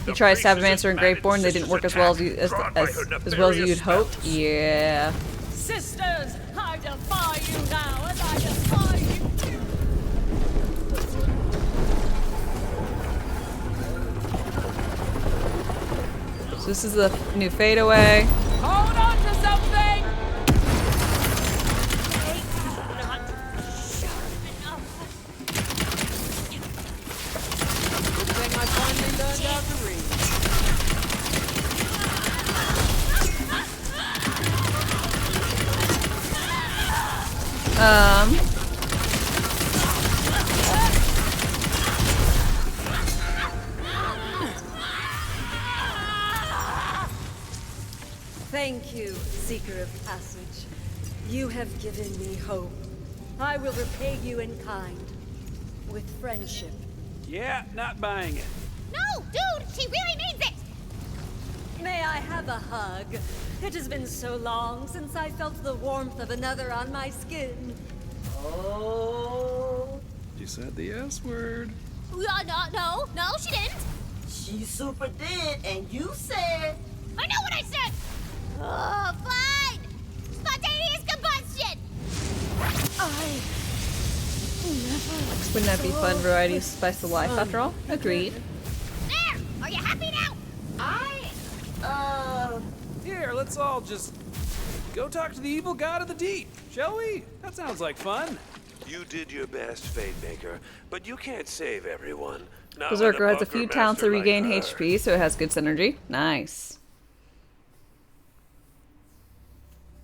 You tried Stab-O-Mancer and Graveborn, they didn't work as well as you'd hoped. Yeah. Sisters, I defy you now, and I defy you. So this is the new fadeaway. Hold on to something! Good thing I finally learned how to read. Thank you, Seeker of Passage. You have given me hope. I will repay you in kind. With friendship. Yeah, not buying it. No, dude, she really means it! May I have a hug? It has been so long since I felt the warmth of another on my skin. Oh. You said the S word. No, she didn't. She super did, and you said. I know what I said! Oh, fine! Spontaneous combustion! Wouldn't that be fun variety to spice the life after all? Agreed. There! Are you happy now? Here, let's all just go talk to the evil god of the deep, shall we? That sounds like fun. You did your best, Fatemaker, but you can't save everyone. Not Berserker with has a bunker few talents to master like regain her. HP, so it has good synergy. Nice.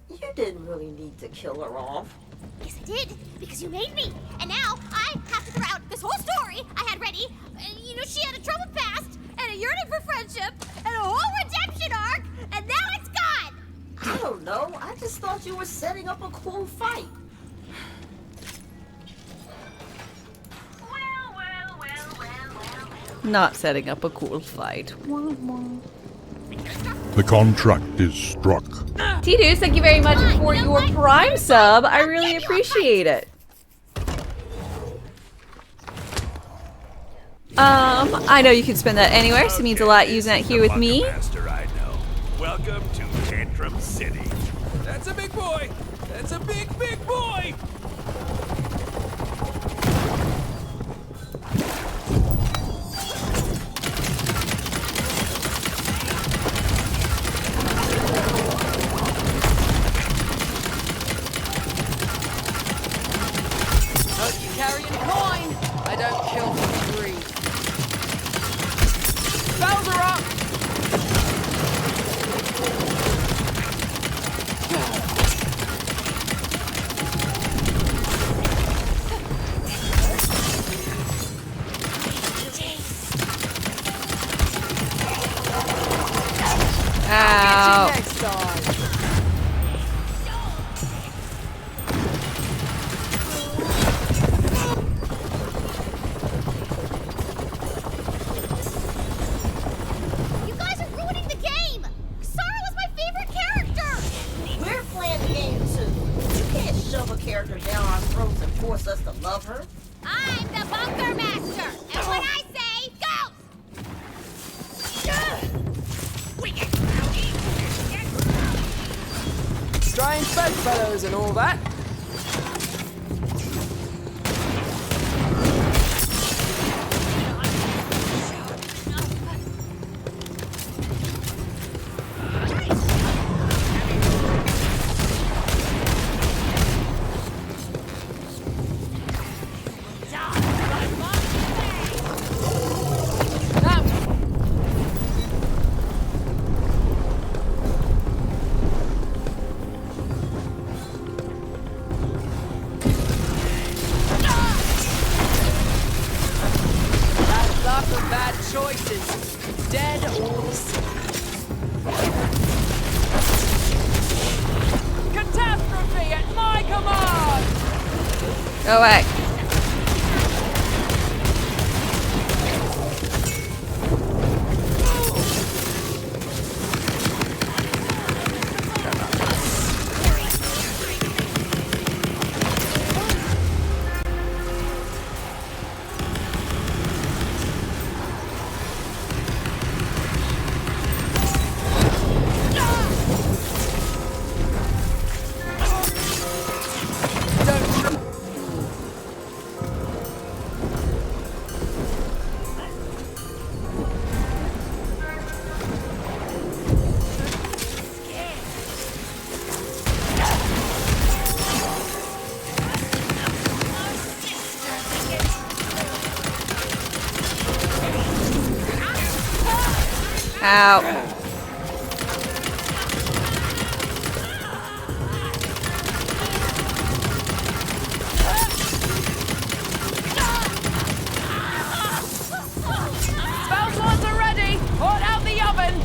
You didn't really need to kill her off. Yes, I did, because you made me. And now I have to throw out this whole story I had ready. You know, she had a troubled past, and a yearning for friendship, and a whole redemption arc, and now it's gone. I don't know. I just thought you were setting up a cool fight. Not setting up a cool fight. The contract is struck. Tidus, thank you very much for your Prime sub. I really appreciate it. I know you can spend that anywhere, so it means a lot using that here with me. Master I know. Welcome to Tantrum City. That's a big boy. That's a big, big boy. Hope you carry a coin. I don't kill for free. Spells are up. Ow. Next time. You guys are ruining the game. Sara was my favorite character. We're playing the game too. You can't shove a character down our throats and force us to love her. I'm the bunker master, and when I say go, Strange bedfellows and all that. Bad luck or bad choices. Dead or sick. Catastrophe at my command! Go away. Ow. Spell swords are ready! Put out the oven!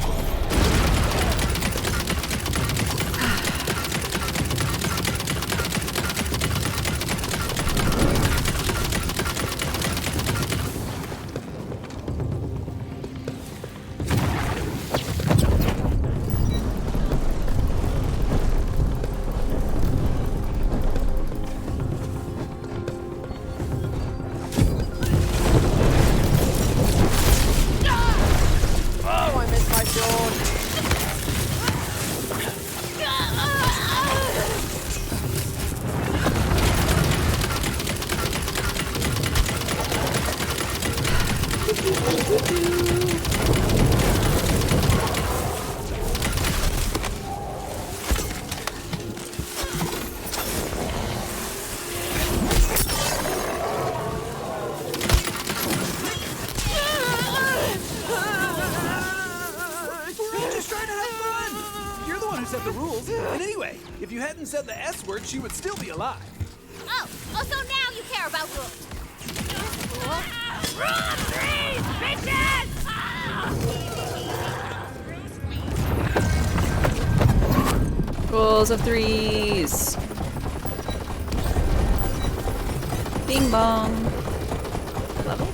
Oh, I missed my sword. If you hadn't said the S word, she would still be alive. Oh, so now you care about rules. Rule of threes, bitches! Rules of threes. Bing bong. Level.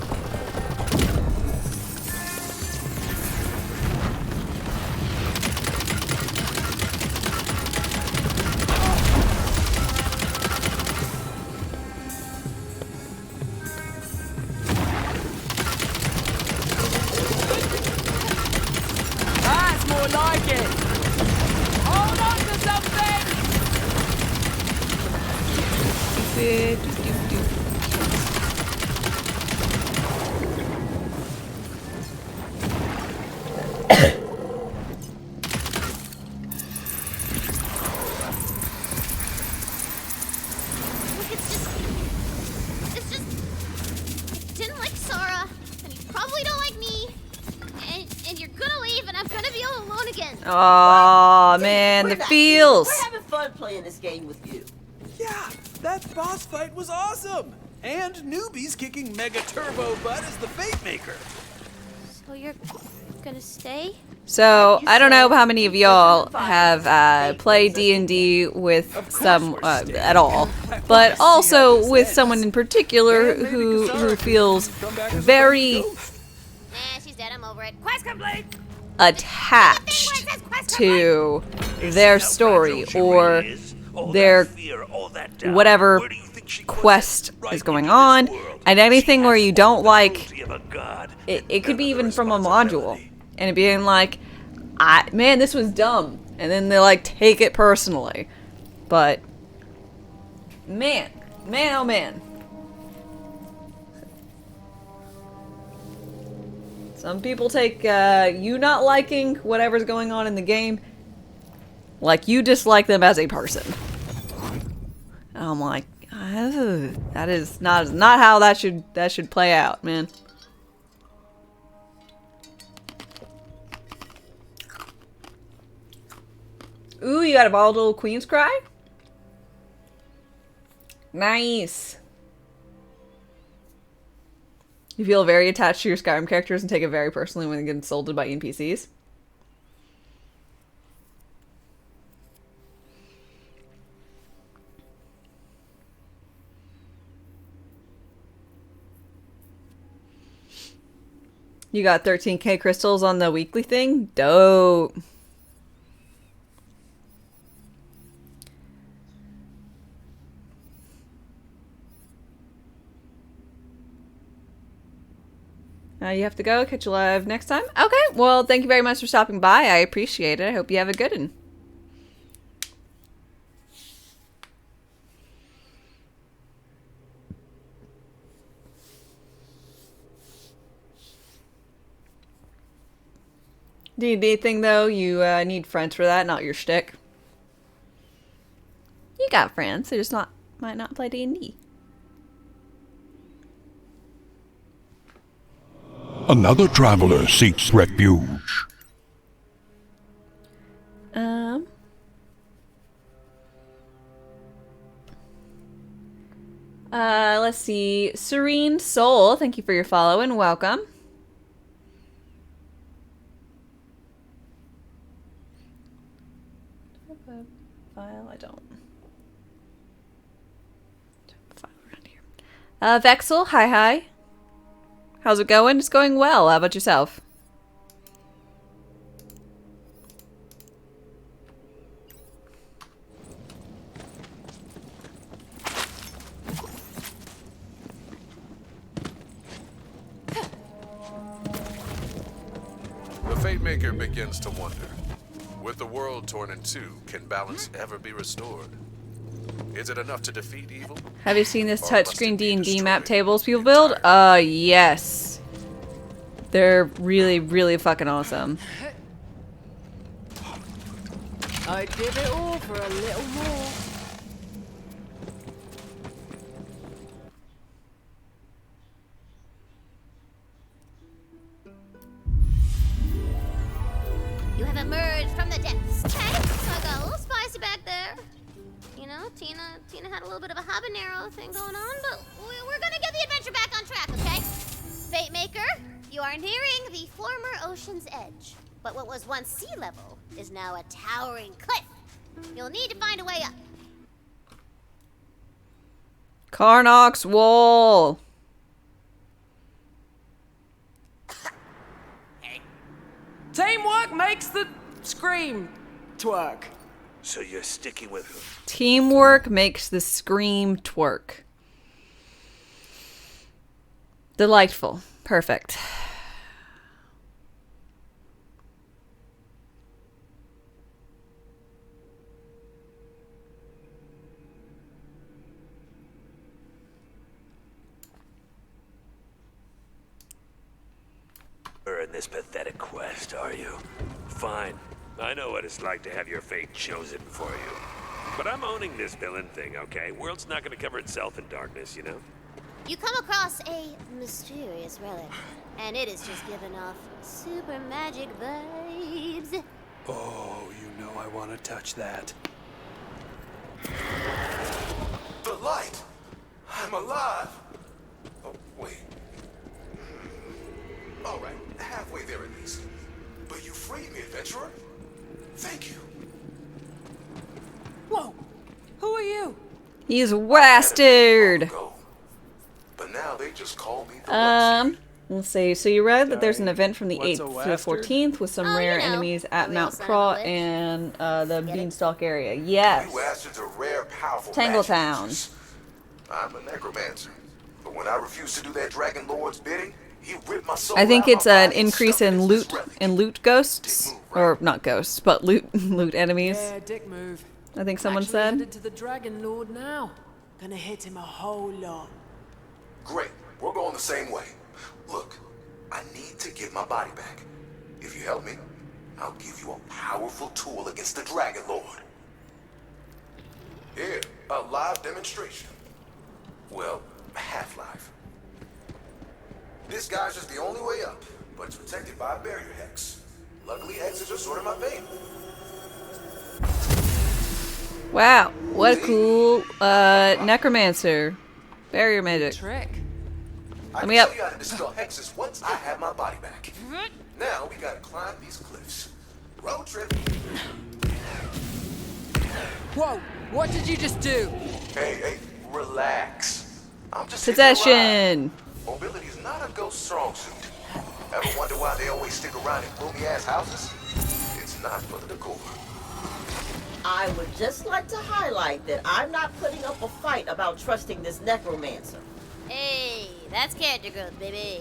That's more like it. Hold on to something. Look, it's just, I didn't like Sara, and you probably don't like me, and you're gonna leave, and I'm gonna be all alone again. Aw, man, the feels. We're having fun playing this game with you. Yeah, that boss fight was awesome. And newbies kicking mega turbo butt as the Fate Maker. So you're gonna stay? So, I don't know how many of y'all have played D&D with some, at all, but also with someone in particular who feels very Nah, she's dead. I'm over it. Quest complete. attached to their story or their whatever quest is going on, and anything where you don't like it could be even from a module and it being like, man, this was dumb, and then they like take it personally. But man oh man, some people take you not liking whatever's going on in the game like you dislike them as a person. And I'm like, that is not how that should play out, man. Ooh, you got a volatile Queen's Cry? Nice. You feel very attached to your Skyrim characters and take it very personally when they get insulted by NPCs? You got 13k crystals on the weekly thing? Dope. You have to go. Catch you live next time. Okay, well, thank you very much for stopping by. I appreciate it. I hope you have a good one. D&D thing, though, you need friends for that, not your shtick. You got friends, they just might not play D&D. Another traveler seeks refuge. Let's see. Serene Soul, thank you for your follow and welcome. File, I don't. File around here. Vexel, hi. How's it going? It's going well. How about yourself? The Fate Maker begins to wonder. With the world torn in two, can balance ever be restored? Is it enough to defeat evil? Have you seen this touchscreen D&D map tables people build? Yes. They're really, really fucking awesome. I'd give it all for a little more. You have emerged from the depths. Okay, so I got a little spice spicy back there. You know, Tina had a little bit of a habanero thing going on, but we're gonna get the adventure back on track, okay? Fate Maker, you are nearing the former ocean's edge. But what was once sea level is now a towering cliff. You'll need to find a way up. Karnok's Wall. Teamwork makes the scream twerk. So you're sticking with him? Teamwork makes the scream twerk. Delightful. Perfect. You're in this pathetic quest, are you? Fine. I know what it's like to have your fate chosen for you. But I'm owning this villain thing, okay? World's not gonna cover itself in darkness, you know? You come across a mysterious relic, and it is just giving off super magic vibes. Oh, you know I want to touch that. The light! I'm alive! Oh, wait. All right, halfway there at least. But you freed me, adventurer. Thank you. Whoa! Who are you? He's Wastard. But now they just call me the Let's see. So you read that there's an event from the What's 8th a to the Wastard? 14th with some rare enemies at Mount Craw and the Beanstalk area. Yes. You Wastards are rare, powerful Tangletown. magic creatures. I'm a necromancer. But when I refuse to do that Dragon Lord's bidding, he ripped my soul I think out of it's my an body and increase stuffed it in into loot this relic. ghosts, or not ghosts, but loot enemies. Yeah, dick move. I think someone Actually said. headed to the Dragon Lord now. Gonna hit him a whole lot. Great. We're going the same way. Look, I need to get my body back. If you help me, I'll give you a powerful tool against the Dragon Lord. Here, a live demonstration. Well, half-live. This guy's just the only way up, but it's protected by a barrier hex. Luckily, hexes are sort of my thing. Wow, what a cool necromancer. Barrier magic. Trick. Let me up. I can show you how to dispel hexes once I have my body back. Now we gotta climb these cliffs. Road trip. Whoa! What did you just do? Hey, relax. I'm just Possession. Mobility's not a ghost strong suit. Ever wonder why they always stick around in gloomy ass houses? It's not for the decor. I would just like to highlight that I'm not putting up a fight about trusting this necromancer. Hey, that's character growth, baby.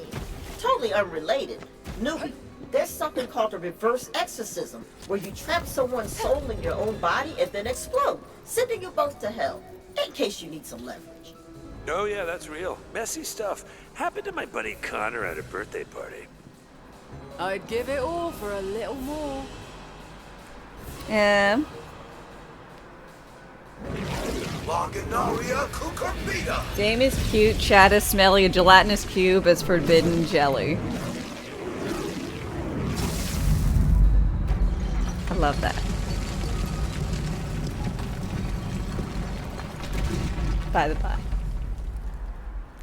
Totally unrelated. Newbie, there's something called a reverse exorcism, where you trap someone's soul in your own body and then explode, sending you both to hell, in case you need some leverage. Oh yeah, that's real. Messy stuff. Happened to my buddy Connor at a birthday party. I'd give it all for a little more. Yeah. Dame is cute, Chad is smelly, a gelatinous cube is forbidden jelly. I love that. By the by.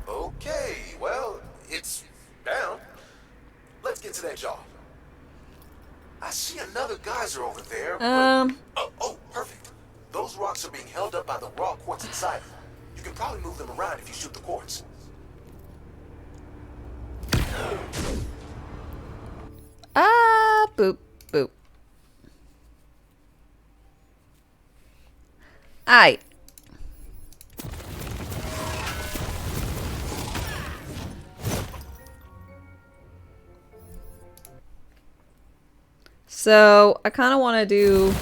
Okay, well, it's down. Let's get to that job. I see another geyser over there, but... Oh, perfect. Those rocks are being held up by the raw quartz inside them. You can probably move them around if you shoot the quartz. Boop, boop. Aight. So, I kind of want to do...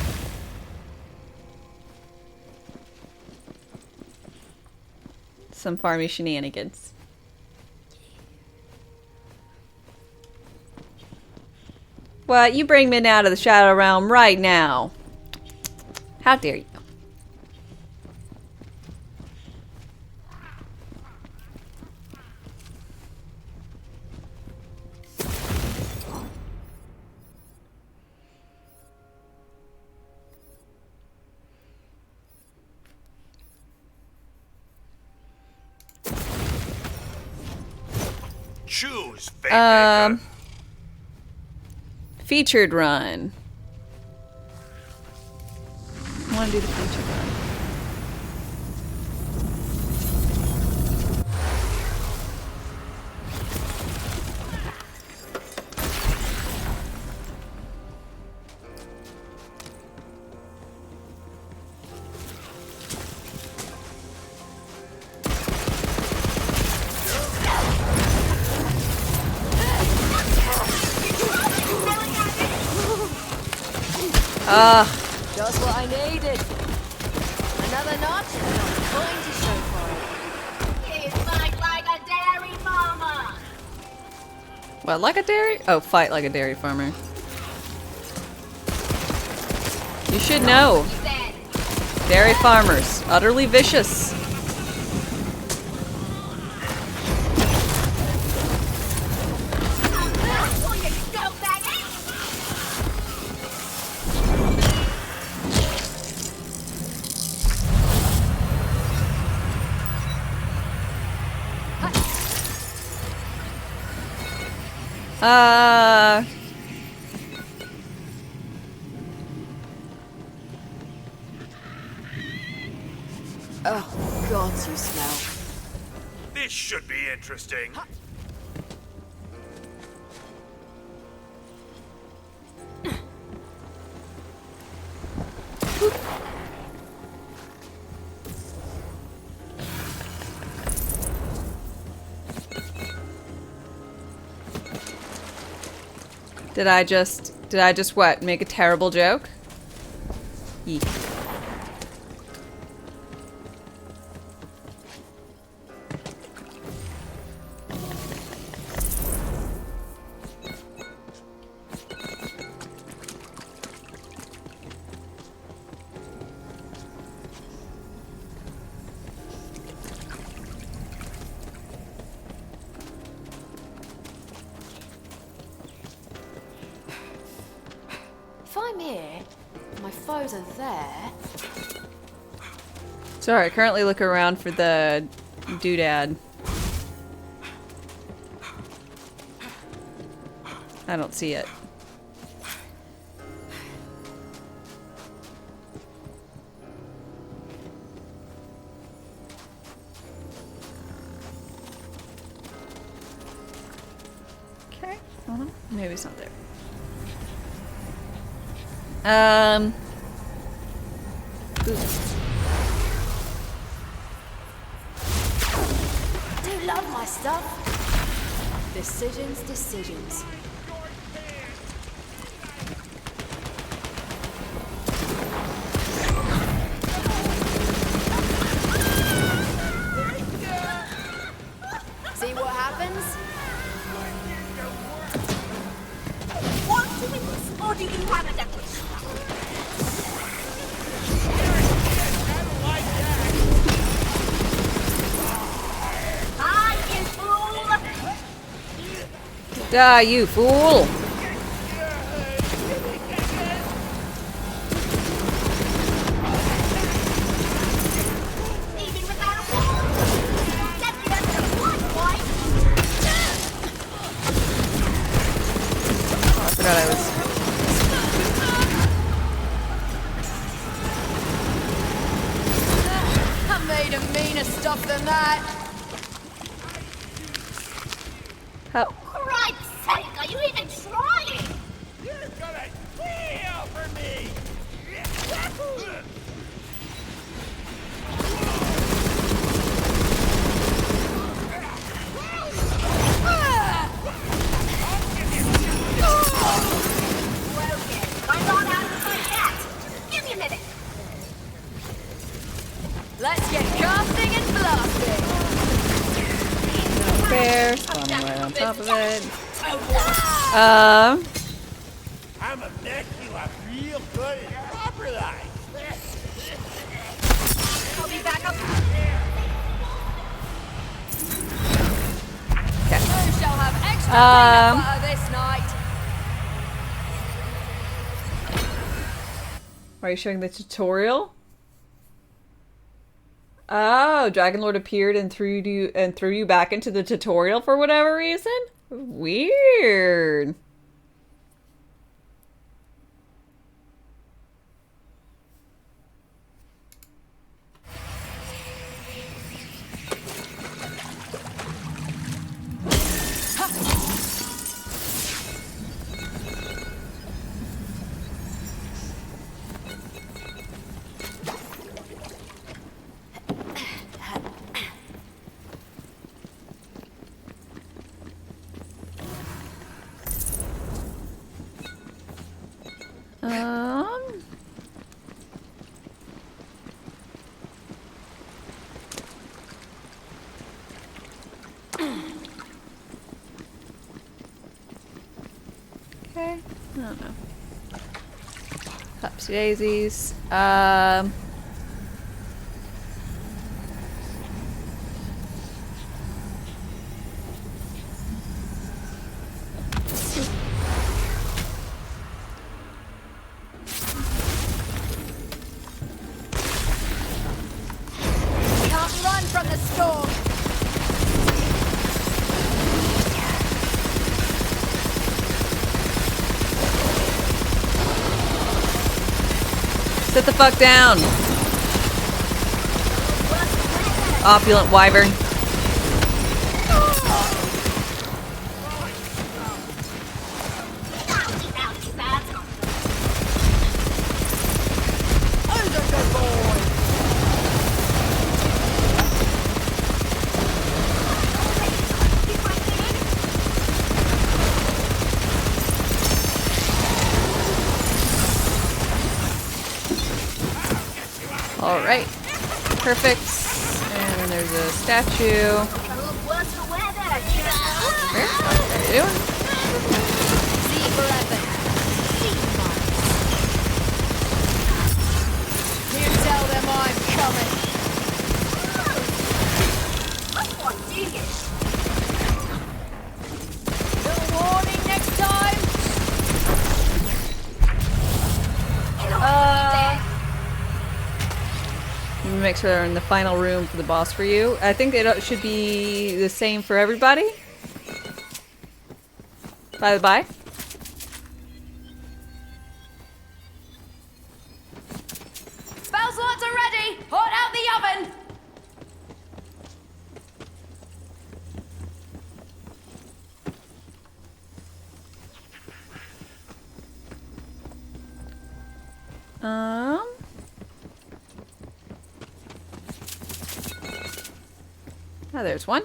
some farmy shenanigans. What? You bring Min out of the Shadow Realm right now. How dare you? Choose, Fate Maker. Featured run. I want to do the featured run. Just what I needed. Another notch, and I'm going to show for it. You fight like a dairy farmer. What, like a dairy? Oh, fight like a dairy farmer. You should know. Dairy farmers, utterly vicious. Oh, gods, you smell. This should be interesting. Did I just what? Make a terrible joke? Yeet. Are there. Sorry, I currently look around for the doodad. I don't see it. Okay, hold on. Maybe it's not there. Do you love my stuff? Decisions, decisions. See what happens? Want to win this, or do you have a devil? Die, you fool! I forgot I was... I made a meaner stuff than that. How? Christ's sake, are you even trying? You're gonna steal for me! I'm not out of sight yet. Give me a minute. Let's get casting and blasting. Fair, spawning right on top of it. I'm a mess you up real good and proper like. I'll be back up. Who shall have extra peanut butter this night? Are you showing the tutorial? Oh, Dragonlord appeared and threw you back into the tutorial for whatever reason? Weird. Okay, I don't know. Topsy daisies. Can't run from the storm. Sit the fuck down. Opulent wyvern. Alright. Perfect. And then there's a statue. Where? What are you doing? You tell them I'm coming. Little warning next time. Make sure they're in the final room for the boss for you. I think it should be the same for everybody. By the by. Spell slots are ready. Hot out the oven. Oh, there's one.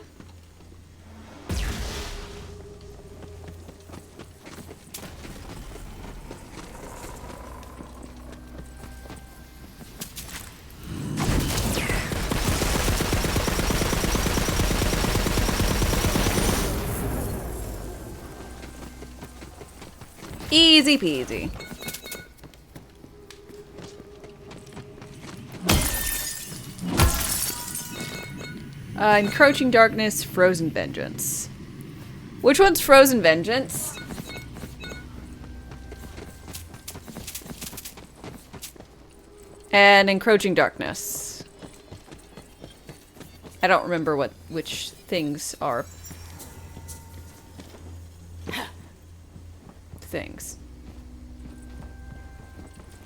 Easy peasy. Encroaching Darkness, Frozen Vengeance. Which one's Frozen Vengeance? And Encroaching Darkness. I don't remember which things are things.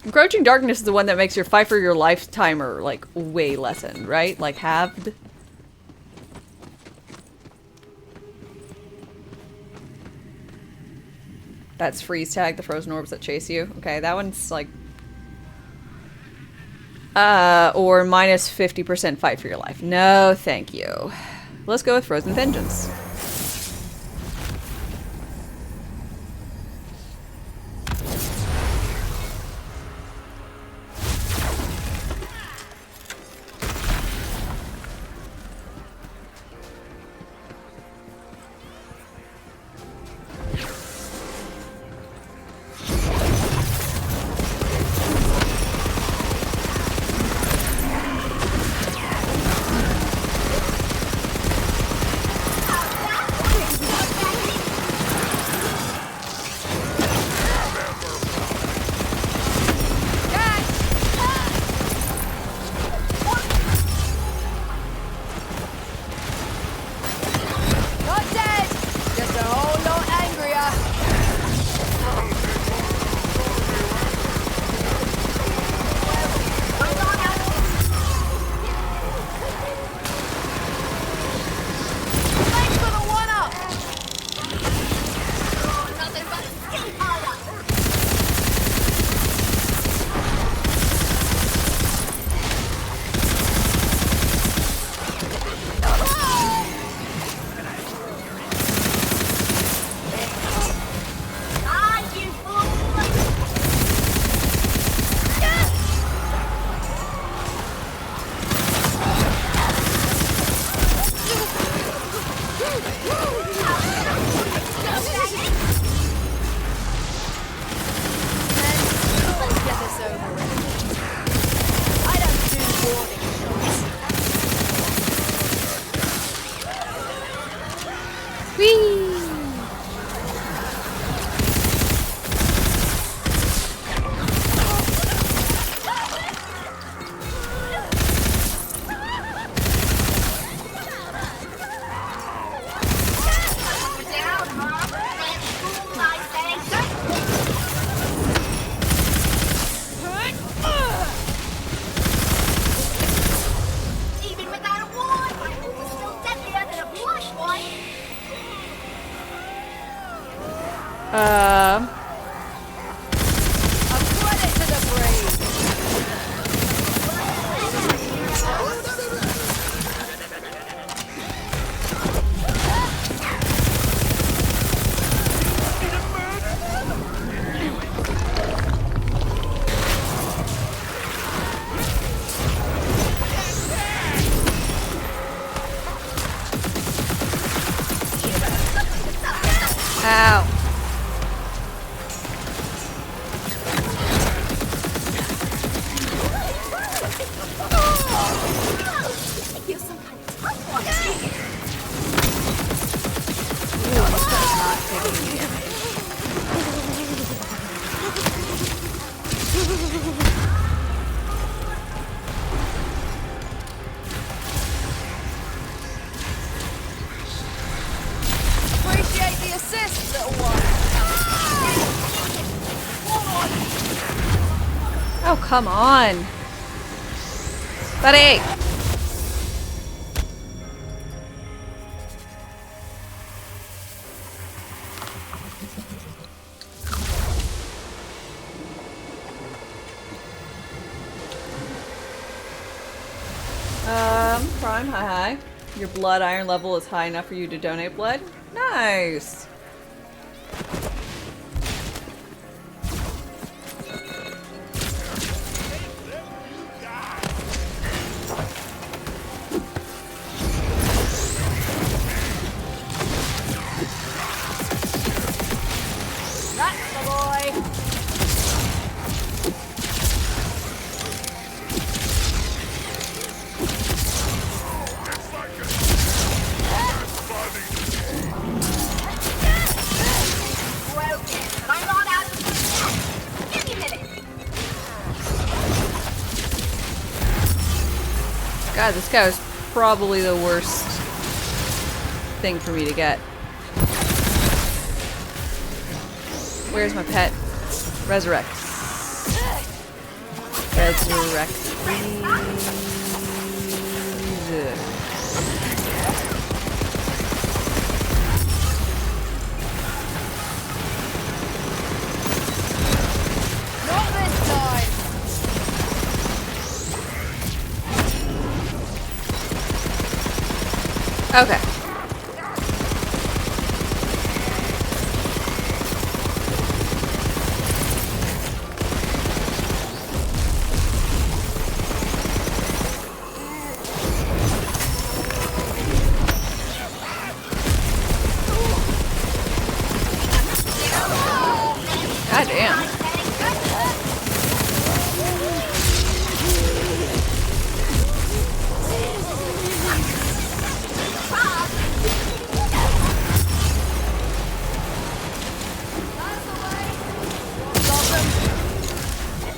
Encroaching Darkness is the one that makes your fight for your life timer like way lessened, right? Like halved. That's freeze tag, the frozen orbs that chase you. Okay, that one's like... or minus 50% fight for your life. No, thank you. Let's go with Frozen Vengeance. Whee! Even without a wand, my move is still deadlier than a blush one. Apply it to the brain. Ow. I feel some kind of tough one. Not taking any damage. Appreciate the assist, little one. Oh, come on. Buddy! Prime, hi. Your blood iron level is high enough for you to donate blood? Nice! That's the boy. I'm not out of the Give me a minute. God, this guy was probably the worst thing for me to get. Where's my pet? Resurrect. Resurrect, please. Not this time. Okay. God damn.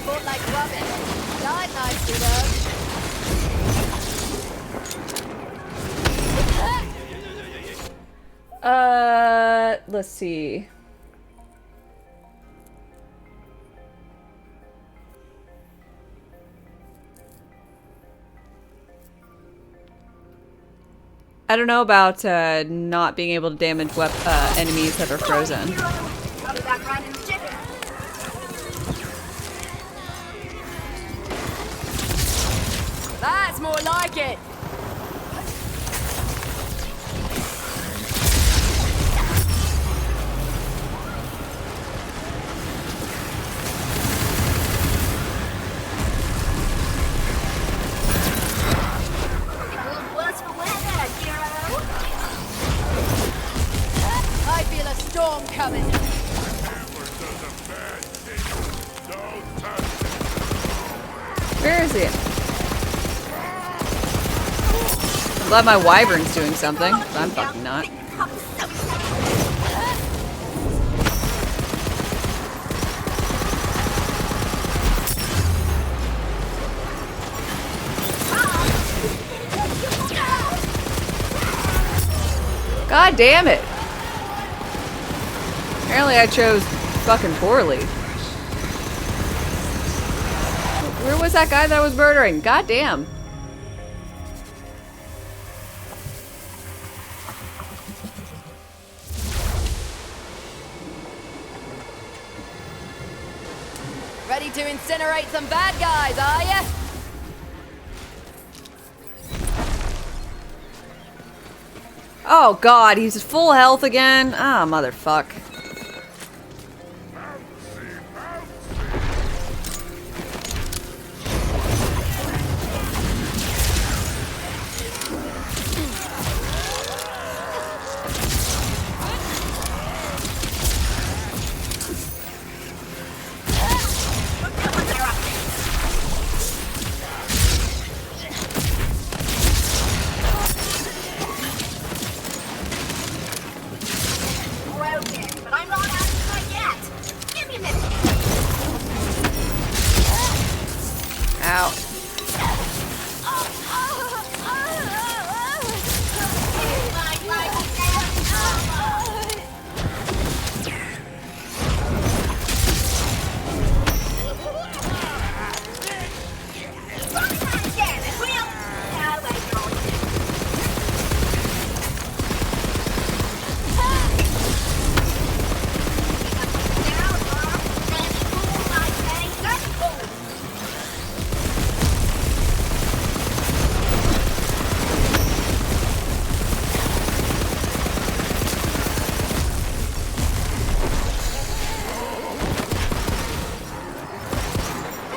Fought like rubbish. Died nicely though. Let's see. I don't know about not being able to damage enemies that are frozen. I'll be back right in a jiffy. That's more like it. What's for weather, hero? I feel a storm coming. Where is he? I'm glad my wyvern's doing something. I'm fucking not. God damn it. Apparently I chose fucking poorly. Where was that guy that I was murdering? God damn. Ready to incinerate some bad guys, are ya? Oh god, he's full health again? Ah, motherfuck. But I'm not out of sight yet. Give me a minute. Ow.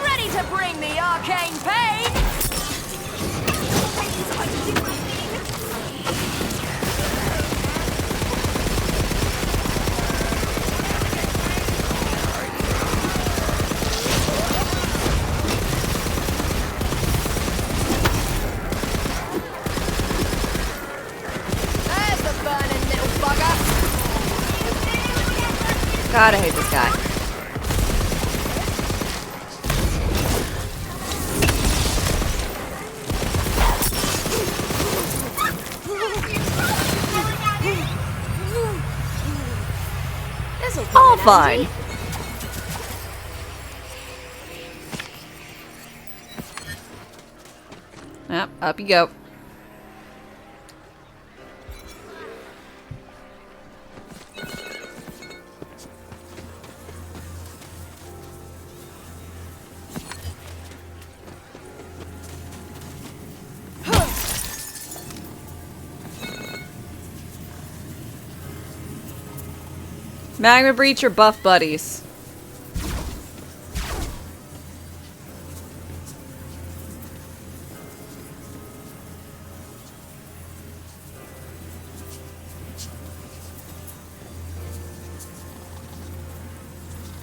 Ready to bring the arcane pain? There's the burning little bugger. God, I hate this guy. This'll come All in fine. handy. Yep, up you go. Magma Breach or buff buddies?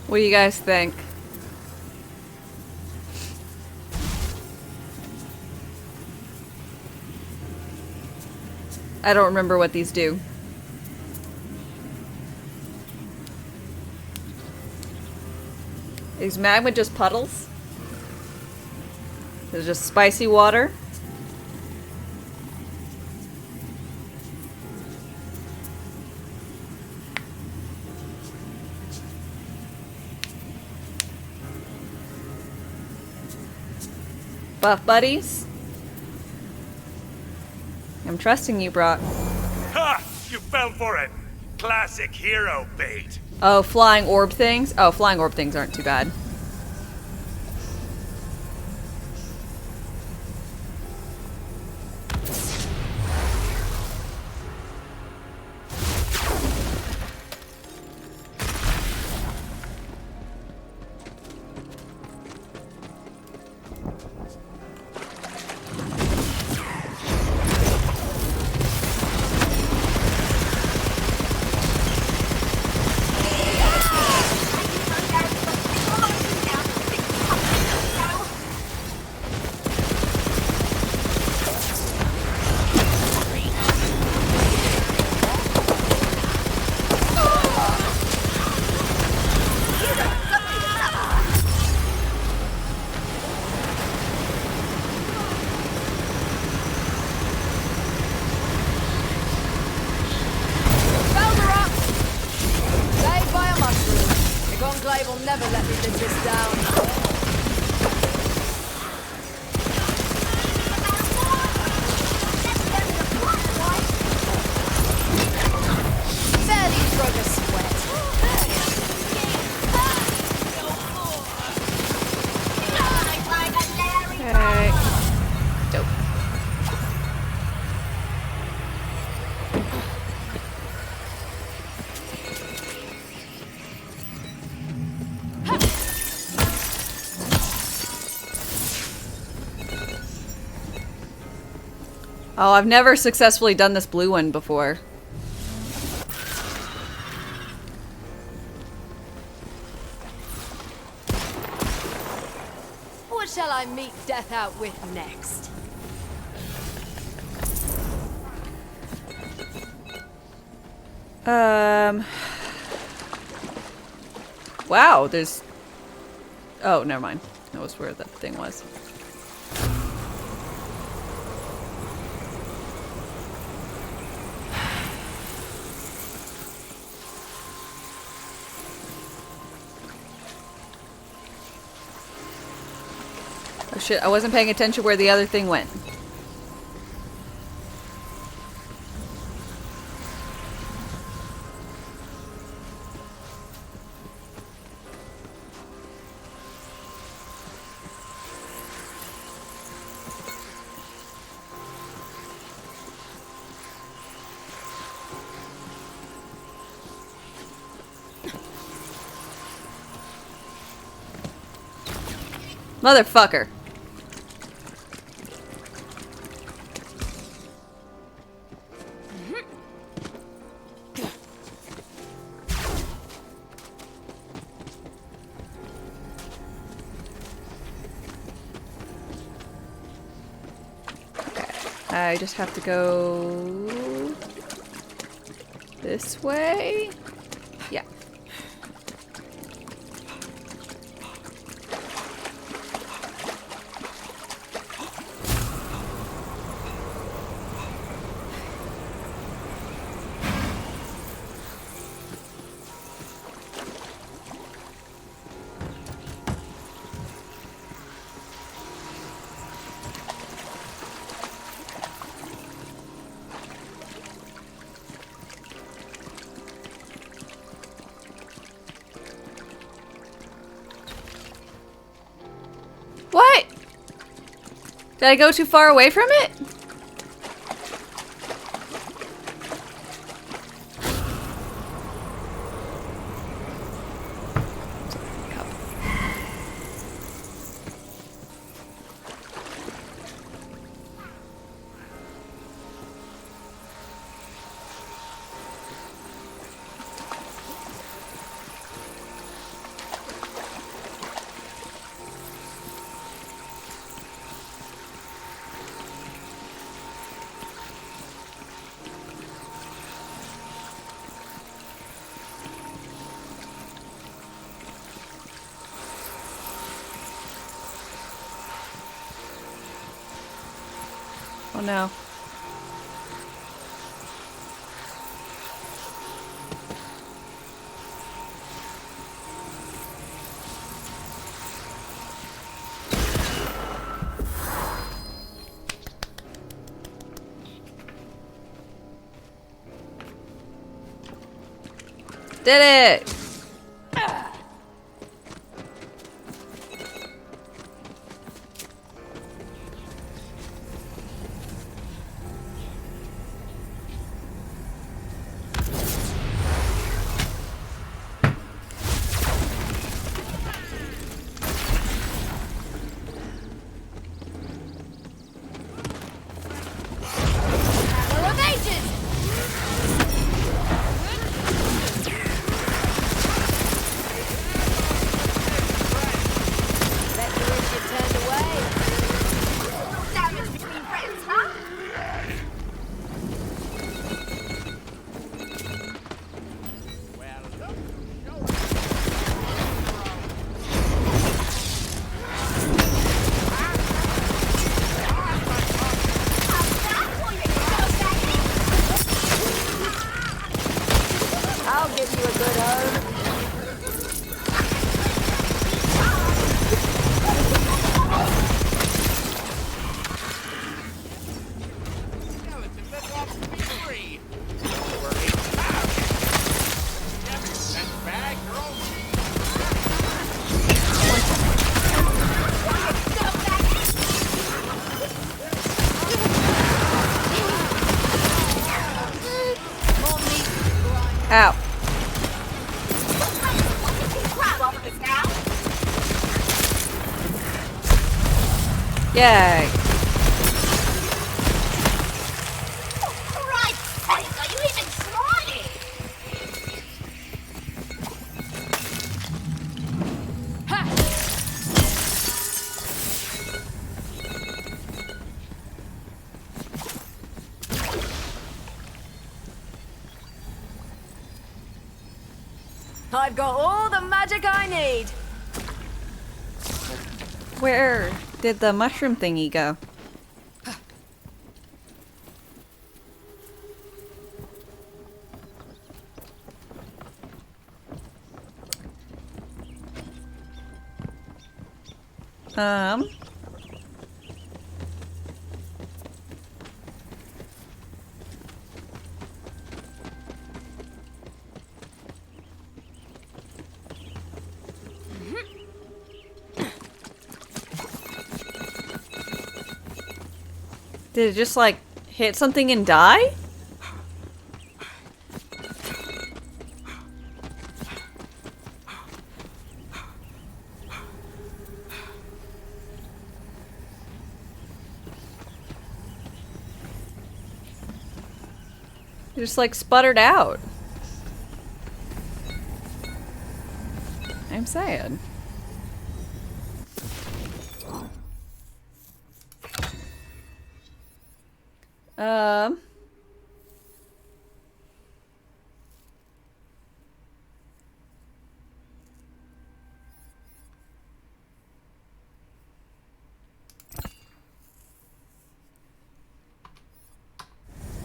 What do you guys think? I don't remember what these do. Is magma just puddles? Is it just spicy water? Buff buddies? I'm trusting you, Brock. Ha! You fell for it! Classic hero bait. Oh, flying orb things? Oh, flying orb things aren't too bad. live this down. Barely drug a sweat. Okay. Dope. Oh, I've never successfully done this blue one before. What shall I meet death out with next? Wow, there's... Oh, never mind. That was where the thing was. Oh shit, I wasn't paying attention where the other thing went. Motherfucker. I just have to go this way. Yeah. What? Did I go too far away from it? Oh no. Did it! I'll give you a good hug. Ow. Yay. Right, are you even trying? I've got all the magic I need. Where did the mushroom thingy go? Did it just like hit something and die? It just like sputtered out. I'm sad.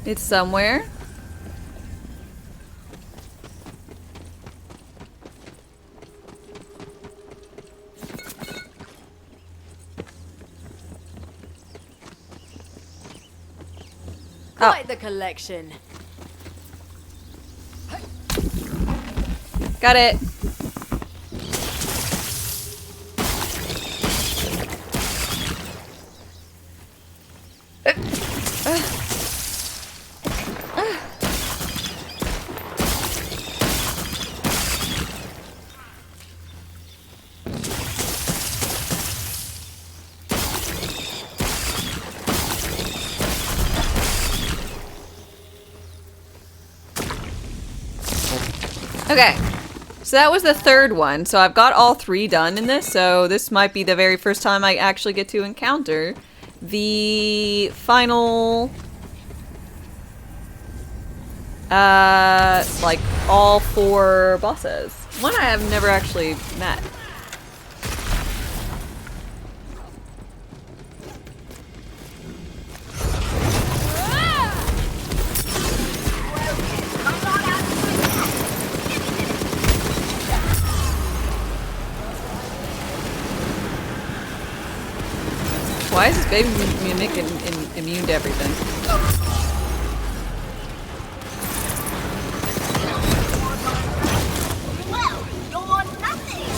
It's somewhere. Quite the collection. Got it. Okay, so that was the third one. So I've got all three done in this, so this might be the very first time I actually get to encounter the final, like all 4 bosses. One I have never actually met. Why is this baby mimic immune to everything? Well, you're nothing.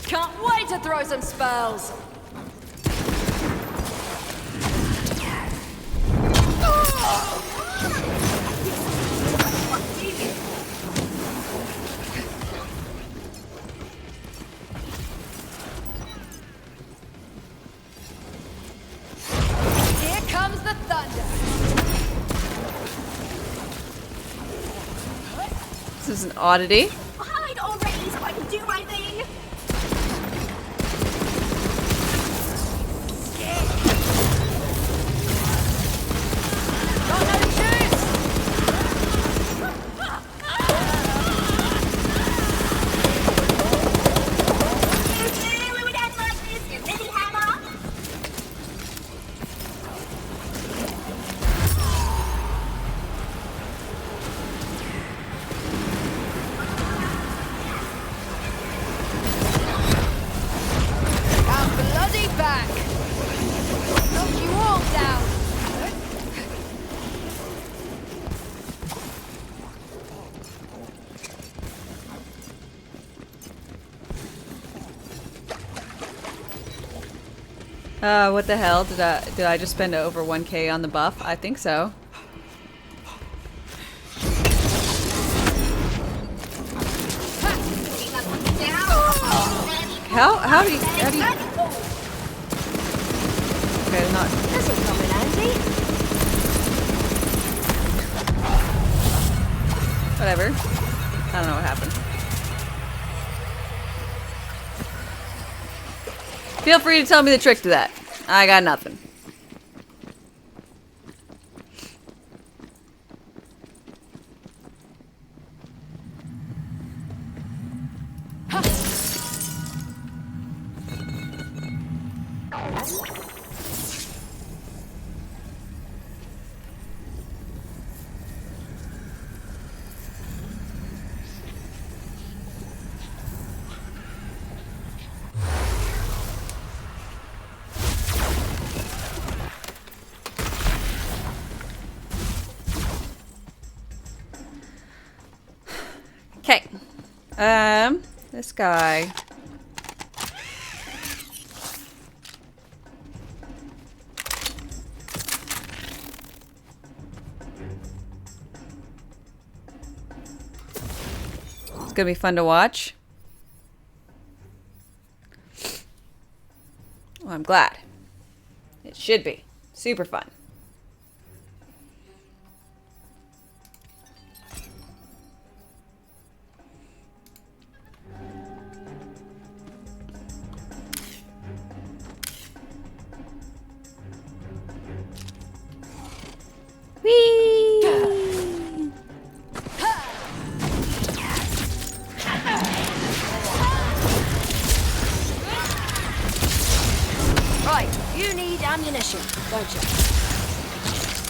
Can't wait to throw some spells. Here comes the thunder. This is an oddity. Hide already so I can do my thing. What the hell? Did I just spend over 1K on the buff? I think so. How do you Okay, not This'll come in handy. whatever. I don't know what happened. Feel free to tell me the trick to that. I got nothing. Okay. This guy. It's gonna be fun to watch. Well, I'm glad. It should be. Super fun. Right, you need ammunition, don't you?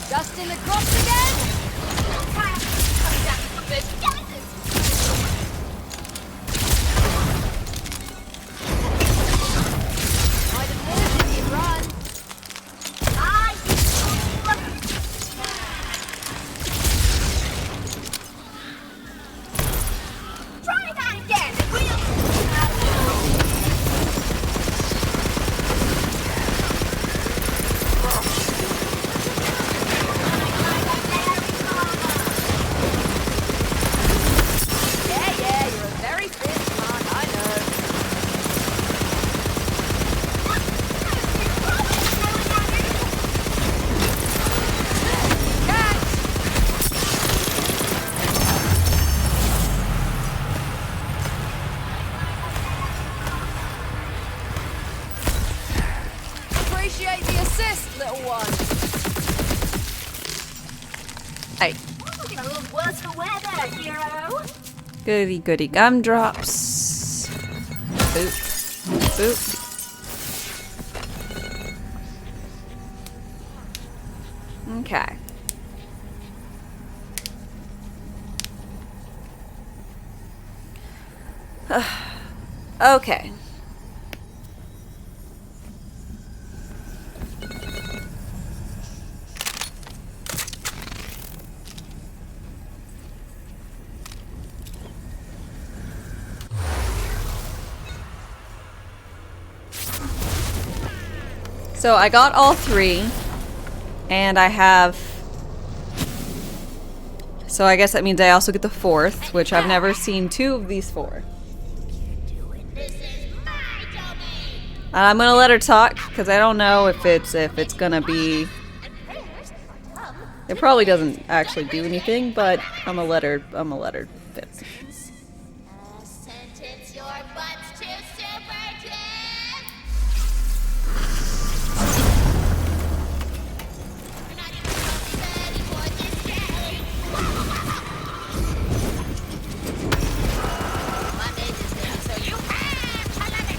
Dust in the crops again? Might have lived if you run. Try that again, and we'll... Yeah, you're a very fit man, I know. Appreciate the assist, little one. Hey. Looking a little worse for wear there, hero. Goody goody gumdrops. Boop. Boop. Okay. Okay. So I got all three, and I have, so I guess that means I also get the fourth, which I've never seen two of these four. And I'm gonna let her talk, because I don't know if it's gonna be, it probably doesn't actually do anything, but I'm gonna let her fit. Sentence your butts to super tip. You're not even ready for this day. I made this thing, so you have to love it.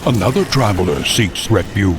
Another traveler seeks refuge.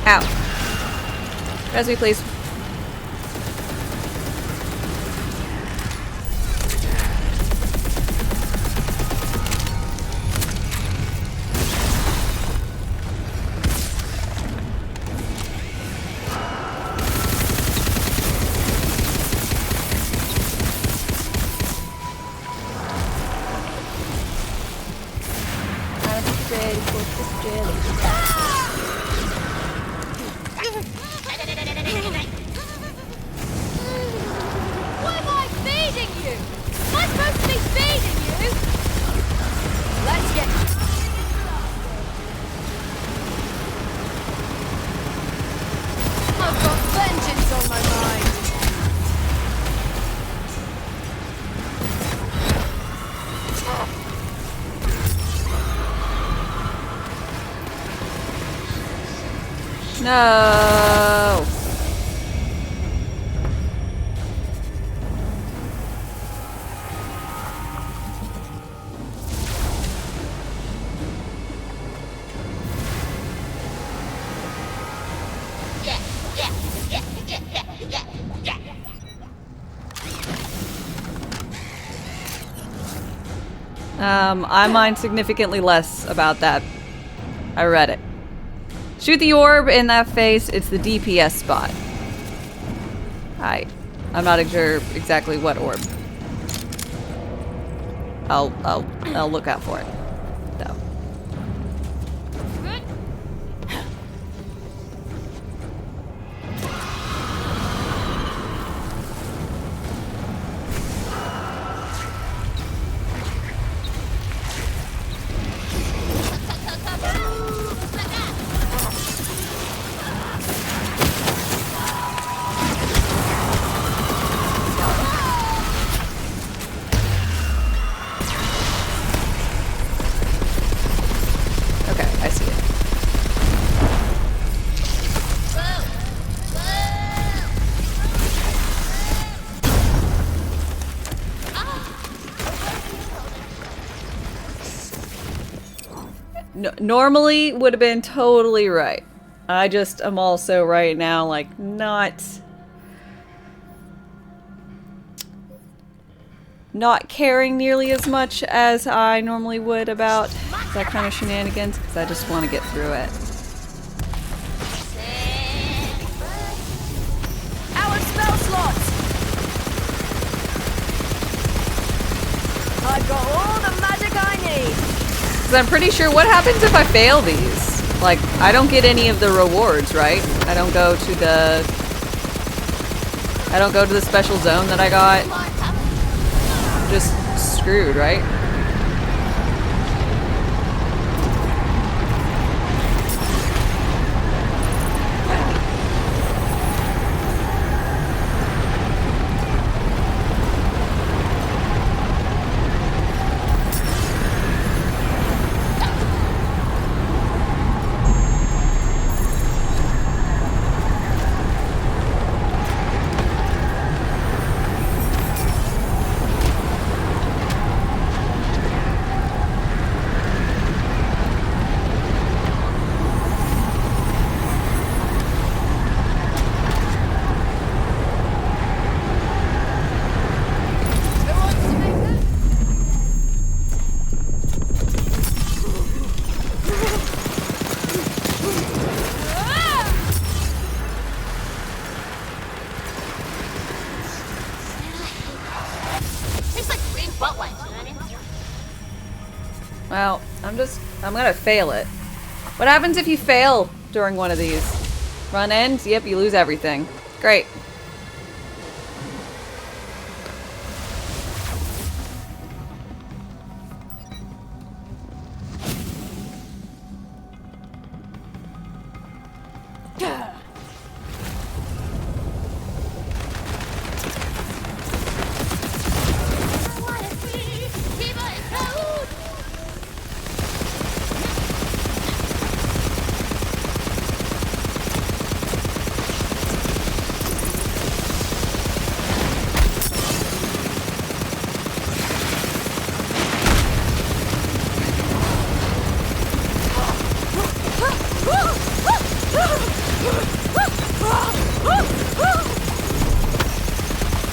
Ow. Res me, please. What am I feeding you? Am I supposed to be feeding you? Let's get... I've got vengeance on my mind. No. I mind significantly less about that. I read it. Shoot the orb in that face, it's the DPS spot. I'm not sure exactly what orb. I'll look out for it, though. Normally would have been totally right. I just am also right now like not caring nearly as much as I normally would about that kind of shenanigans because I just want to get through it. Our spell slots. I've got all the magic I need. Because I'm pretty sure what happens if I fail these? Like, I don't get any of the rewards, right? I don't go to the special zone that I got. I'm just screwed, right? butt wipes, you know what I mean? Well, I'm gonna fail it. What happens if you fail during one of these? Run ends? Yep, you lose everything. Great.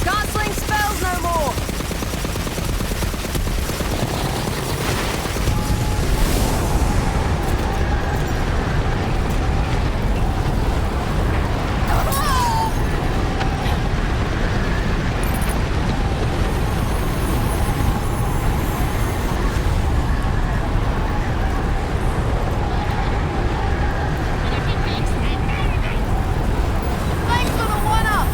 Can't sling spells no more! Thanks for the one-up!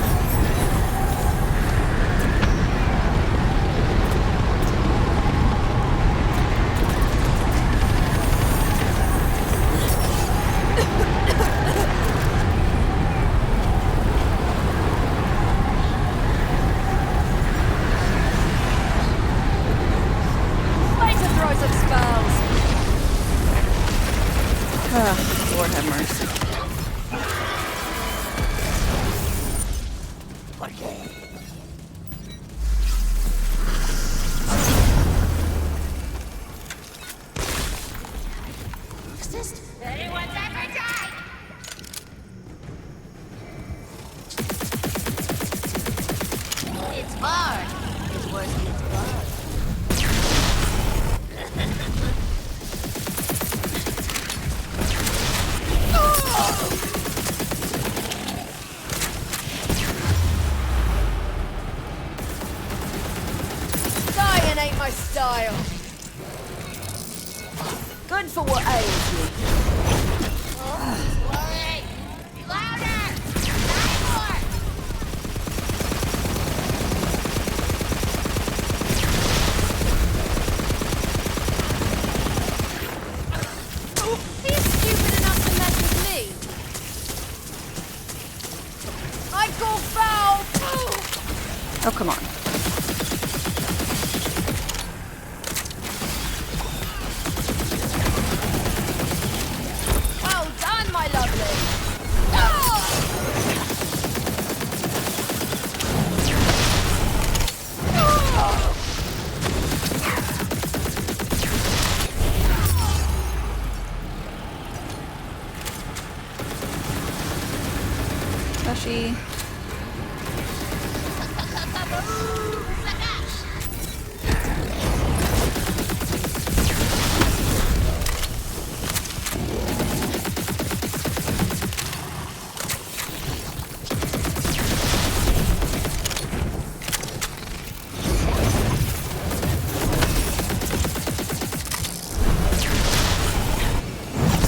Way to throw some spells! Lord have mercy. Anyone's appetite! It's hard. It's worse than it's fun. Dying ain't my style. Good for what ails you. Slowly! Louder! Die more! He's stupid enough to mess with me. I go foul! Oh, come on. Well done, my lovely. Tushy.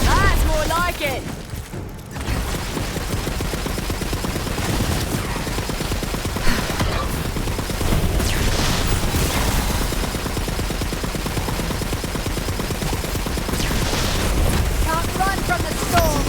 That's more like it. Can't run from the storm.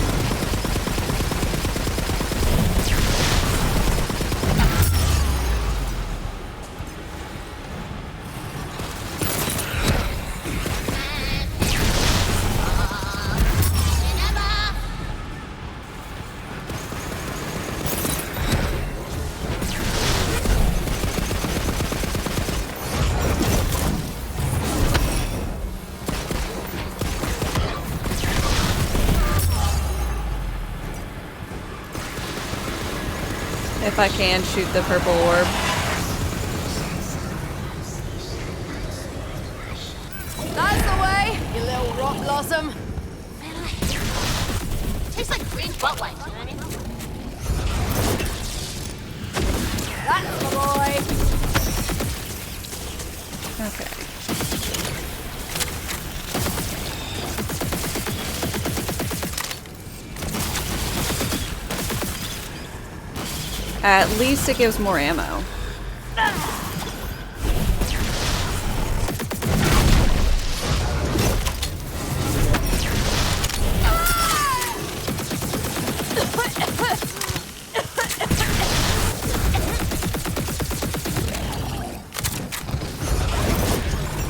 If I can shoot the purple orb. That's the way, you little rot blossom. Tastes like green butt wipes, you know what I mean? That's the boy. Okay. At least it gives more ammo.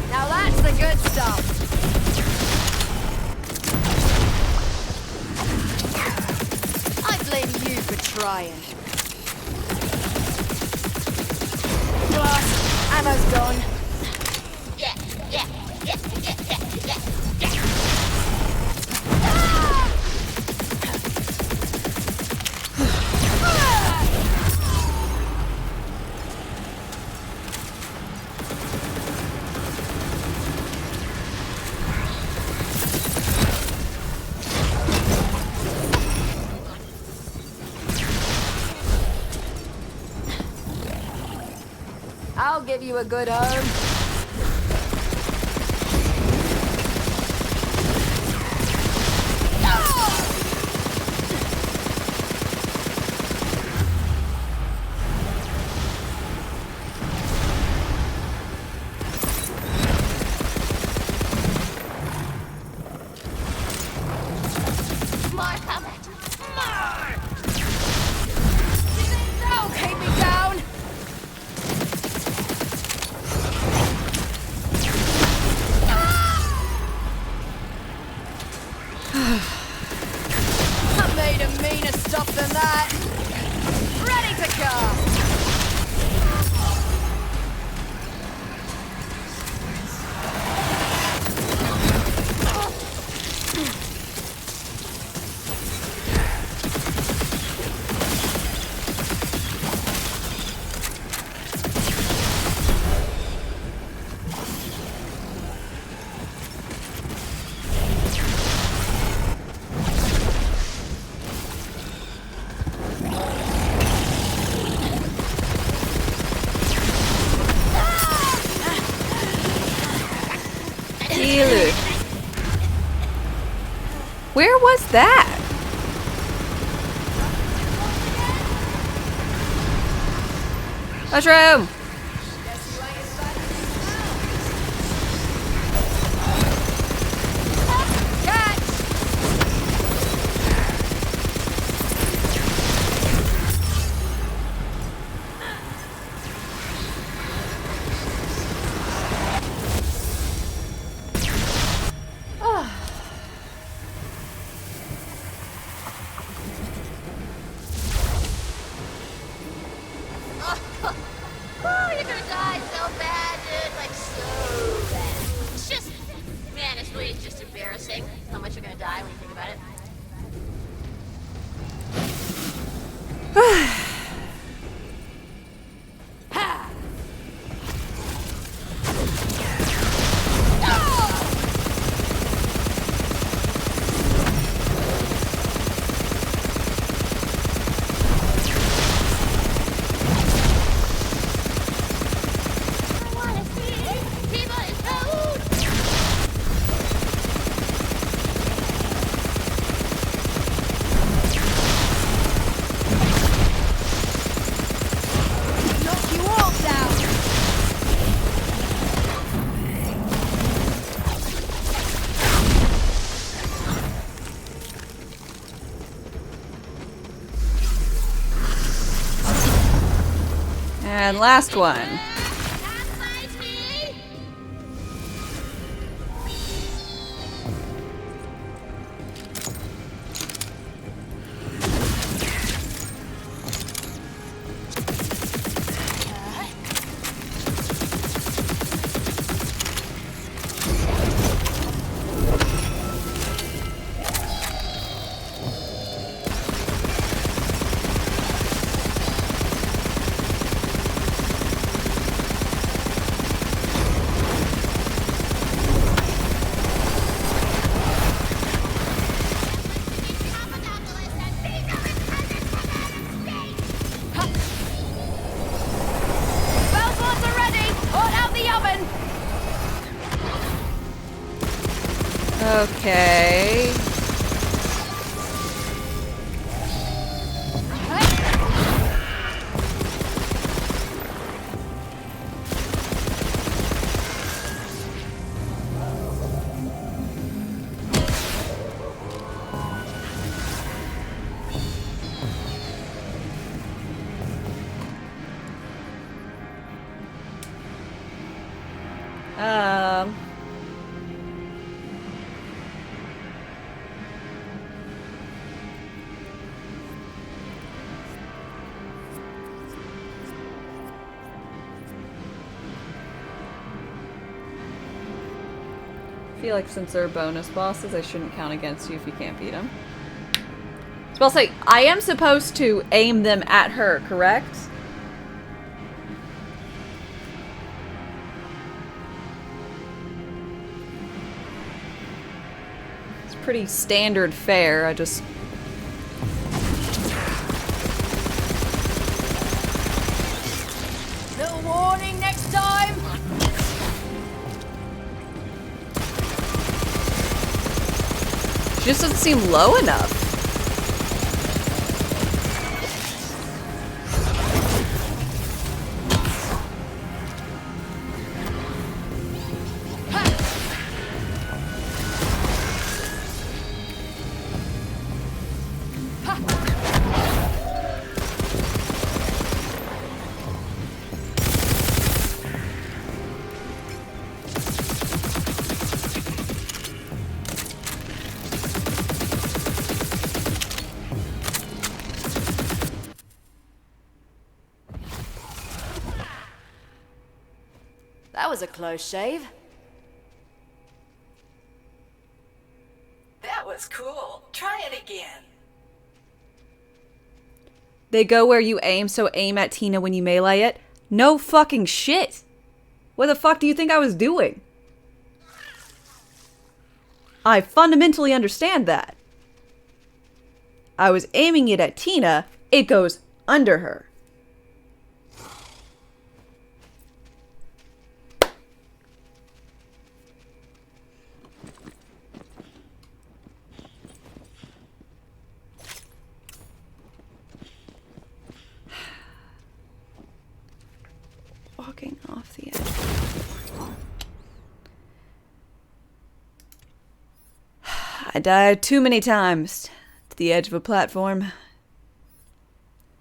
Now that's the good stuff. I blame you for trying. Ammo's gone. Yeah, yeah, yeah, yeah, yeah, yeah, yeah. I'll give you a good home. More coming. More! You think that'll keep me down? I made a meaner stuff than that. Ready to cast. Ew. Where was that? Mushroom! Oh, you're gonna die so bad, dude. Like, so bad. It's just, man, it's really just embarrassing how much you're gonna die when you think about it. And last one. Okay. I feel like since they're bonus bosses, I shouldn't count against you if you can't beat them. So I'll say, I am supposed to aim them at her, correct? It's pretty standard fare, I just... Little warning next time. She just doesn't seem low enough. That was a close shave. That was cool. Try it again. They go where you aim, so aim at Tina when you melee it. No fucking shit. What the fuck do you think I was doing? I fundamentally understand that. I was aiming it at Tina, it goes under her. Walking off the edge. I died too many times to the edge of a platform.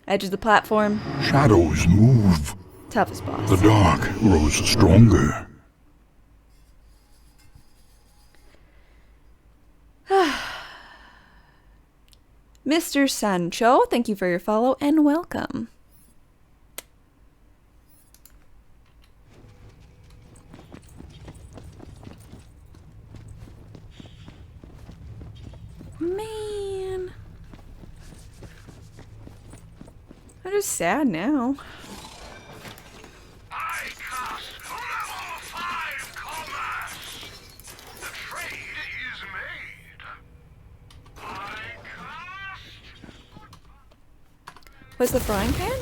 Edge of the platform. Shadows move. Toughest boss. The dark grows stronger. Mr. Sancho, thank you for your follow and welcome. Man. I'm just sad now. I cast level 5 commerce. The trade is made. I cast... What's the frying pan?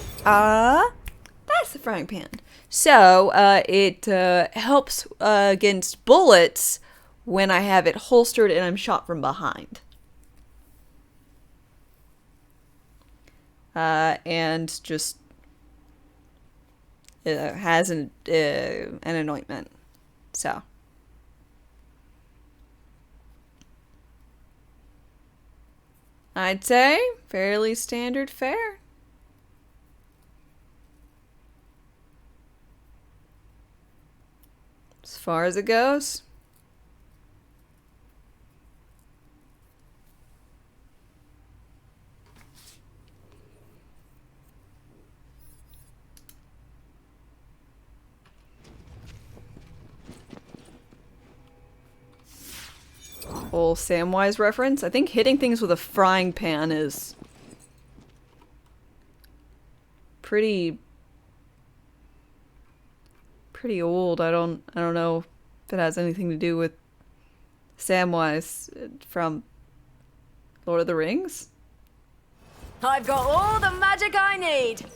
That's the frying pan. So, it helps against bullets when I have it holstered and I'm shot from behind. And just has an anointment. So. I'd say fairly standard fare. As far as it goes. Old Samwise reference. I think hitting things with a frying pan is pretty old. I don't know if it has anything to do with Samwise from Lord of the Rings. I've got all the magic I need.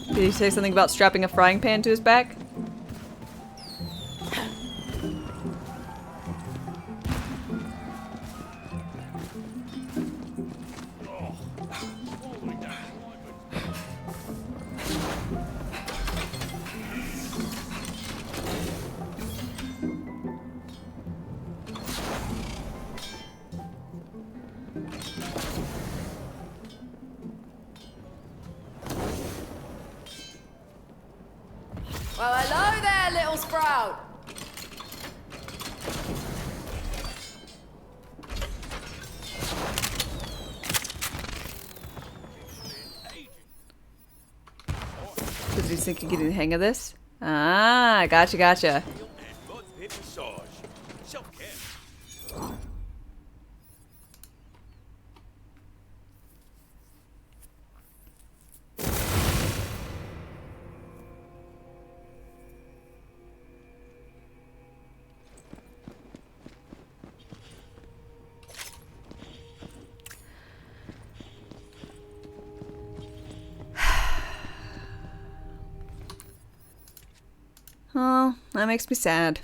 Did he say something about strapping a frying pan to his back? Well, hello there, little sprout. Did you think you're getting the hang of this? Ah, gotcha, gotcha. Oh, that makes me sad.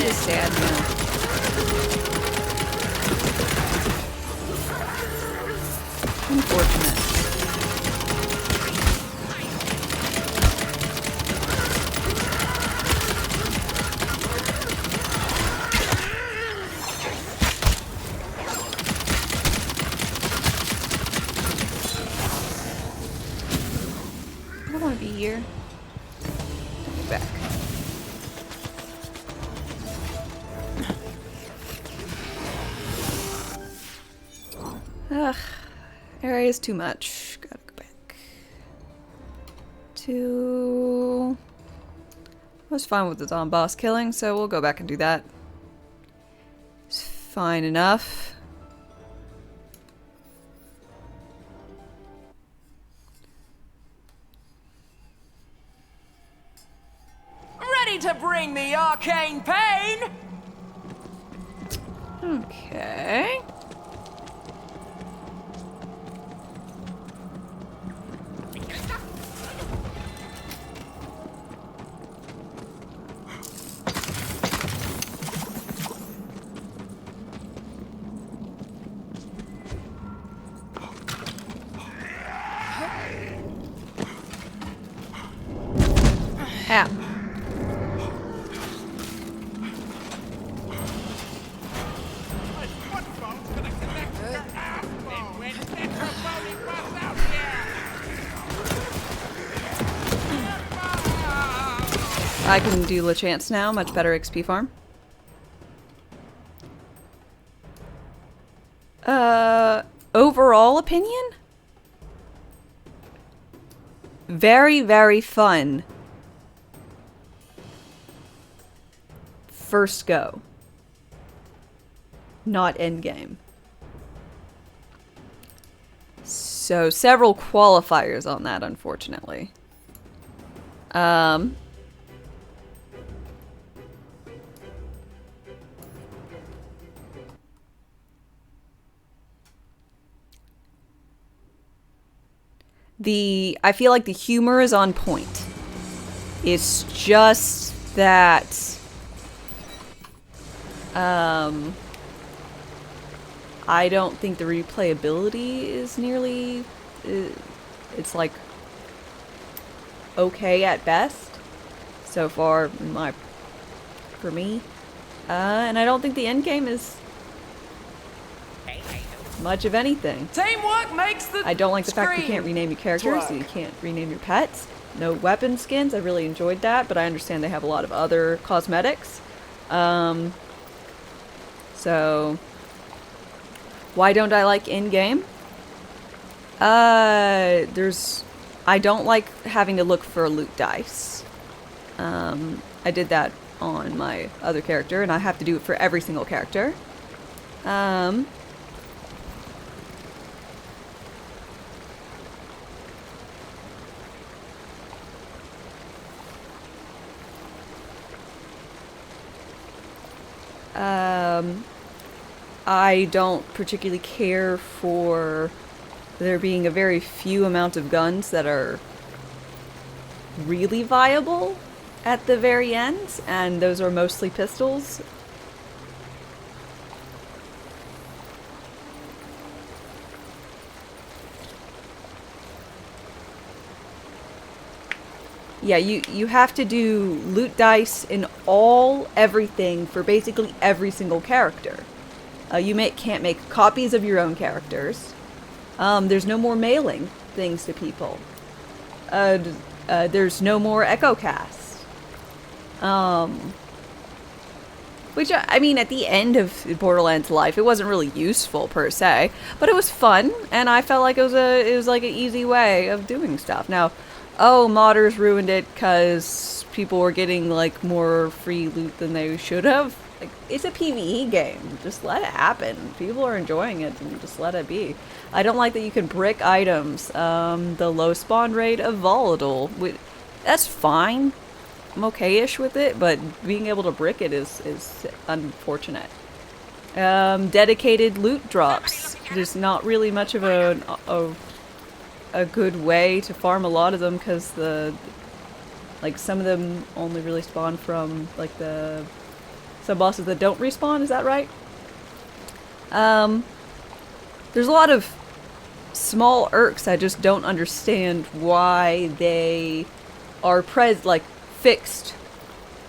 Sad now. Unfortunate. I don't want to be here. Go back. Ugh, area's too much. Gotta go back to... I was fine with the Dawn boss killing, so we'll go back and do that. It's fine enough. Ready to bring the arcane pain? Okay. Ow. I can do LeChance now, much better XP farm. Overall opinion? Very, very fun. First go. Not endgame. So several qualifiers on that, unfortunately. I feel like the humor is on point. It's just that I don't think the replayability is nearly it's like okay at best so far for me. And I don't think the end game is much of anything. Teamwork makes the I don't like the fact you can't rename your characters, so you can't rename your pets. No weapon skins. I really enjoyed that, but I understand they have a lot of other cosmetics. So why don't I like in-game? I don't like having to look for loot dice. I did that on my other character, and I have to do it for every single character. I don't particularly care for there being a very few amount of guns that are really viable at the very end, and those are mostly pistols. Yeah, you have to do loot dice in everything for basically every single character. You can't make copies of your own characters. There's no more mailing things to people. There's no more echo cast. Which, I mean, at the end of Borderlands life, it wasn't really useful per se, but it was fun, and I felt like it was like an easy way of doing stuff. Now, modders ruined it because people were getting like more free loot than they should have. Like, it's a PvE game. Just let it happen. People are enjoying it, and just let it be. I don't like that you can brick items. The low spawn rate of volatile. That's fine. I'm okay-ish with it, but being able to brick it is unfortunate. Dedicated loot drops. There's not really much of a good way to farm a lot of them because some of them only really spawn from like some bosses that don't respawn. Is that right? There's a lot of small irks. I just don't understand why they are fixed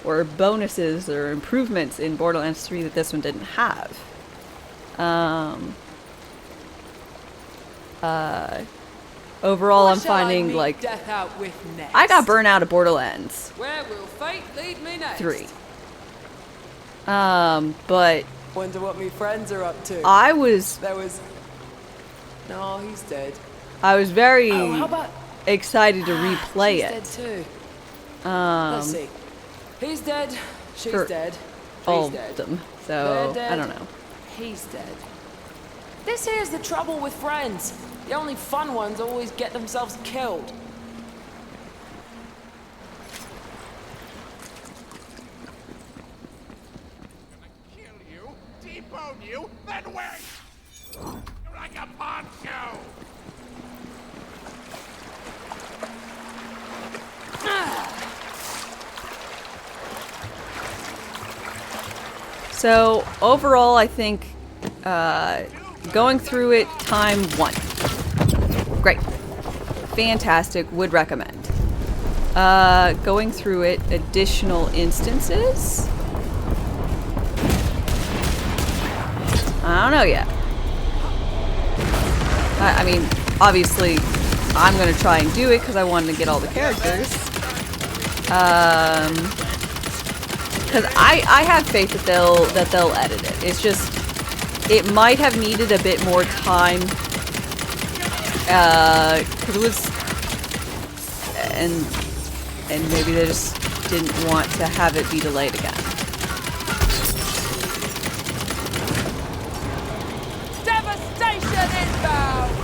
or bonuses or improvements in Borderlands 3 that this one didn't have. Overall, I'm finding death out with next? I got burnt out of Borderlands Where will fate lead me next? 3. But Wonder what me friends are up to. No, he's dead. I was very how about excited to replay she's it. Dead too. Let's see. He's dead. She's dead. All He's dead. of them. They're So dead. I don't know. He's dead. This here's the trouble with friends. The only fun ones always get themselves killed. Kill you, debone you, then wait! Like a poncho! So overall, I think going through it time 1. Great. Fantastic. Would recommend. Going through it additional instances. I don't know yet. I mean, obviously, I'm going to try and do it because I wanted to get all the characters. Because I have faith that they'll edit it. It's just, it might have needed a bit more time. Because it was, and maybe they just didn't want to have it be delayed again. Devastation inbound!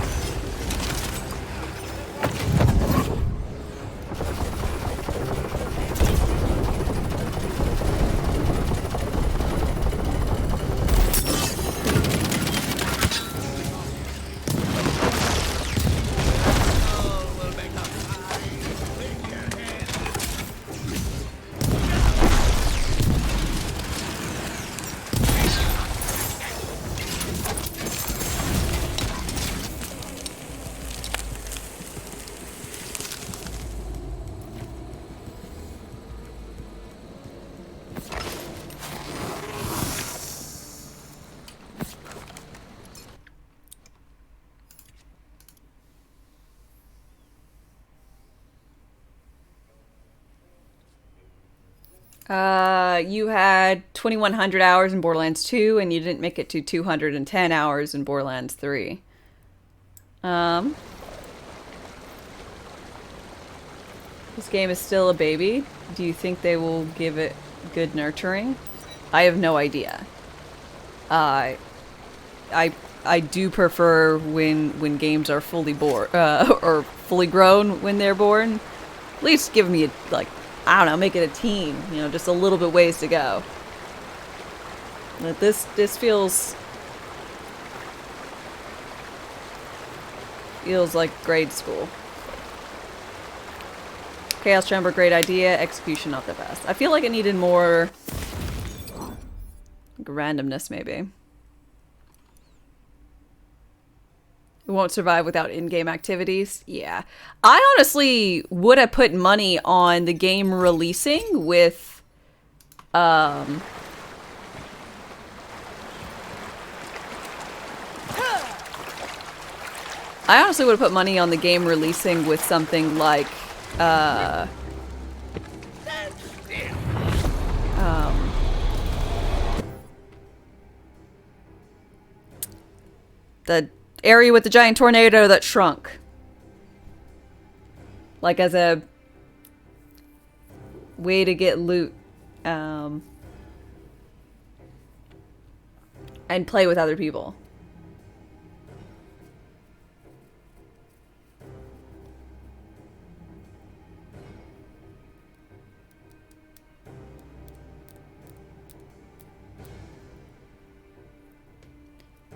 You had 2,100 hours in Borderlands 2, and you didn't make it to 210 hours in Borderlands 3. This game is still a baby. Do you think they will give it good nurturing? I have no idea. I do prefer when games are fully born or fully grown when they're born. At least give me I don't know, make it a teen. You know, just a little bit ways to go. But this feels like grade school. Chaos Chamber, great idea. Execution, not the best. I feel like it needed more like randomness, maybe. It won't survive without in-game activities. Yeah. I honestly would have put money on the game releasing with I honestly would have put money on the game releasing with something like the area with the giant tornado that shrunk. Like as a way to get loot and play with other people.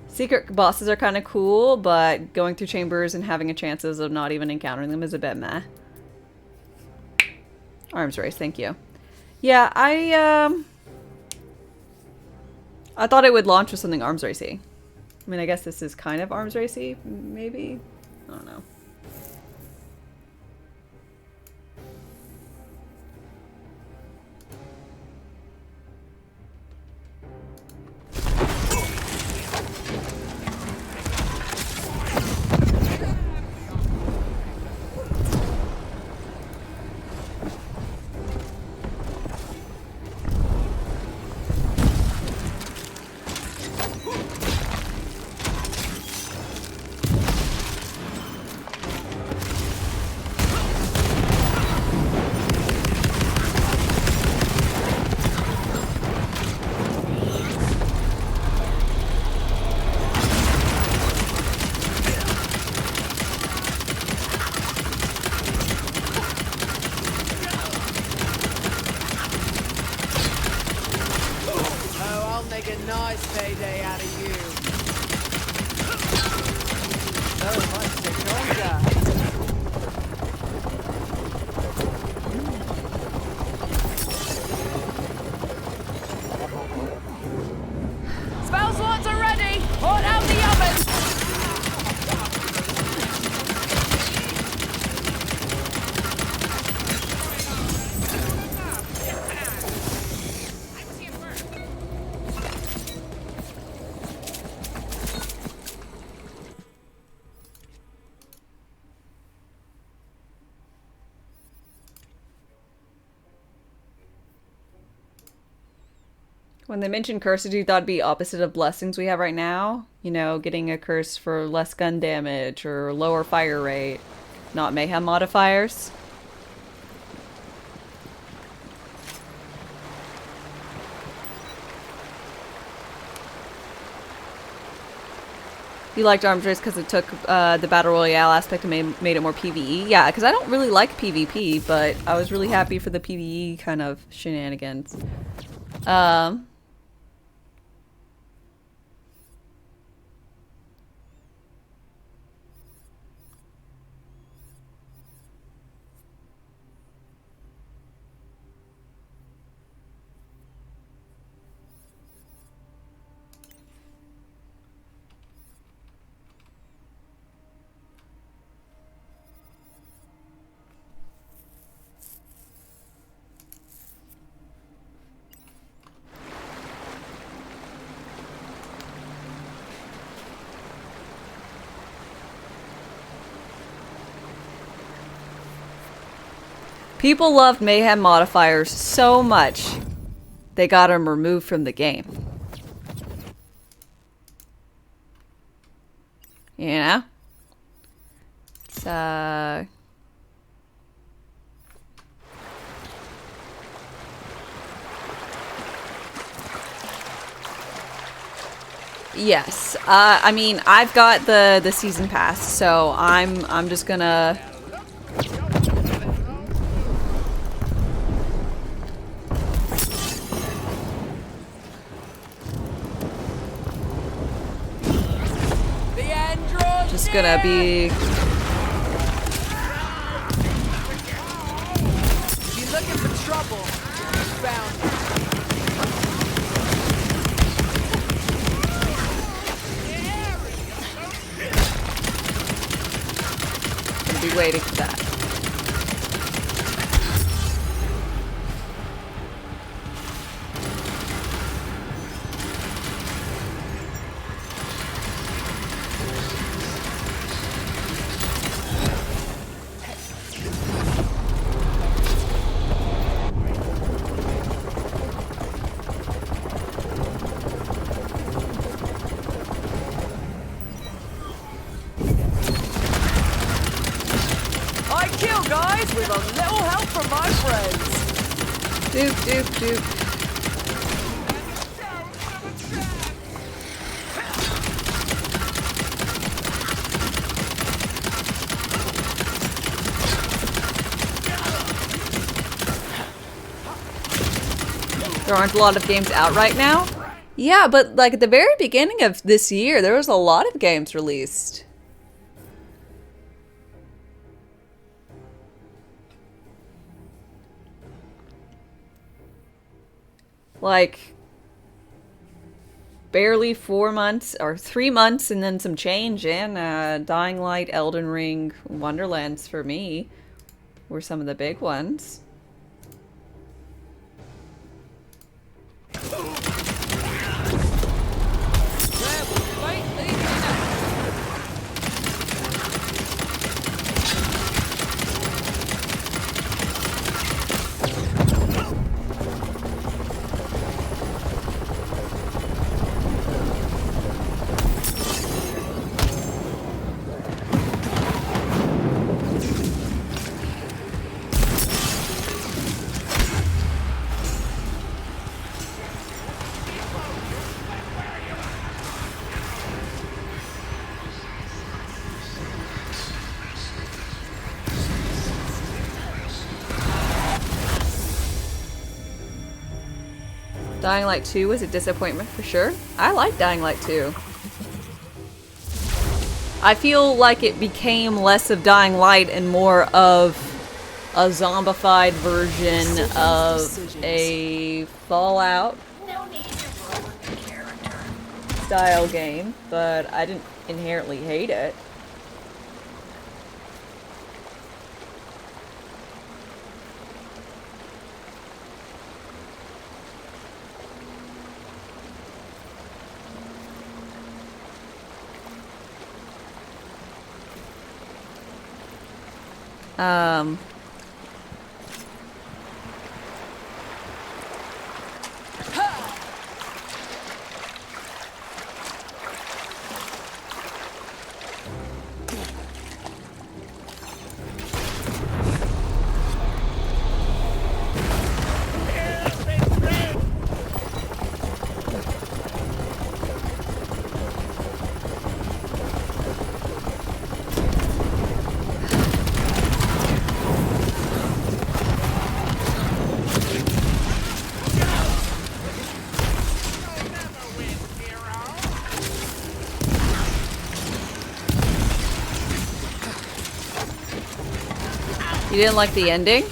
Secret bosses are kind of cool, but going through chambers and having a chances of not even encountering them is a bit meh. Arms race, thank you. Yeah, I thought it would launch with something arms racy. I mean, I guess this is kind of arms racy, maybe? I don't know. When they mentioned curses, you thought it'd be opposite of blessings we have right now. You know, getting a curse for less gun damage or lower fire rate, not mayhem modifiers. You liked Arms Race because it took the Battle Royale aspect and made it more PvE? Yeah, because I don't really like PvP, but I was really happy for the PvE kind of shenanigans. People loved mayhem modifiers so much, they got them removed from the game. You know? It's, yes. I mean, I've got the season pass, so I'm just gonna... gonna be... If you're looking for trouble, you found it. I'll be waiting for that. I kill guys with a little help from my friends. Doop, doop, doop. There aren't a lot of games out right now. Yeah, but like at the very beginning of this year, there was a lot of games released. Like barely 4 months or 3 months and then some change in Dying Light, Elden Ring, Wonderlands for me were some of the big ones. Dying Light 2 was a disappointment for sure. I like Dying Light 2. I feel like it became less of Dying Light and more of a zombified version of a Fallout style game, but I didn't inherently hate it. You didn't like the ending?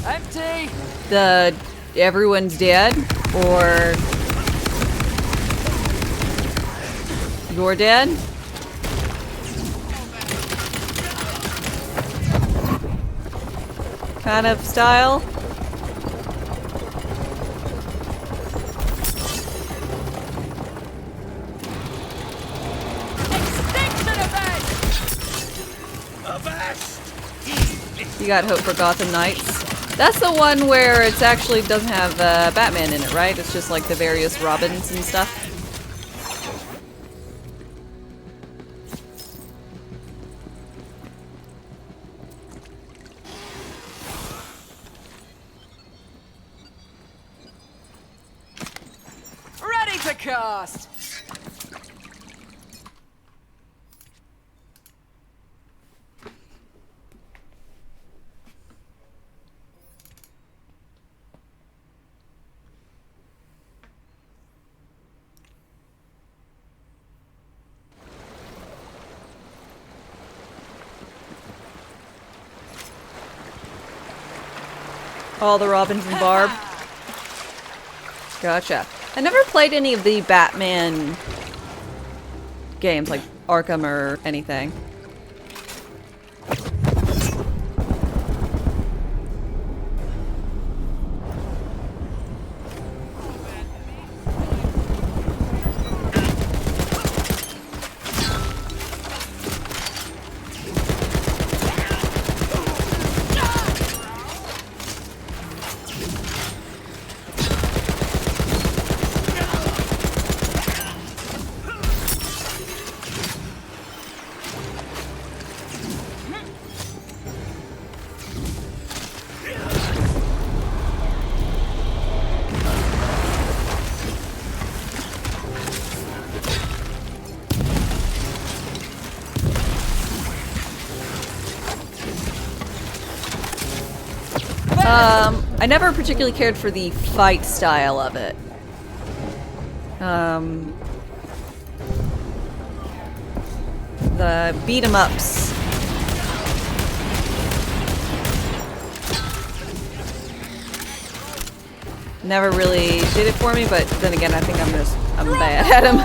Empty. The everyone's dead or you're dead? Kind of style? You got hope for Gotham Knights. That's the one where it actually doesn't have Batman in it, right? It's just like the various Robins and stuff. Ready to cast. All the Robins and Barb. Gotcha. I never played any of the Batman games, like Arkham or anything. I never particularly cared for the fight style of it. The beat-em-ups. Never really did it for me, but then again, I think I'm bad at them.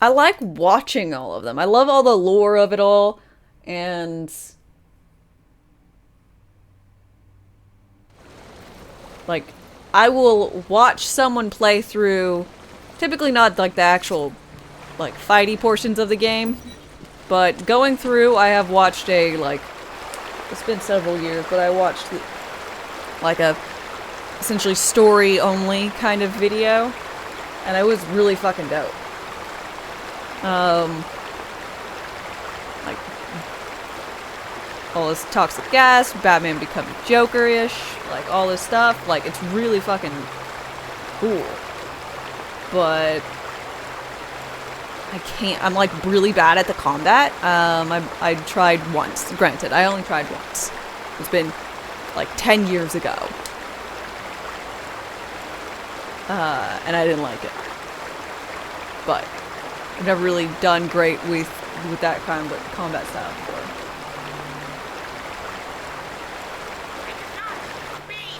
I like watching all of them. I love all the lore of it all, and like I will watch someone play through, typically not like the actual like fighty portions of the game, but going through, I have watched a it's been several years, but I watched like a essentially story only kind of video, and it was really fucking dope. Like all this toxic gas, Batman becoming Joker-ish, like all this stuff, like it's really fucking cool. But I can't, I'm like really bad at the combat. I tried once, granted, I only tried once. It's been like 10 years ago. And I didn't like it. But I've never really done great with that kind of combat style before.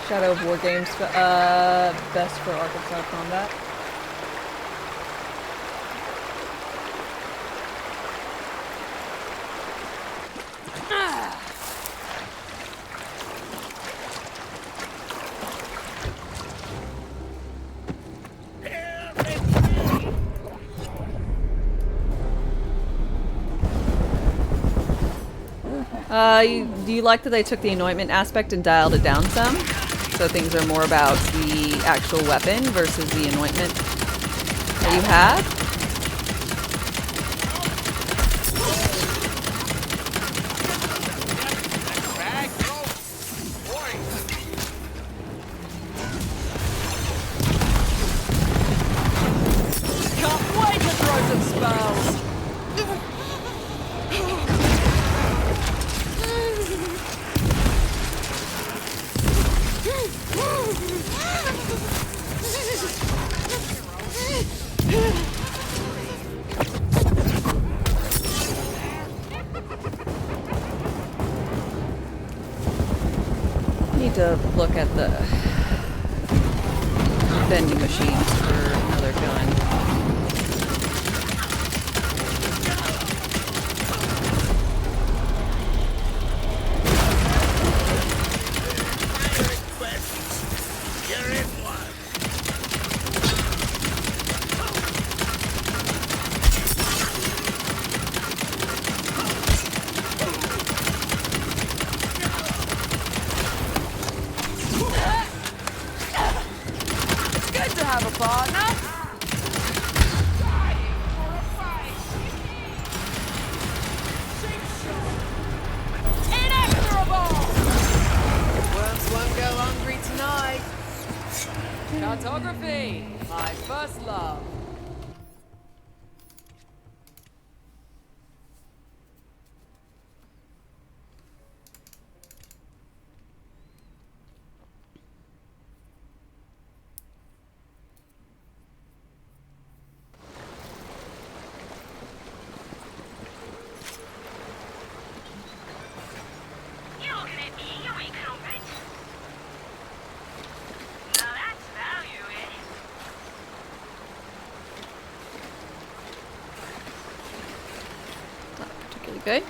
Shadow of War games, best for Arkham style combat. Do you like that they took the anointment aspect and dialed it down some? So things are more about the actual weapon versus the anointment that you have? Can't wait to throw some spells! Need to look at the vending machines for another gun. Cartography, my first love. You good?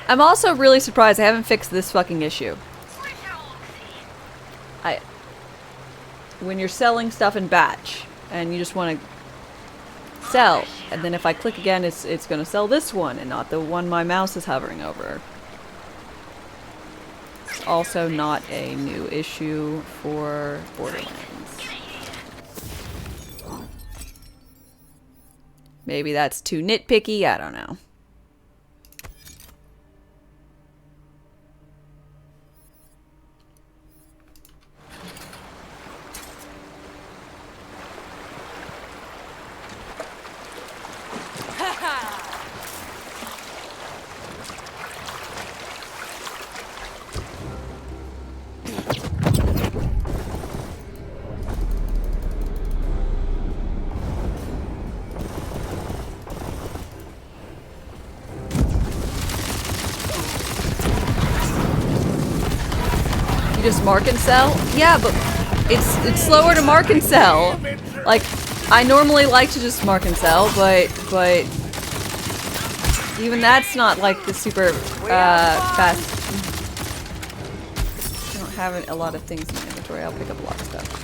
I'm also really surprised I haven't fixed this fucking issue. When you're selling stuff in batch and you just want to sell, and then if I click again, it's going to sell this one and not the one my mouse is hovering over. It's also not a new issue for Borderlands. Maybe that's too nitpicky, I don't know. Just mark and sell? Yeah, but it's slower to mark and sell. Like, I normally like to just mark and sell, but even that's not like the super fast. I don't have a lot of things in my inventory. I'll pick up a lot of stuff.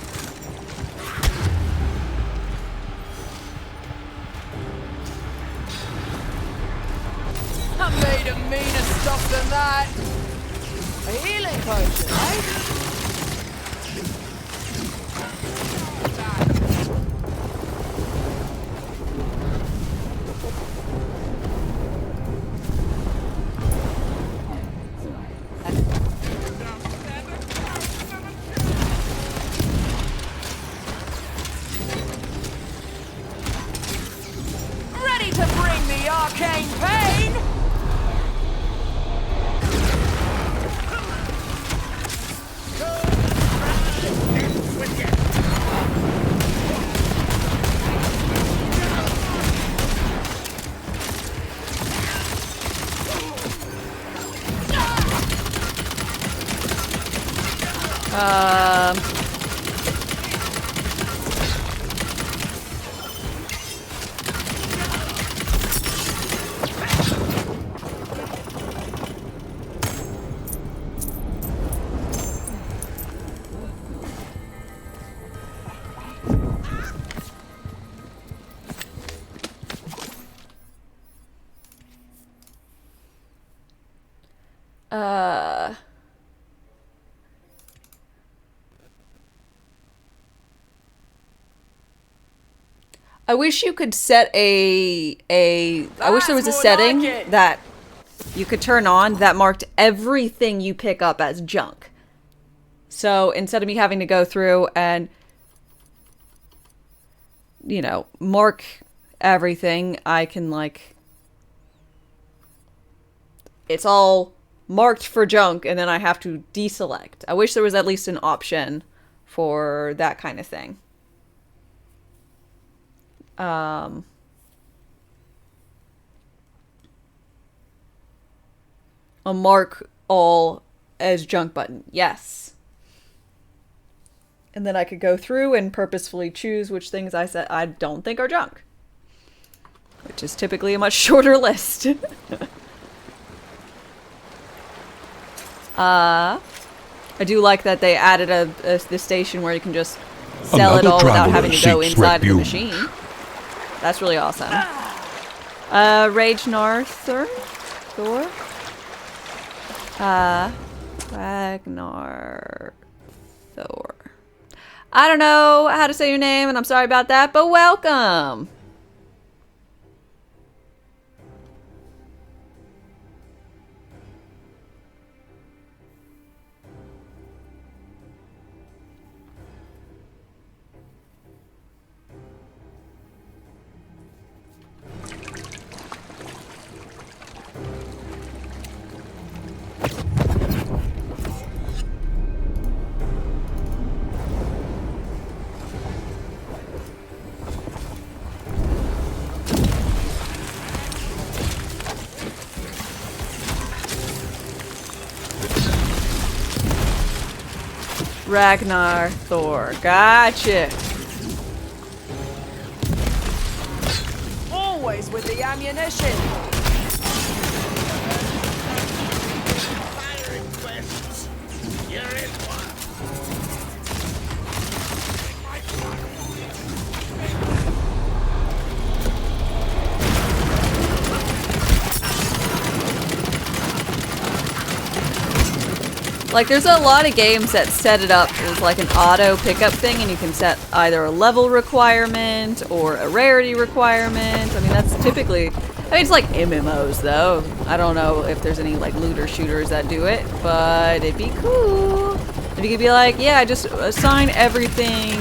I made a meaner stuff than that. A healing potion, eh? Ready to bring the arcane pain? I wish you could set I wish there was a setting that you could turn on that marked everything you pick up as junk. So instead of me having to go through and, you know, mark everything, I can, like, it's all marked for junk and then I have to deselect. I wish there was at least an option for that kind of thing. A mark all as junk button. Yes. And then I could go through and purposefully choose which things I said I don't think are junk. Which is typically a much shorter list. I do like that they added the station where you can just sell it all without having to go inside of the machine. That's really awesome. Rage Narthor? Thor? Ragnar Thor. I don't know how to say your name, and I'm sorry about that, but welcome! Ragnar, Thor. Gotcha. Always with the ammunition. Fire requests. You're in one. Like, there's a lot of games that set it up as like an auto pickup thing, and you can set either a level requirement or a rarity requirement. I mean, that's typically, I mean, it's like MMOs though. I don't know if there's any like looter shooters that do it, but it'd be cool if you could be like, yeah, just assign everything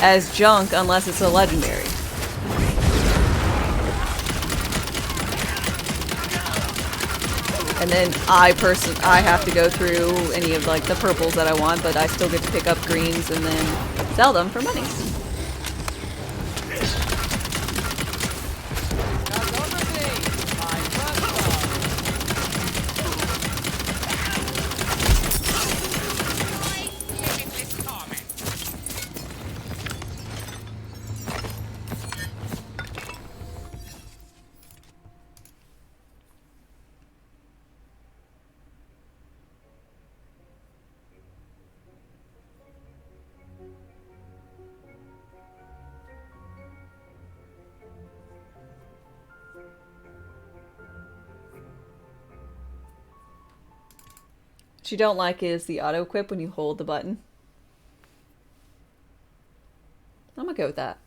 as junk unless it's a legendary. And then I have to go through any of like the purples that I want, but I still get to pick up greens and then sell them for money. What you don't like is the auto equip when you hold the button. I'm gonna go with that.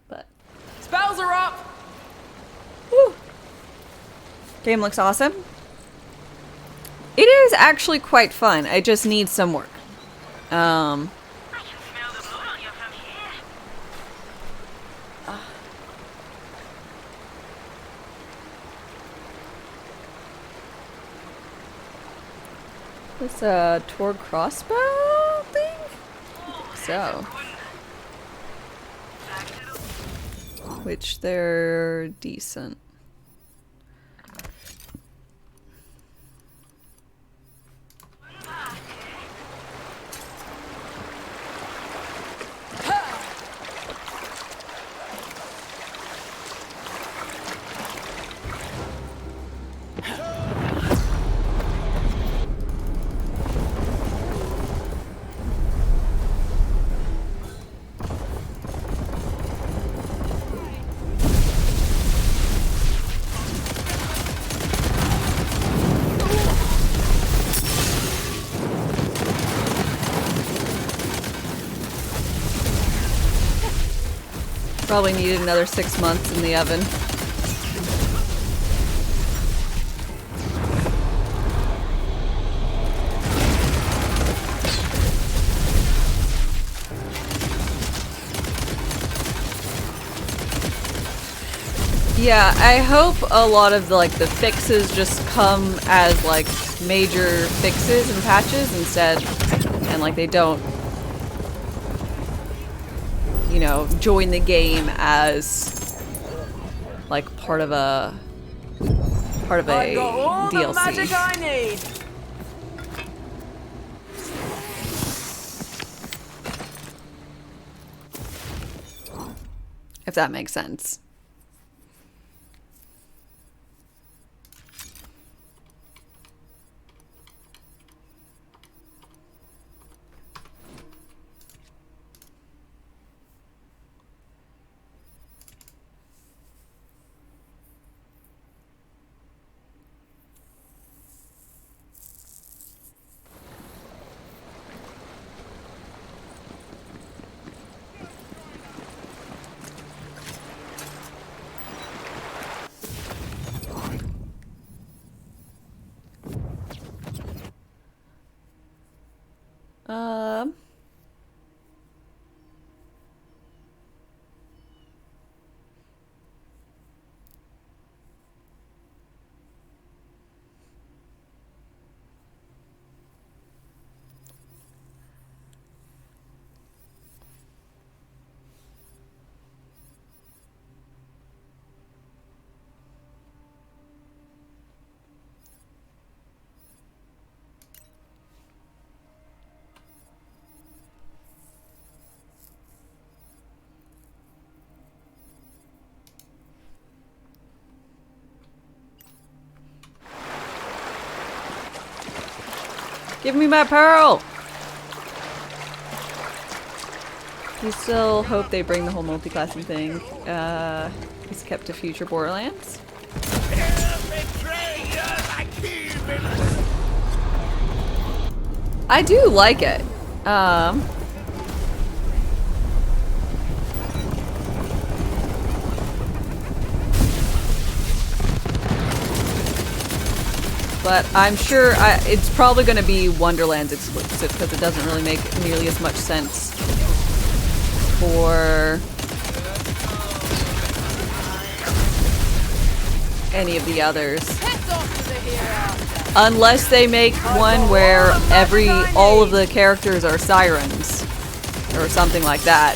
But Spells are up. whew. Game looks awesome. It is actually quite fun. I just need some work. This Torg crossbow thing? So. Which they're decent. Probably needed another 6 months in the oven. Yeah, I hope a lot of the fixes just come as like major fixes and patches instead, and like they don't, you know, join the game as like part of a I got all DLC. the magic I need. If that makes sense. Give me my pearl! You still hope they bring the whole multi-classing thing. Is kept to future Borderlands. I do like it. But I'm sure it's probably going to be Wonderlands exclusive because it doesn't really make nearly as much sense for any of the others. Unless they make one where all of the characters are sirens or something like that.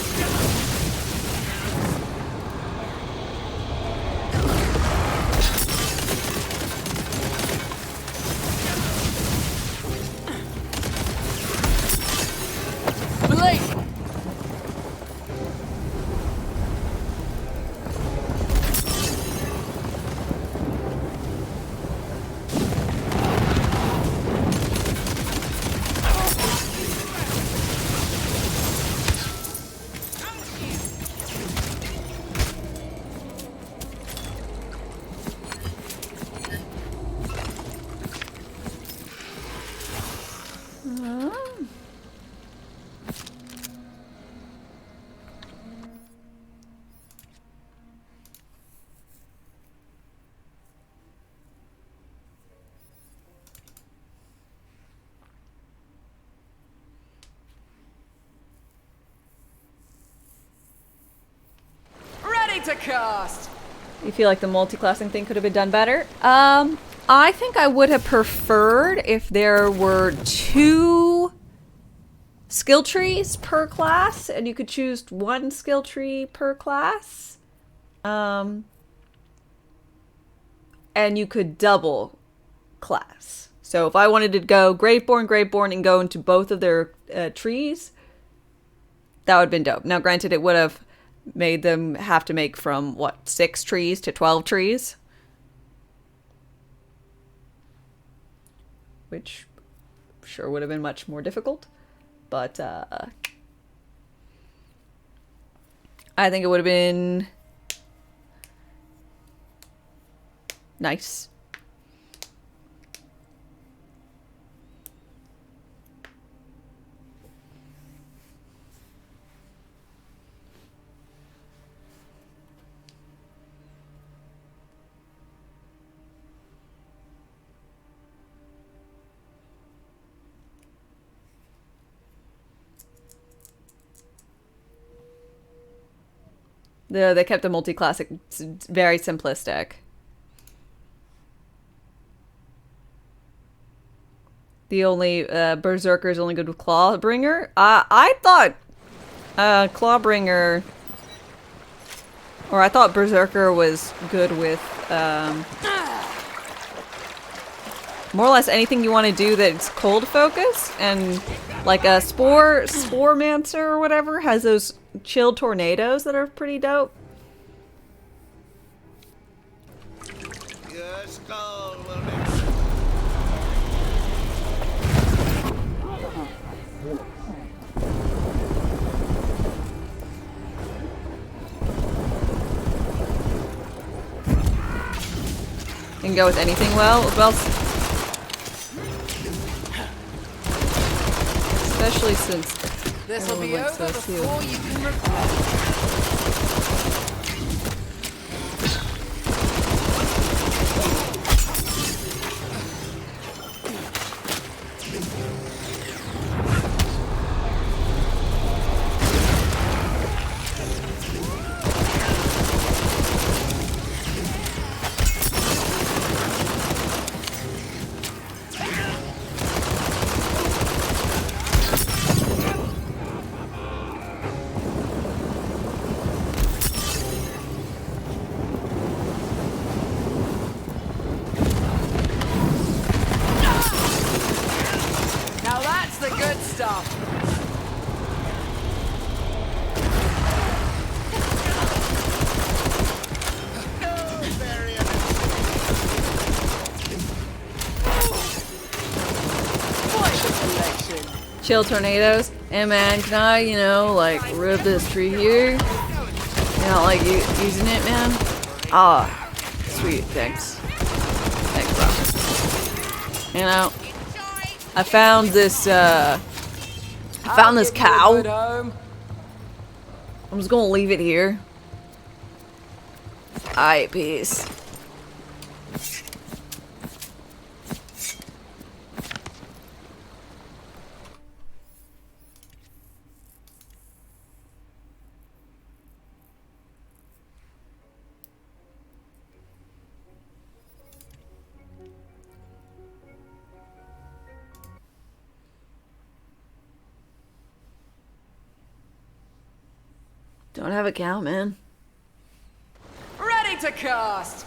To cast. You feel like the multi-classing thing could have been done better? I think I would have preferred if there were 2 skill trees per class and you could choose 1 skill tree per class. And you could double class. So if I wanted to go Graveborn, and go into both of their trees, that would have been dope. Now granted, it would have made them have to make from, 6 trees to 12 trees? Which sure would have been much more difficult. But, I think it would have been nice. They kept the multi-classic very simplistic. The only Berserker is only good with Clawbringer. I thought Clawbringer, or I thought Berserker was good with more or less anything you want to do that's cold focus, and like a Sporemancer or whatever has those chilled tornadoes that are pretty dope. Your skull will be... You can go with anything well, especially since this will be everyone over went so before few. you can reply. Chill tornadoes. Hey man, can I, you know, like rip this tree here? You know, like using it, man? Ah, sweet, thanks. Thanks, bro. You know, I found this, cow. I'm just gonna leave it here. Alright, peace. Don't have a cow, man. Ready to cast!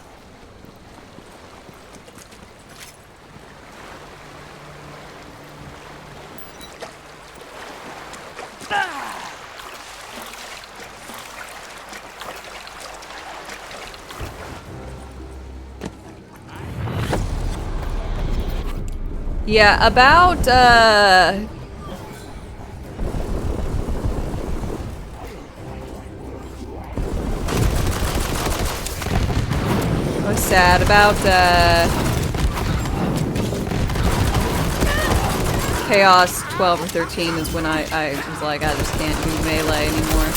Yeah, about, I was sad about, Chaos 12 or 13 is when I was like, I just can't do melee anymore.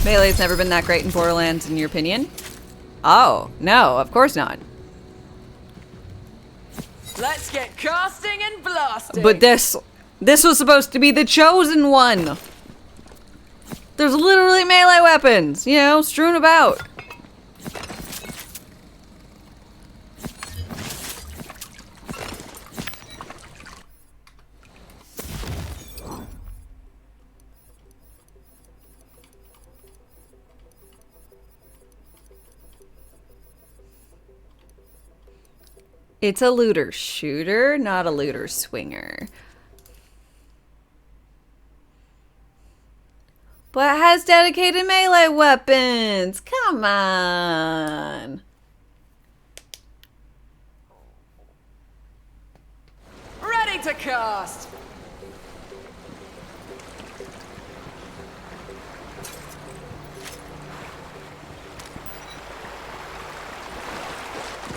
Melee's never been that great in Borderlands, in your opinion? Oh, no, of course not. Let's get casting and blasting! But this was supposed to be the chosen one! There's literally melee weapons, you know, strewn about. It's a looter shooter, not a looter swinger. But it has dedicated melee weapons. Come on. Ready to cast.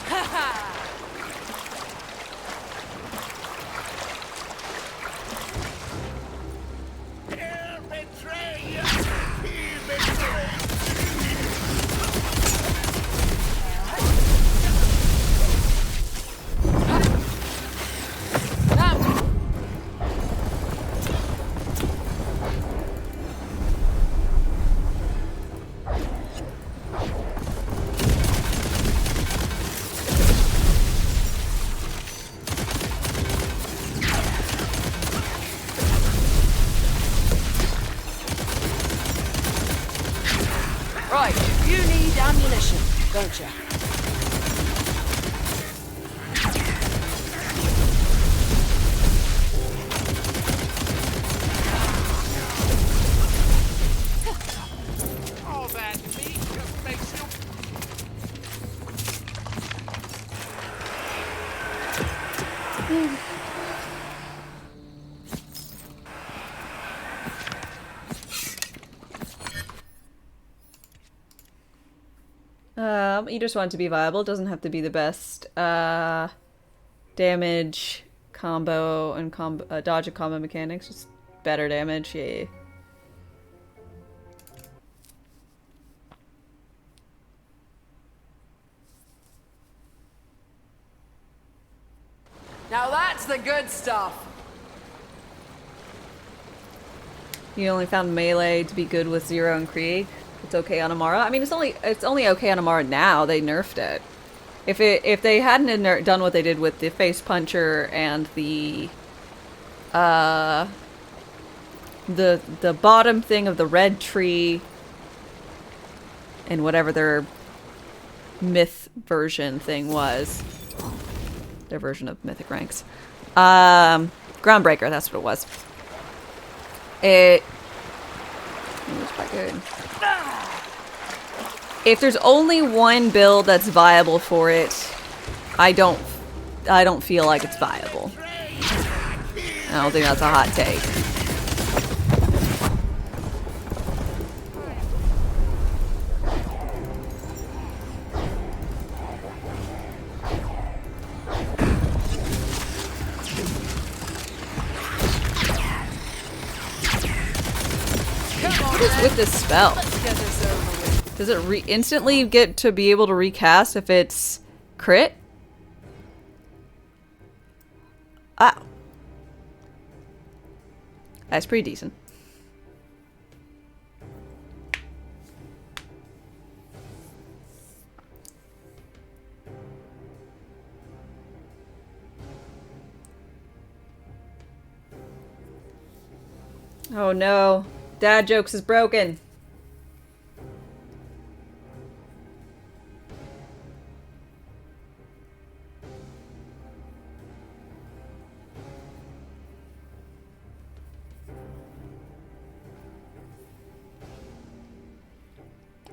Ha ha. Right, you need ammunition, don't you? All that meat just makes you... You just want it to be viable. It doesn't have to be the best damage combo and dodge and combo mechanics. Just better damage, yeah. Now that's the good stuff. You only found melee to be good with Zero and Krieg. It's okay on Amara. I mean, it's only okay on Amara now. They nerfed it. If they hadn't done what they did with the face puncher and the bottom thing of the red tree and whatever their myth version thing was, their version of mythic ranks, Groundbreaker. That's what it was. It was quite good. If there's only one build that's viable for it, I don't feel like it's viable. I don't think that's a hot take. What is with this spell? Does it instantly get to be able to recast if it's crit? Ah. That's pretty decent. Oh no. Dad jokes is broken.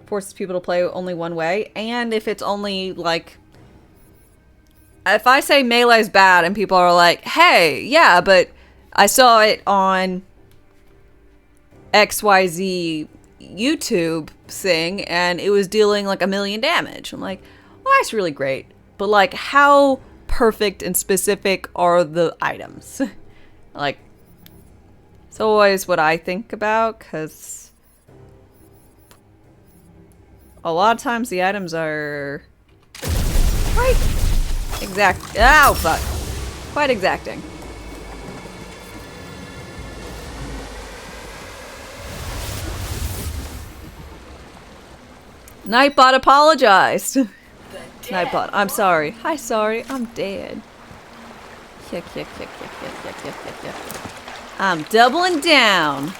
Forces people to play only one way, and if it's only like, if I say melee's bad and people are like, hey, yeah, but I saw it on XYZ YouTube thing and it was dealing like 1,000,000 damage. I'm like, well, that's really great, but like, how perfect and specific are the items? Like, it's always what I think about, because a lot of times the items are quite oh fuck, quite exacting. Nightbot apologized. Nightbot, I'm sorry. Hi, sorry, I'm dead. Yuck, yuck, yuck, yuck, yuck, yuck, yuck, yuck, yuck. I'm doubling down.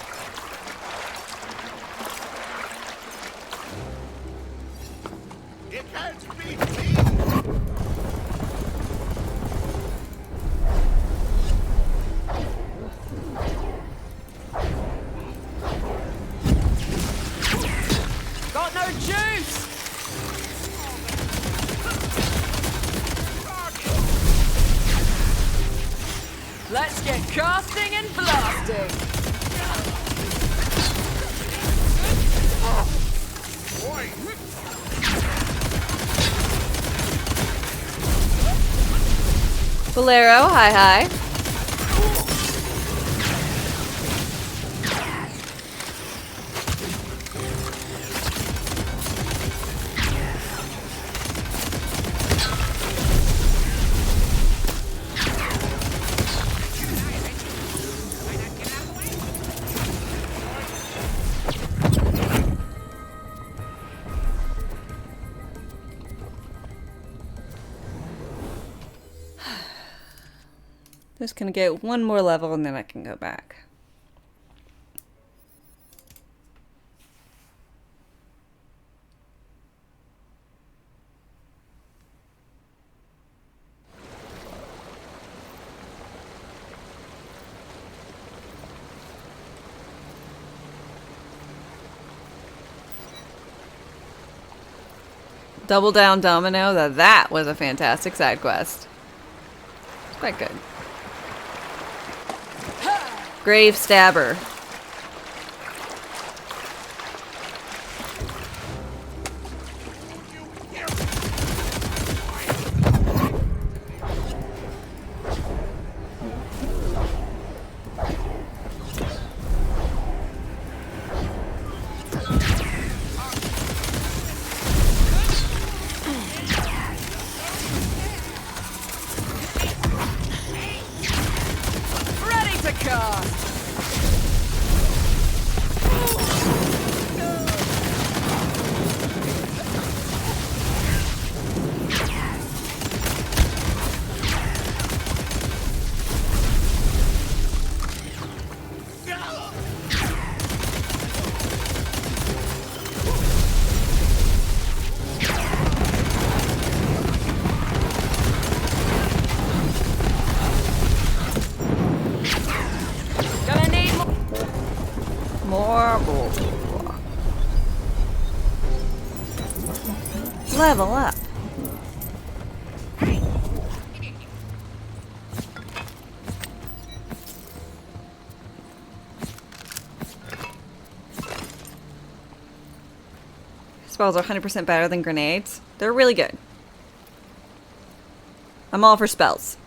You can't beat me. Got no juice! Let's get casting and blasting! Bolero, hi hi. Just gonna get one more level and then I can go back. Double Down Domino, that was a fantastic side quest. It's quite good. Grave Stabber. Level up. Spells are 100% better than grenades. They're really good. I'm all for spells.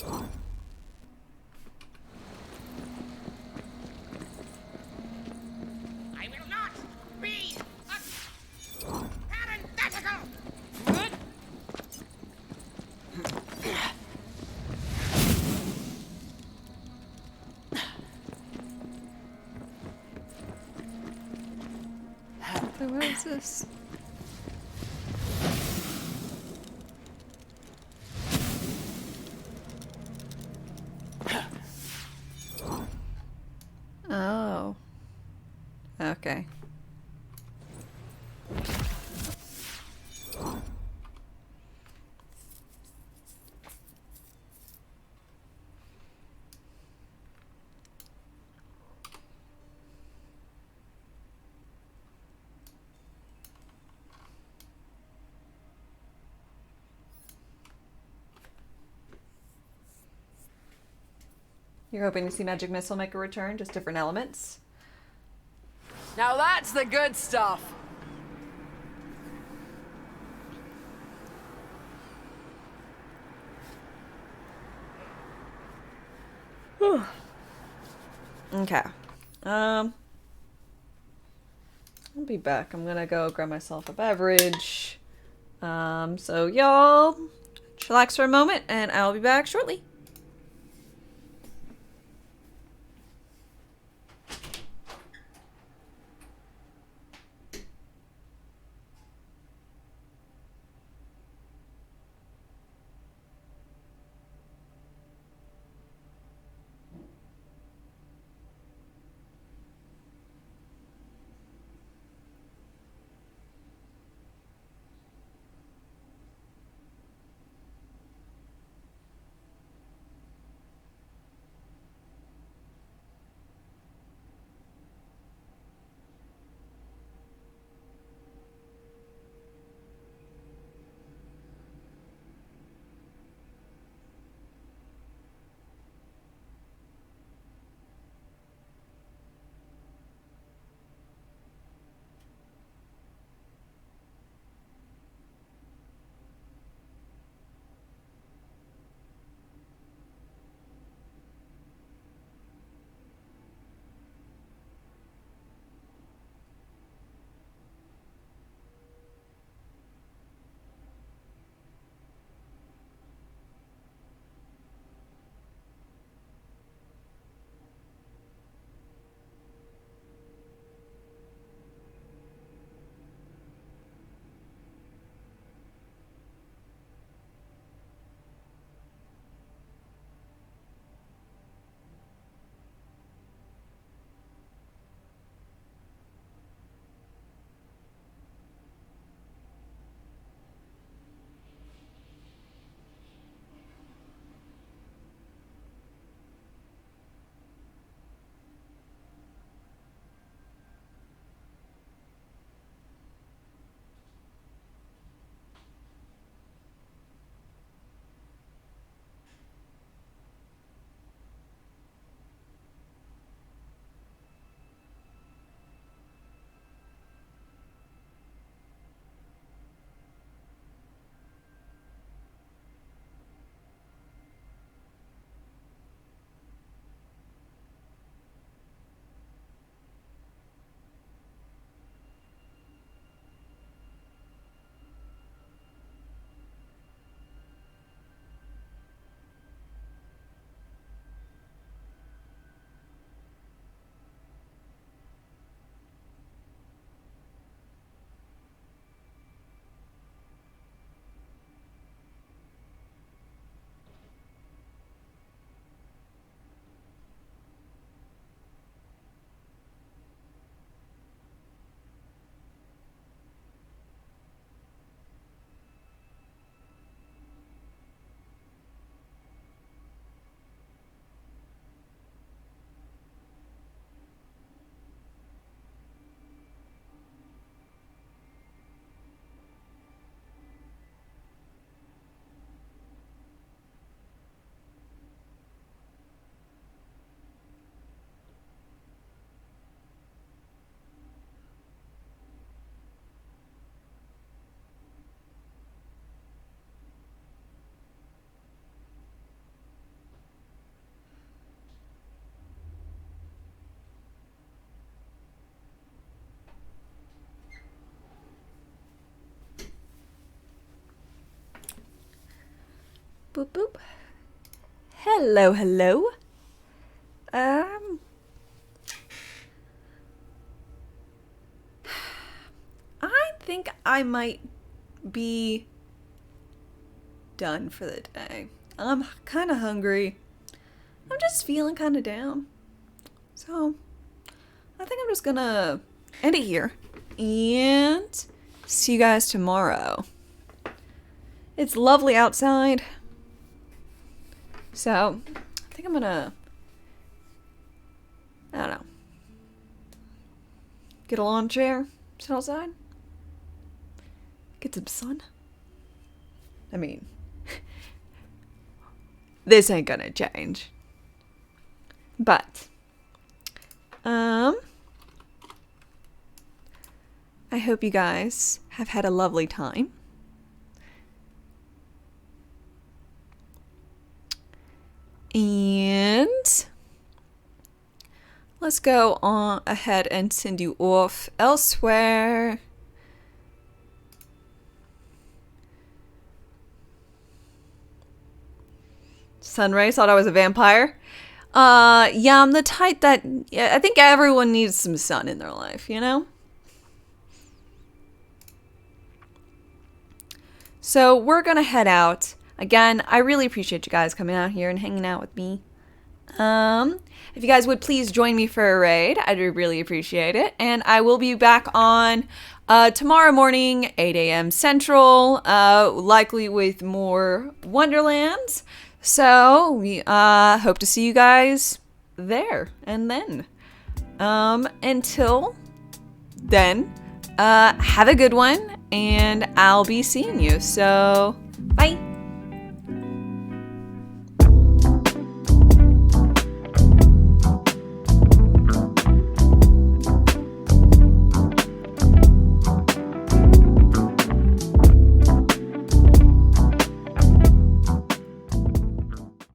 I will not be parenthetical. Where is this? Oh. Okay. You're hoping to see Magic Missile make a return, just different elements? Now that's the good stuff. Okay. I'll be back. I'm gonna go grab myself a beverage. So y'all chillax for a moment and I'll be back shortly. boop, boop. Hello, hello. I think I might be done for the day. I'm kind of hungry. I'm just feeling kind of down. So, I think I'm just gonna end it here. And see you guys tomorrow. It's lovely outside. So, I think I'm gonna, I don't know, get a lawn chair, sit outside, get some sun. I mean, this ain't gonna change. But, I hope you guys have had a lovely time. And let's go on ahead and send you off elsewhere. Sunray thought I was a vampire. Yeah, I'm the type that, yeah, I think everyone needs some sun in their life, you know? So we're gonna head out. Again, I really appreciate you guys coming out here and hanging out with me. If you guys would please join me for a raid, I'd really appreciate it. And I will be back on tomorrow morning, 8 a.m. Central, likely with more Wonderlands. So we hope to see you guys there. And then, until then, have a good one, and I'll be seeing you. So